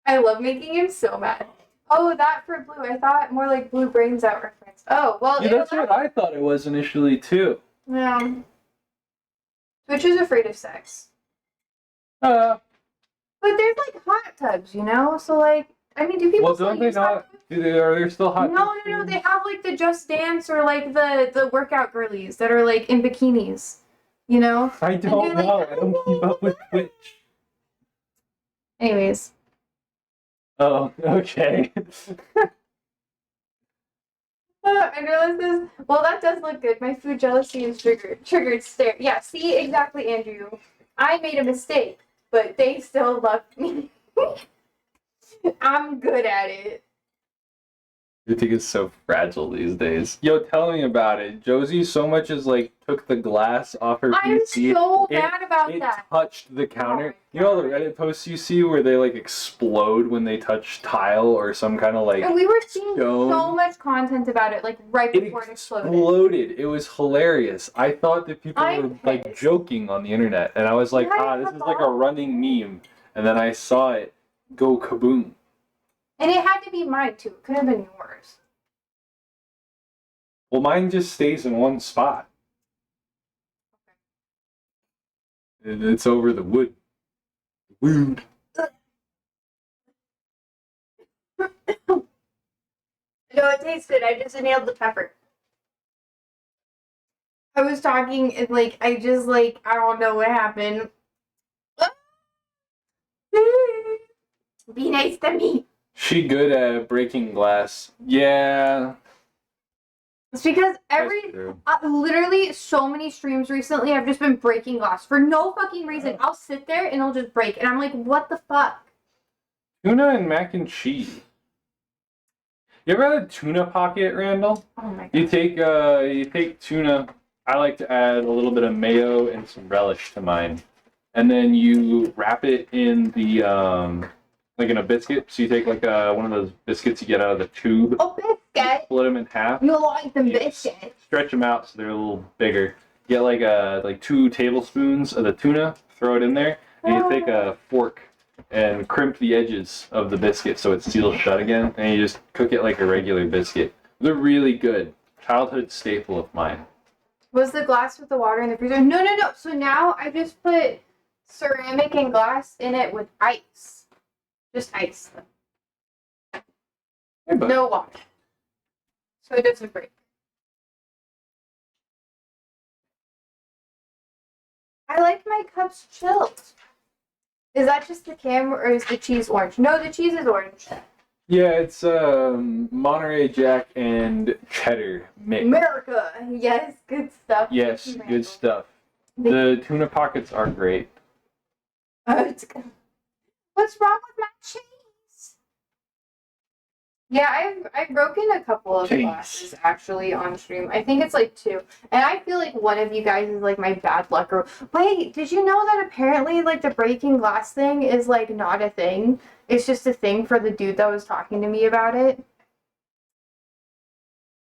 I love making him so mad. Oh, that for blue. I thought more like Blue Brains Out reference. Oh, well. Yeah, that's what I thought it was initially, too. Yeah. Twitch is afraid of sex. But there's like hot tubs, So like, I mean, do people well, still don't they use hot not? tubs? Are there still hot tubs? No. They have like the Just Dance or like the workout girlies that are like in bikinis. I don't know. Like, I don't keep up with Twitch. Anyways. Oh, okay. I realized this. Well, that does look good. My food jealousy is triggered stare. Yeah, see, exactly, Andrew. I made a mistake, but they still love me. I'm good at it. I think it's so fragile these days. Yo, tell me about it. Josie so much as like took the glass off her I'm PC. so mad about It that. touched the counter. Oh You know all the Reddit posts you see where they like explode when they touch tile or some kind of like And we were seeing stone? so much content about it, like right It before it exploded. exploded. It was hilarious. I thought that people I'm were like pissed. joking on the internet, and I was like, this is like a running meme. And then I saw it go kaboom. And it had to be mine too. It could have been yours. Well, mine just stays in one spot. It's over the wood. Wood. No, it tastes good. I just inhaled the pepper. I was talking and I don't know what happened. Be nice to me. She good at breaking glass. Yeah. It's because True. literally so many streams recently I've just been breaking glass for no fucking reason. I'll sit there and it'll just break and I'm like, what the fuck? Tuna and mac and cheese. You ever had a tuna pocket, Randall? Oh my god. You take tuna. I like to add a little bit of mayo and some relish to mine, and then you wrap it in the like in a biscuit. So you take like one of those biscuits you get out of the tube. Oh, biscuit. Split them in half. You like them You biscuits. Stretch them out so they're a little bigger. Get like 2 tablespoons of the tuna. Throw it in there, and you take a fork and crimp the edges of the biscuit so it seals shut again, and you just cook it like a regular biscuit. They're really good. Childhood staple of mine. Was the glass with the water in the freezer? No. So now I just put ceramic and glass in it with ice. Just ice. Hey, bud. No water. So it doesn't break. I like my cups chilled. Is that just the camera or is the cheese orange? No, the cheese is orange. Yeah, it's Monterey Jack and cheddar mix. America. Yes, good stuff. Yes, good stuff. The tuna pockets are great. Oh, it's good. What's wrong with my cheese? Yeah, I've broken a couple of Jeez. glasses actually on stream. I think it's like 2. And I feel like one of you guys is like my bad luck or wait, did you know that apparently like the breaking glass thing is like not a thing? It's just a thing for the dude that was talking to me about it.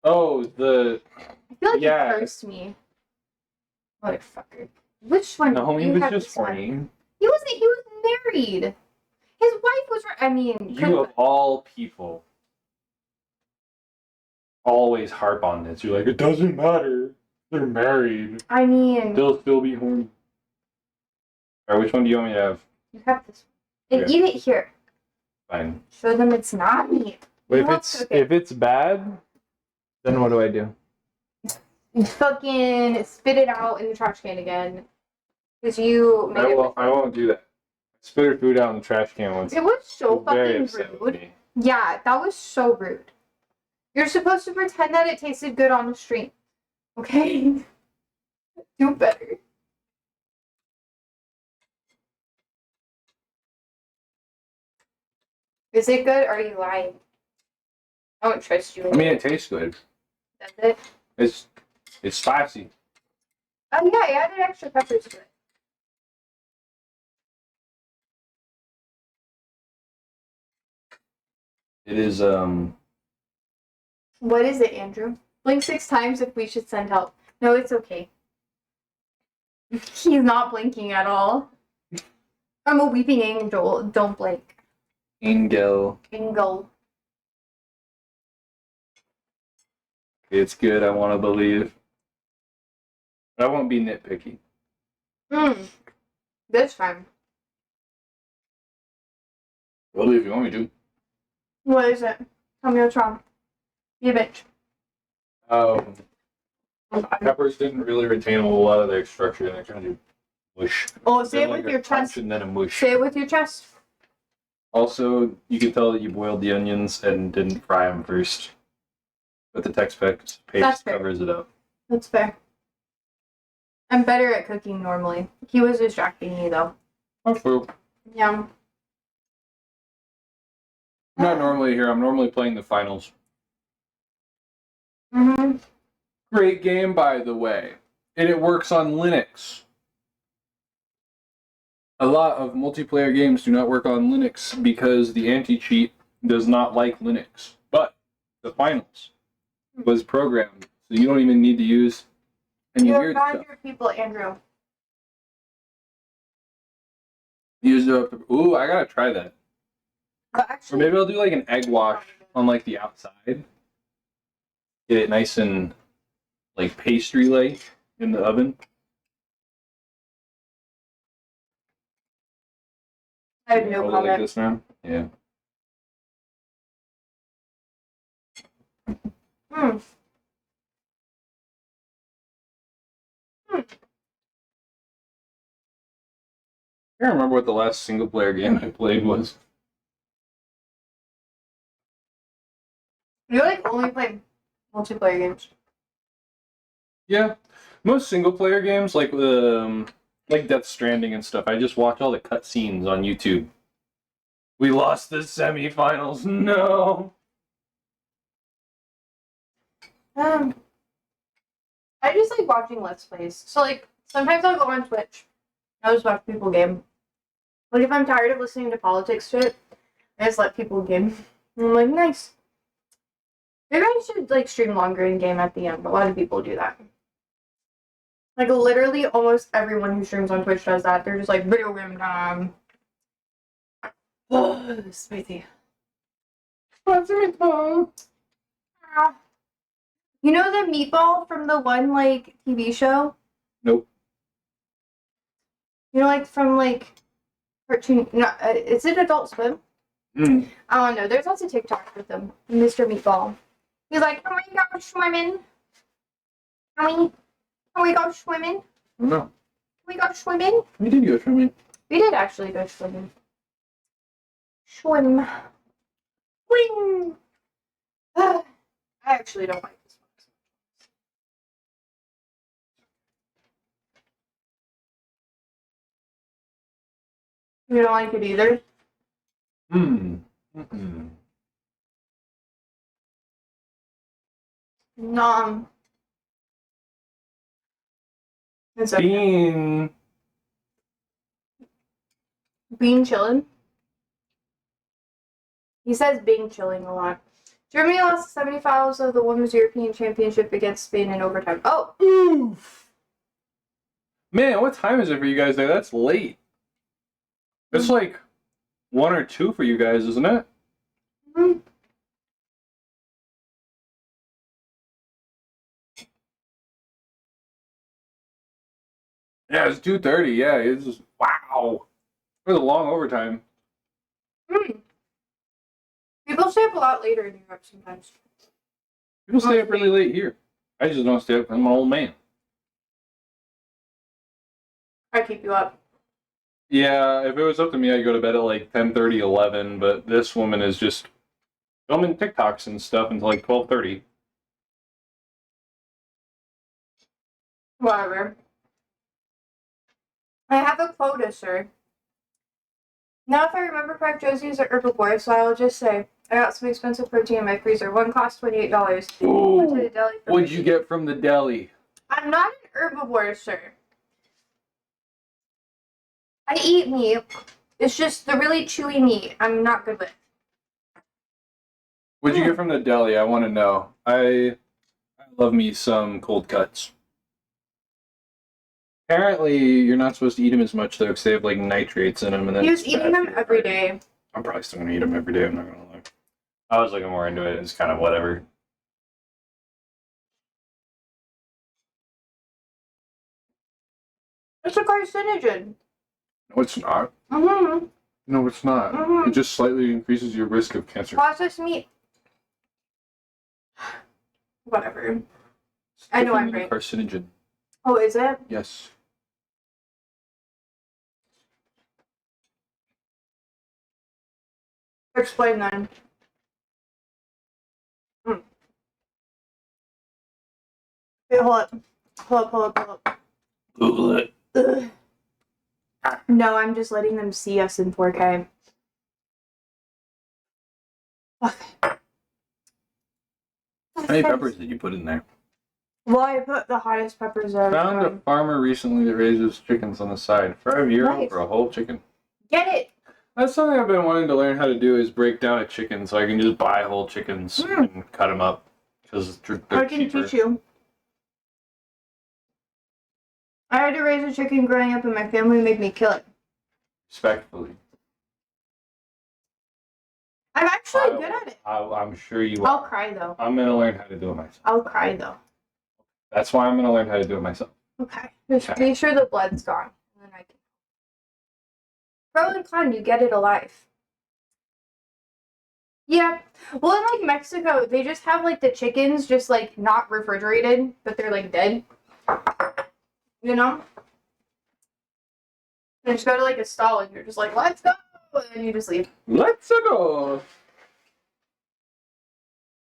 Oh, I feel like Yeah. he cursed me. Motherfucker. Which one? no, he You was have just this one. horny. He was married. His wife was I mean, You of all people always harp on this. You're like, it doesn't matter. They're married. I mean, They'll still be horny. Alright, which one do you want me to have? you have this one. And Okay. eat it here. Fine. Show them it's not meat. But You won't cook it. if it's bad, then what do I do? You fucking spit it out in the trash can again. Because you made it. I won't do that. I spit her food out in the trash can once. It was so Very fucking upset with rude. me. Yeah, that was so rude. You're supposed to pretend that it tasted good on the stream. Okay? Do better. Is it good or are you lying? I won't trust you. I mean, it tastes good. That's it. It's spicy. Oh yeah, I added extra peppers to it. It is What is it, Andrew? Blink 6 times if we should send help. No, it's okay. He's not blinking at all. I'm a weeping angel. Don't blink. Angel. Angel. It's good. I want to believe. But I won't be nitpicky. This time. Well, if you want me to. What is it? Tell me what's wrong. You bitch. Peppers didn't really retain a whole lot of their structure, and they're kind of mush. Oh, say it Like with a your crunch chest. and then a mush. Say it with your chest. Also, you can tell that you boiled the onions and didn't fry them first. But the Tex That's paste fair. covers it up. That's fair. I'm better at cooking normally. He was distracting me though. Oh, Yeah. I'm not normally here. I'm normally playing the finals. Great game, by the way. And it works on Linux. A lot of multiplayer games do not work on Linux because the anti-cheat does not like Linux. But the finals was programmed, so you don't even need to use any You're weird stuff. 500 people, Andrew. Use it. Ooh, I gotta try that. But Or actually, maybe I'll do like an egg wash on like the outside. Get it nice and like pastry-like in the oven. I have no Hold it comment. like this now. Yeah. I can't remember what the last single-player game I played was. You like only play multiplayer games. Yeah, most single-player games like Death Stranding and stuff. I just watch all the cutscenes on YouTube. We lost the semifinals. No. I just like watching Let's Plays. So like sometimes I'll go on Twitch. I'll just watch people game. Like if I'm tired of listening to politics shit, I just let people game. And I'm like, nice. Maybe I should like stream longer in game at the end. A lot of people do that. Like literally almost everyone who streams on Twitch does that. They're just like video game time. Oh, spicy. What's a meatball? You know the meatball from the one like TV show? Nope. You know, like from like cartoon. No, is it Adult Swim? I don't know. There's lots of TikToks with them. Mr. Meatball. He's like, "Can we go swimming? Can we go swimming? No. Can we go swimming?" We did go swimming. We did actually go swimming. Swim. Wing. I actually don't like this one. You don't like it either? Mm-mm. Nom. It's okay. Bean. Bean chilling. He says being chilling a lot. Germany lost the semifinals of the Women's European Championship against Spain in overtime. Oh! Oof. Man, what time is it for you guys there? That's late. It's like 1 or 2 for you guys, isn't it? Mm-hmm. Yeah, it's 2:30. Yeah, it's just, wow. It was a long overtime. Mm. People stay up a lot later in Europe sometimes. People stay up really late here. I just don't stay up. I'm an old man. I keep you up. Yeah, if it was up to me, I'd go to bed at like 10:30, 11. But this woman is just filming TikToks and stuff until like 12:30. Whatever. I have a quota, sir. Now, if I remember correct, Josie is an herbivore, so I'll just say I got some expensive protein in my freezer. One cost $28. Ooh, Went to the deli for what'd my you meat. get from the deli? I'm not an herbivore, sir. I eat meat. It's just the really chewy meat I'm not good with. What'd you get from the deli? I want to know. I love me some cold cuts. Apparently, you're not supposed to eat them as much though, because they have like nitrates in them. And then He was it's eating bad them for your every heart. day. I'm probably still gonna eat them every day. I'm not gonna lie. I was looking more into it. It's kind of whatever. It's a carcinogen. No, it's not. Mm-hmm. No, it's not. Mhm. It just slightly increases your risk of cancer. Processed meat. Whatever. It's I know different I'm than a right. carcinogen. Oh, is it? Yes. Explain then. Wait, hold up. Hold up. Google it. Ugh. No, I'm just letting them see us in 4K. Okay. How many peppers did you put in there? Well, I put the hottest peppers there. Found a farmer recently that raises chickens on the side. €5 Nice. for a whole chicken. Get it! That's something I've been wanting to learn how to do is break down a chicken so I can just buy whole chickens and cut them up because they're I can cheaper. teach you. I had to raise a chicken growing up and my family made me kill it. Respectfully. I'm actually good at it. I'm sure you I'll are. cry though. I'm going to learn how to do it myself. I'll cry though. That's why I'm going to learn how to do it myself. Okay. Just make sure the blood's gone. And then I can. Pro and con, you get it alive. Yeah. Well, in like Mexico, they just have like the chickens just like not refrigerated, but they're like dead. You know? You just go to like a stall and you're just like, let's go! And then you just leave. Let's go!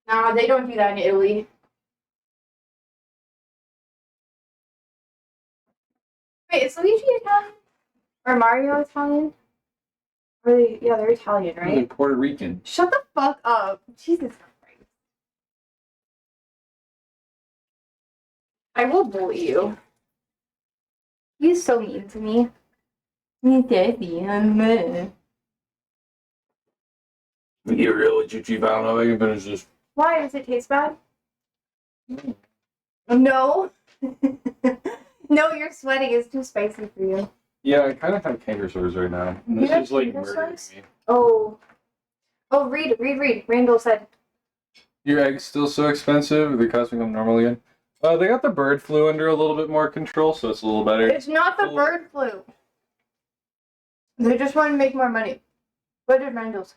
Nah, they don't do that in Italy. Wait, is Luigi Italian? Or Mario Italian? Or they, yeah, they're Italian, They're right? Puerto Rican. Shut the fuck up. Jesus Christ. I will bully you. He's so mean to me. He's daddy. Get real with you, Chief. I don't know if I can finish this. Why? Does it taste bad? No. No, you're sweating. It's too spicy for you. Yeah, I kind of have canker sores right now. And this have is like canker murdering sores? me. Oh. Oh, read. Randall said. Your eggs still so expensive? They cost me normal again. They got the bird flu under a little bit more control, so it's a little better. It's not the bird flu. They just want to make more money. What did Randall say?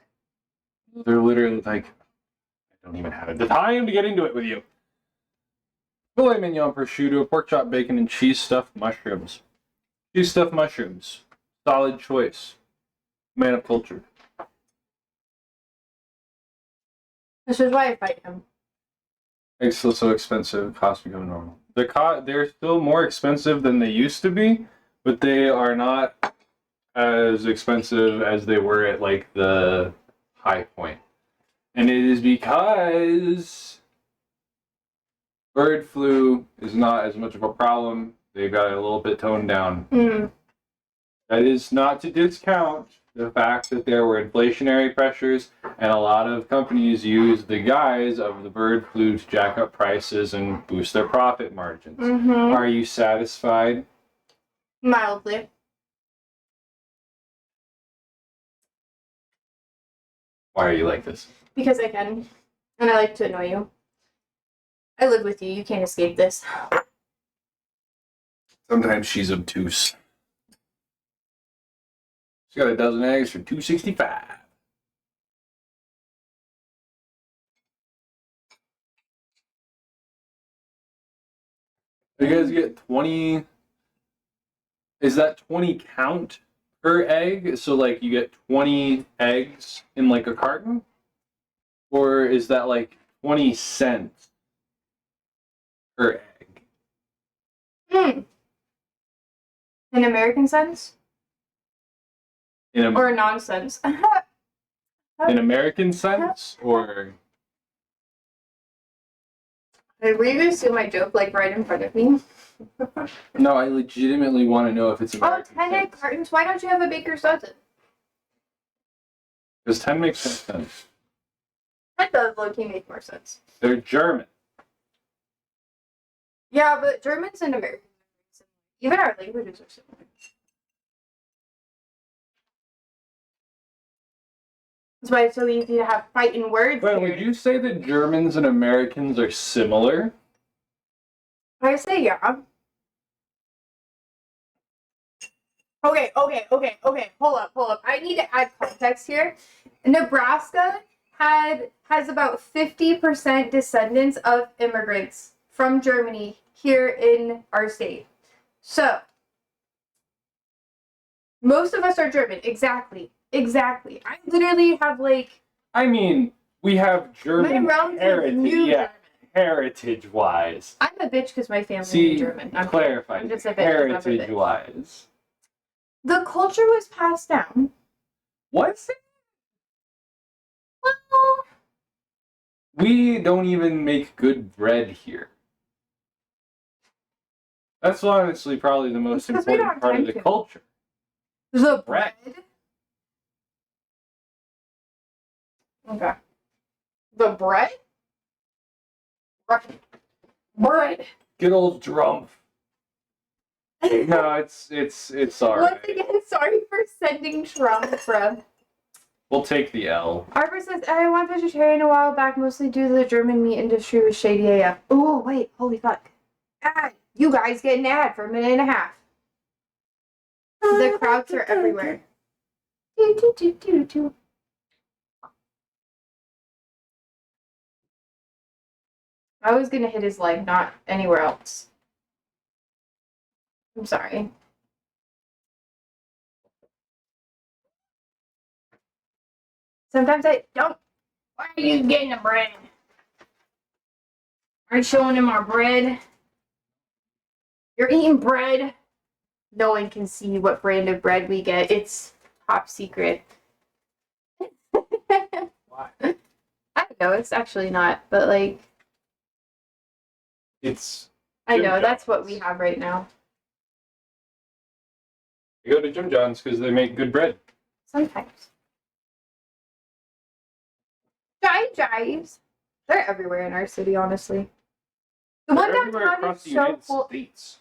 They're literally like, I don't even have the time to get into it with you. Filet mignon, prosciutto, pork chop, bacon, and cheese stuffed mushrooms. Cheese stuffed mushrooms. Solid choice. Man of culture. This is why I fight him. Eggs still so expensive. Costs become normal. They're still more expensive than they used to be, but they are not as expensive as they were at like the high point. And it is because bird flu is not as much of a problem. They got it a little bit toned down. Mm. That is not to discount the fact that there were inflationary pressures and a lot of companies use the guise of the bird flu to jack up prices and boost their profit margins. Mm-hmm. Are you satisfied? Mildly. Why are you like this? Because I can. And I like to annoy you. I live with you. You can't escape this. Sometimes she's obtuse. She's got a dozen eggs for $2.65. You guys get 20. Is that 20 count per egg? So like you get 20 eggs in like a carton? Or is that like 20 cents per egg? Hmm. In American sense? In Or nonsense? in American sense? Or Were you gonna steal my joke like right in front of me? no, I legitimately want to know if it's Oh, American 10 egg sense. cartons? Why don't you have a baker's dozen? Because 10 makes more sense. That does low-key make more sense. They're German. Yeah, but Germans and Americans are similar. Even our languages are similar. That's why it's so easy to have fighting words But here. would you say that Germans and Americans are similar? I say yeah. Okay. Hold up. I need to add context here. Nebraska has about 50% descendants of immigrants from Germany here in our state. So most of us are German. Exactly. I literally have like I mean, we have German my relatives heritage. knew Yeah, German. heritage-wise. I'm a bitch because my family See, is German. I'm clarify. I'm just a bitch 'cause I'm a bitch. Heritage-wise. The culture was passed down. What's it? Well, We don't even make good bread here. That's honestly probably the most It's 'cause we don't important have part of time the to. culture. the Bread. bread. Okay. The bread? Bread. Good old drum. No, it's alright. Once again, sorry for sending Trump, bruh. We'll take the L. Arbor says, I went vegetarian a while back, mostly due to the German meat industry was shady AF. Oh, wait, holy fuck. Ad. You guys get an ad for a minute and a half. The crowds are everywhere. I was gonna hit his leg, not anywhere else. I'm sorry. Sometimes I don't. Why are you getting the bread? Are you showing him our bread? You're eating bread. No one can see what brand of bread we get. It's top secret. Why? I don't know. It's actually not, but like It's. I Jim know that's what John's. we have right now. You go to Jim John's because they make good bread. Sometimes. Jives. They're everywhere in our city, honestly. The They're one everywhere downtown across is the so United full. States.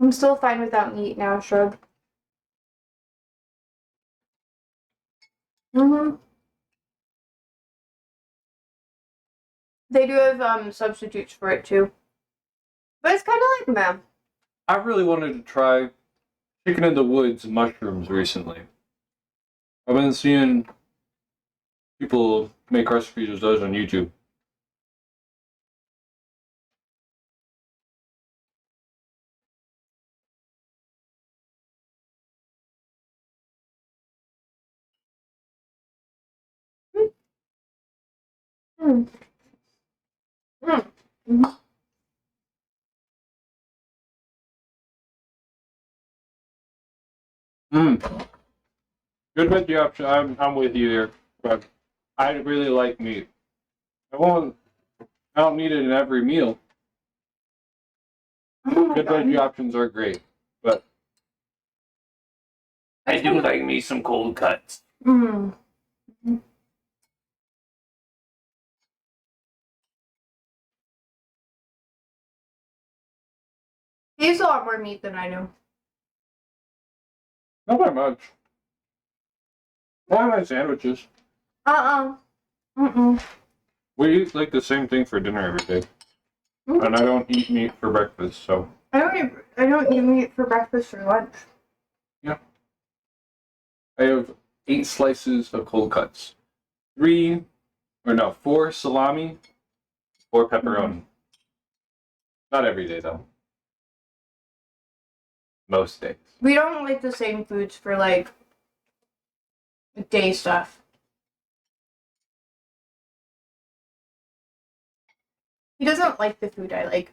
I'm still fine without meat now, shrug. Mm-hmm. They do have substitutes for it too. But it's kinda like meh. I really wanted to try chicken in the woods mushrooms recently. I've been seeing people make recipes of those on YouTube. Mm. Mm. Mm. Mm. Good veggie option. I'm with you there, but I really like meat. I don't need it in every meal. Oh my Good God. veggie options are great, but I do like me some cold cuts. Mm. He eats a lot more meat than I do. Not that much. Why my sandwiches? Mm-mm. We eat like the same thing for dinner every day, and I don't eat meat for breakfast, so. I don't eat meat for breakfast or lunch. I have 8 slices of cold cuts. 4 salami, 4 pepperoni. Not every day though. Most days. We don't like the same foods for like day stuff. He doesn't like the food I like.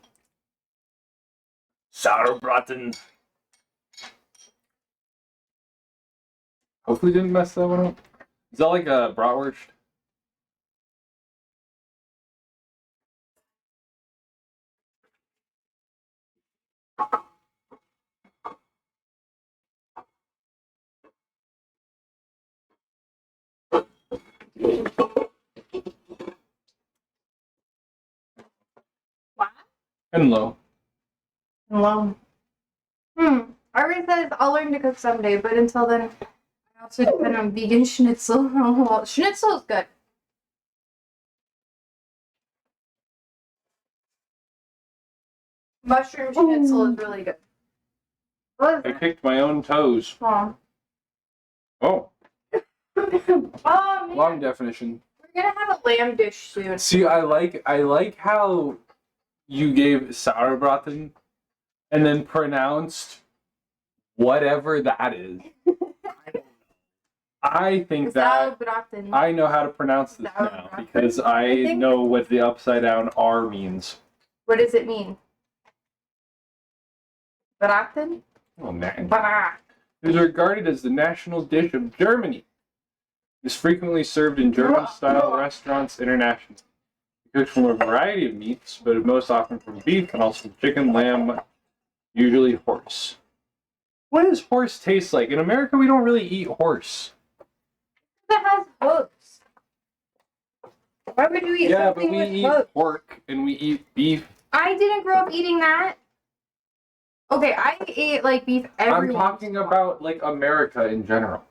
Sauerbraten. Hopefully didn't mess that one up. Is that like a bratwurst? What? And low. Hello. Ari says I'll learn to cook someday, but until then, I also depend on vegan schnitzel. Well, schnitzel is good. Mushroom schnitzel is really good. What is I that? kicked my own toes. Aw. Oh, Oh man, long definition. we're gonna have a lamb dish soon. See, I like how you gave Sauerbraten and then pronounced whatever that is. I think that Sauerbraten. I know how to pronounce this now because I think- know what the upside down R means. What does it mean? Braten? Oh man. Brat. It is regarded as the national dish of Germany. It is frequently served in German-style restaurants internationally. It cooks from a variety of meats, but most often from beef and also chicken, lamb, usually horse. What does horse taste like? In America, we don't really eat horse. That has hooves. Why would you eat Yeah, but something we with eat hooves? pork and we eat beef. I didn't grow up eating that. Okay, I ate like beef every I'm once talking in a while. about like America in general.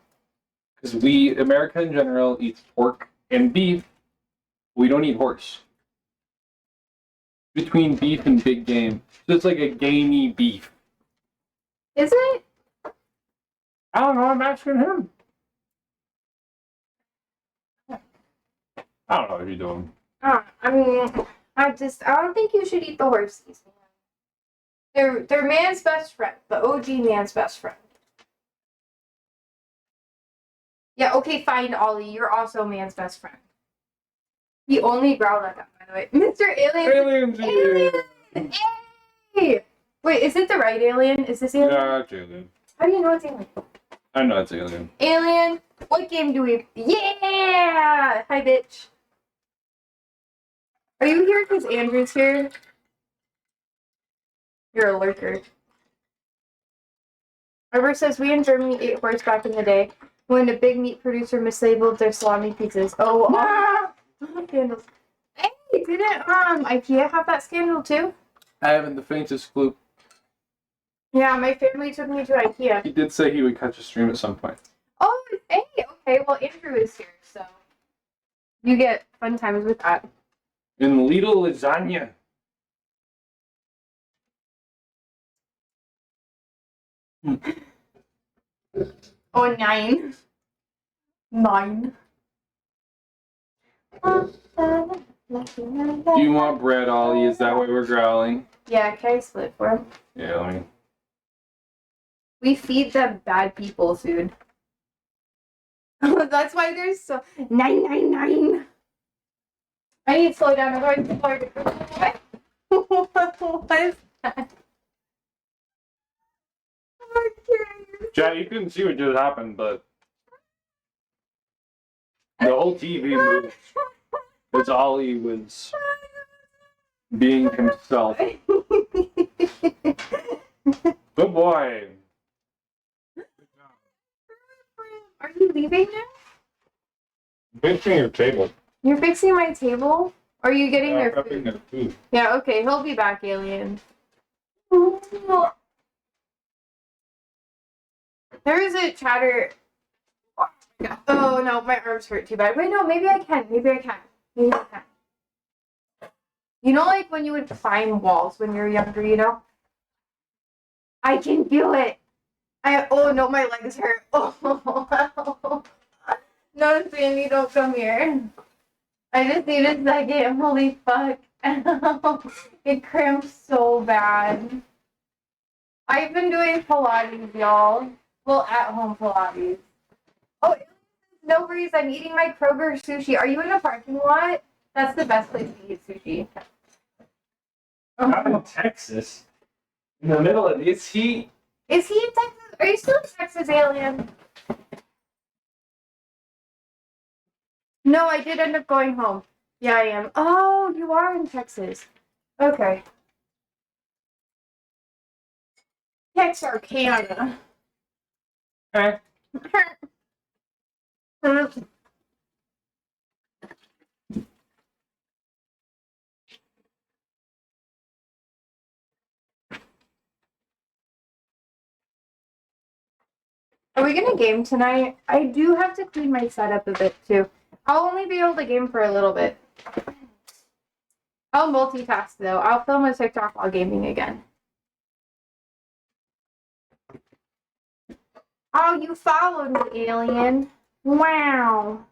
Because America in general eats pork and beef. We don't eat horse. Between beef and big game. So it's like a gamey beef. Is it? I don't know, I'm asking him. I don't know what you're doing. I mean, I don't think you should eat the horses. They're man's best friend, the OG man's best friend. Yeah, okay, fine, Ollie. You're also man's best friend. He only growled at that, by the way. Mr. Alien. Alien! Hey! Wait, is it the right alien? Is this alien? Yeah, it's alien. How do you know it's alien? I know it's alien. Alien, what game do we... Yeah! Hi, bitch. Are you here because Andrew's here? You're a lurker. Trevor says, we in Germany ate horse back in the day when a big meat producer mislabeled their salami pizzas. Oh, scandals. Hey, didn't IKEA have that scandal too? I haven't the faintest clue. Yeah, my family took me to IKEA. He did say he would catch a stream at some point. Oh, hey, okay, well, Andrew is here, so you get fun times with that. In Lidl lasagna. Oh, 9. 9. Do you want bread, Ollie? Is that why we're growling? Yeah, can I split for him? Yeah, let me. We feed them bad people food. That's why there's so 999. I need to slow down, otherwise people are what? What is that? Oh, Karen, you're Chat, you couldn't see what just happened, but the whole TV moved as Ollie was being himself. Good boy. Are you leaving now? Fixing your table. You're fixing my table? Or are you getting their Prepping food? their food. Yeah, okay, he'll be back, alien. There is a chatter. Oh no, my arms hurt too bad. Wait, no, maybe I can. Maybe I can. Maybe I can. You know, like when you would climb walls when you were younger, you know? I can do it. Oh no, my legs hurt. Oh, no, Sandy, don't come here. I just need a second. Holy fuck. It cramps so bad. I've been doing Pilates, y'all. Well, at home Pilates. Oh, no worries. I'm eating my Kroger sushi. Are you in a parking lot? That's the best place to eat sushi. I'm in Texas. In the middle of this heat. Is he in Texas? Are you still in Texas, alien? No, I did end up going home. Yeah, I am. Oh, you are in Texas. Okay. Texarkana. Okay. Are we gonna game tonight? I do have to clean my setup a bit too. I'll only be able to game for a little bit. I'll multitask though. I'll film a TikTok while gaming again. Oh, you followed me, alien. Wow.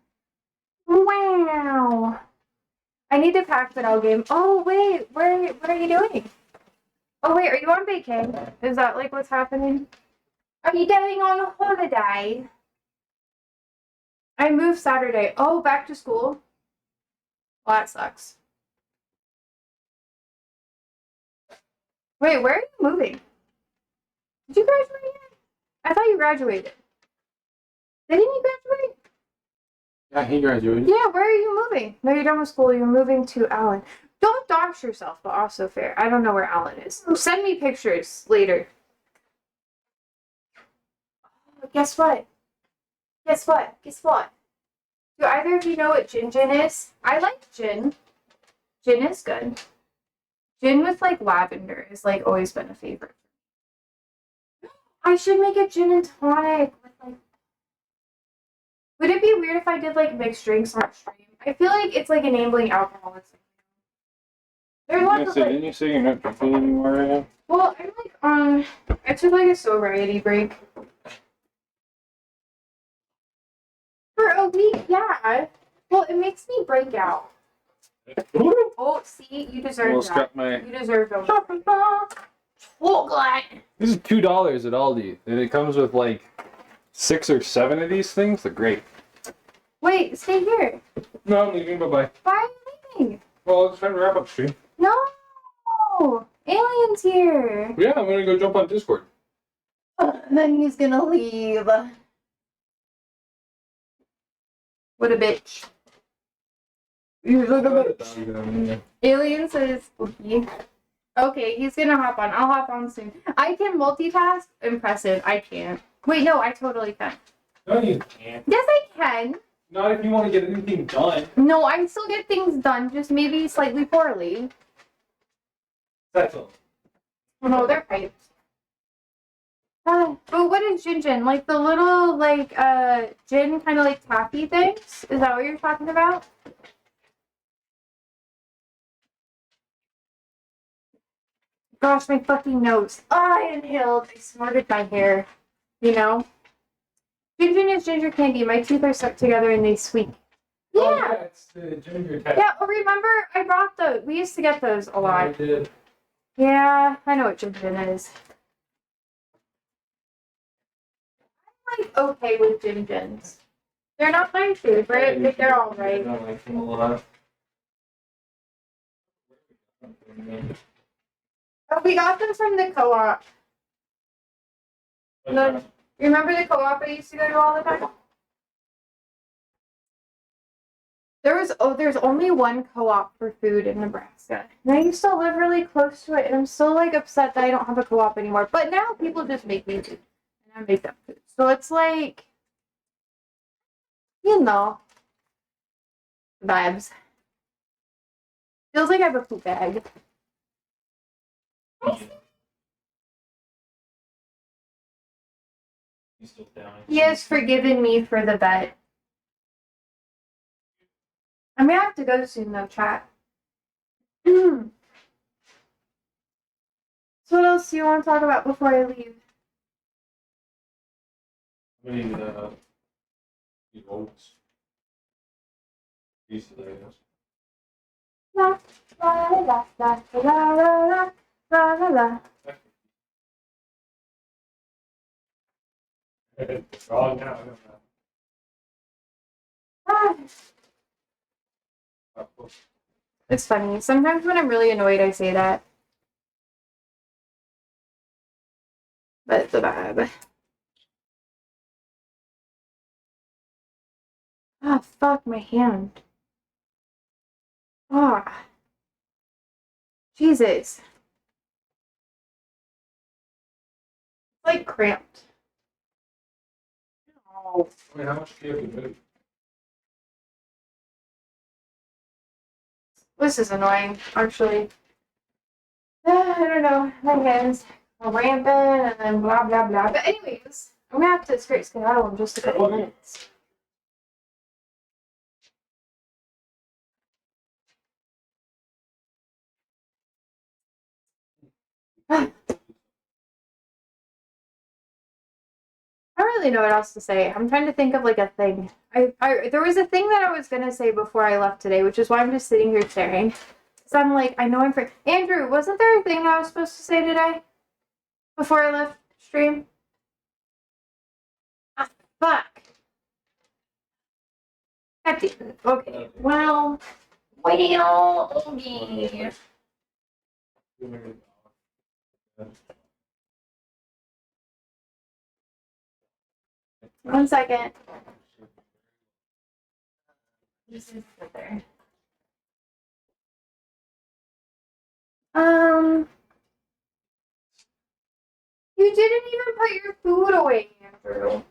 Wow. I need to pack, but I'll game. Oh, wait. What are you doing? Oh, wait. Are you on vacation? Is that like what's happening? Are you going on a holiday? I moved Saturday. Oh, back to school? Well, that sucks. Wait, where are you moving? Did you graduate yet? I thought you graduated. Didn't you graduate? Yeah, he graduated. Yeah, where are you moving? No, you're done with school. You're moving to Allen. Don't dox yourself, but also fair. I don't know where Allen is. Send me pictures later. Guess what? Guess what? Guess what? Do either of you know what gin is? I like gin. Gin is good. Gin with like lavender has like always been a favorite. I should make a gin and tonic with like. Would it be weird if I did like mixed drinks on stream? I feel like it's like enabling alcoholism. There's lots of like. Didn't you say you're not drinking anymore right now? Well, I'm like I took like a sobriety break. For a week, yeah. Well, it makes me break out. Oh, see, you deserve Almost that. got my. You deserve them. Chocolate. This is $2 at Aldi, and it comes with like 6 or 7 of these things. They're great. Wait, stay here. No, I'm leaving. Bye bye. Why are you leaving? Well, it's time to wrap up stream. No! Alien's here. Yeah, I'm gonna go jump on Discord. Then he's gonna leave. What a bitch. He's like a bitch. Alien says spooky. Okay, he's gonna hop on. I'll hop on soon. I can multitask. Impressive. I can't. Wait, no, I totally can. No, you can't. Yes, I can. Not if you want to get anything done. No, I still get things done, just maybe slightly poorly. That's all. No, they're pipes. But what is gin? Like the little like gin kind of like taffy things? Is that what you're talking about? Gosh, my fucking nose. Oh, I inhaled. I snorted my hair. You know? Gin is ginger candy. My teeth are stuck together and they squeak. Yeah. Oh, yeah, it's the ginger test. Yeah, oh, remember I brought those. We used to get those a lot. I did. Yeah, I know what gin is. I'm like okay with gins. They're not my favorite, but they're alright. I like them a lot. Oh, we got them from the co-op. No, You remember the co-op I used to go to all the time? There's only one co-op for food in Nebraska. And I used to live really close to it, and I'm still like upset that I don't have a co-op anymore. But now people just make me food, and I make them food. So it's like, you know, vibes. Feels like I have a poop bag. He has forgiven me for the bet. I may have to go soon though, chat. So what else do you want to talk about before I leave? I mean, the oats. These are those. La la la la la la la la la. It's all now. Ah. It's funny. Sometimes when I'm really annoyed, I say that. But it's a vibe. Ah, fuck my hand. Ah. Jesus. It's like cramped. Oh, I mean, how much do you have to move? This is annoying, actually. I don't know. My hands are rampant and then blah blah blah. But anyways, I'm gonna have to scrape skedaddle in just a couple minutes. I don't really know what else to say. I'm trying to think of like a thing. There was a thing that I was gonna say before I left today, which is why I'm just sitting here staring. Cause I'm like, I know I'm for Andrew. Wasn't there a thing I was supposed to say today before I left stream? Ah, fuck. Okay. Well, okay. 1 second. Just sit there. You didn't even put your food away, Andrew.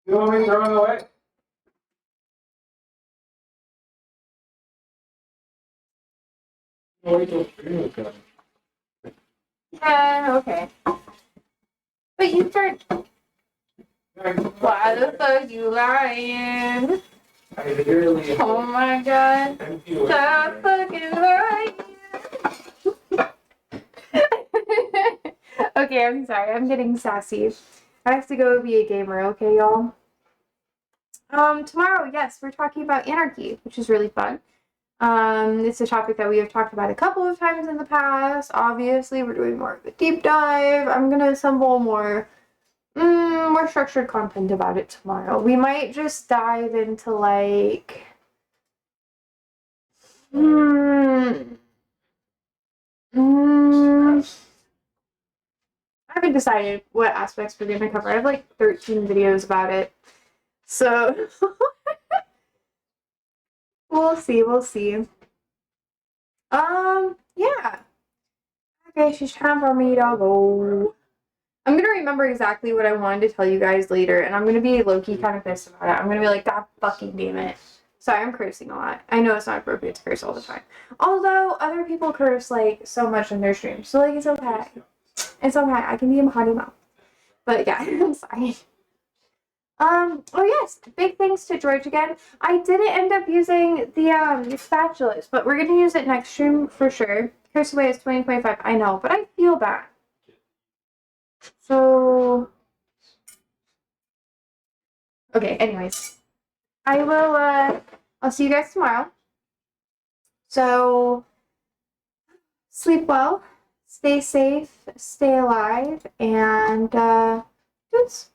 You want me to throw it away? Wait till stream is done. Yeah, okay. But you turned. Why the fuck you lying? I literally. Oh my god. Stop fucking lying. Okay, I'm sorry. I'm getting sassy. I have to go be a gamer, okay, y'all? Tomorrow, yes, we're talking about anarchy, which is really fun. It's a topic that we have talked about a couple of times in the past. Obviously, we're doing more of a deep dive. I'm gonna assemble more structured content about it tomorrow. We might just dive into like I haven't decided what aspects we're gonna cover. I have like 13 videos about it. So we'll see, we'll see. Yeah. Okay, she's time for me to go. I'm gonna remember exactly what I wanted to tell you guys later, and I'm gonna be low-key kind of pissed about it. I'm gonna be like, God fucking damn it. Sorry, I'm cursing a lot. I know it's not appropriate to curse all the time. Although other people curse like so much in their streams. So like it's okay. It's okay. I can be a potty mouth. But yeah, I'm sorry. Oh yes, big thanks to George again. I didn't end up using the spatulas, but we're gonna use it next stream for sure. Curse away is 2025. I know, but I feel bad. So okay, anyways. I will I'll see you guys tomorrow. So sleep well, stay safe, stay alive, and dudes.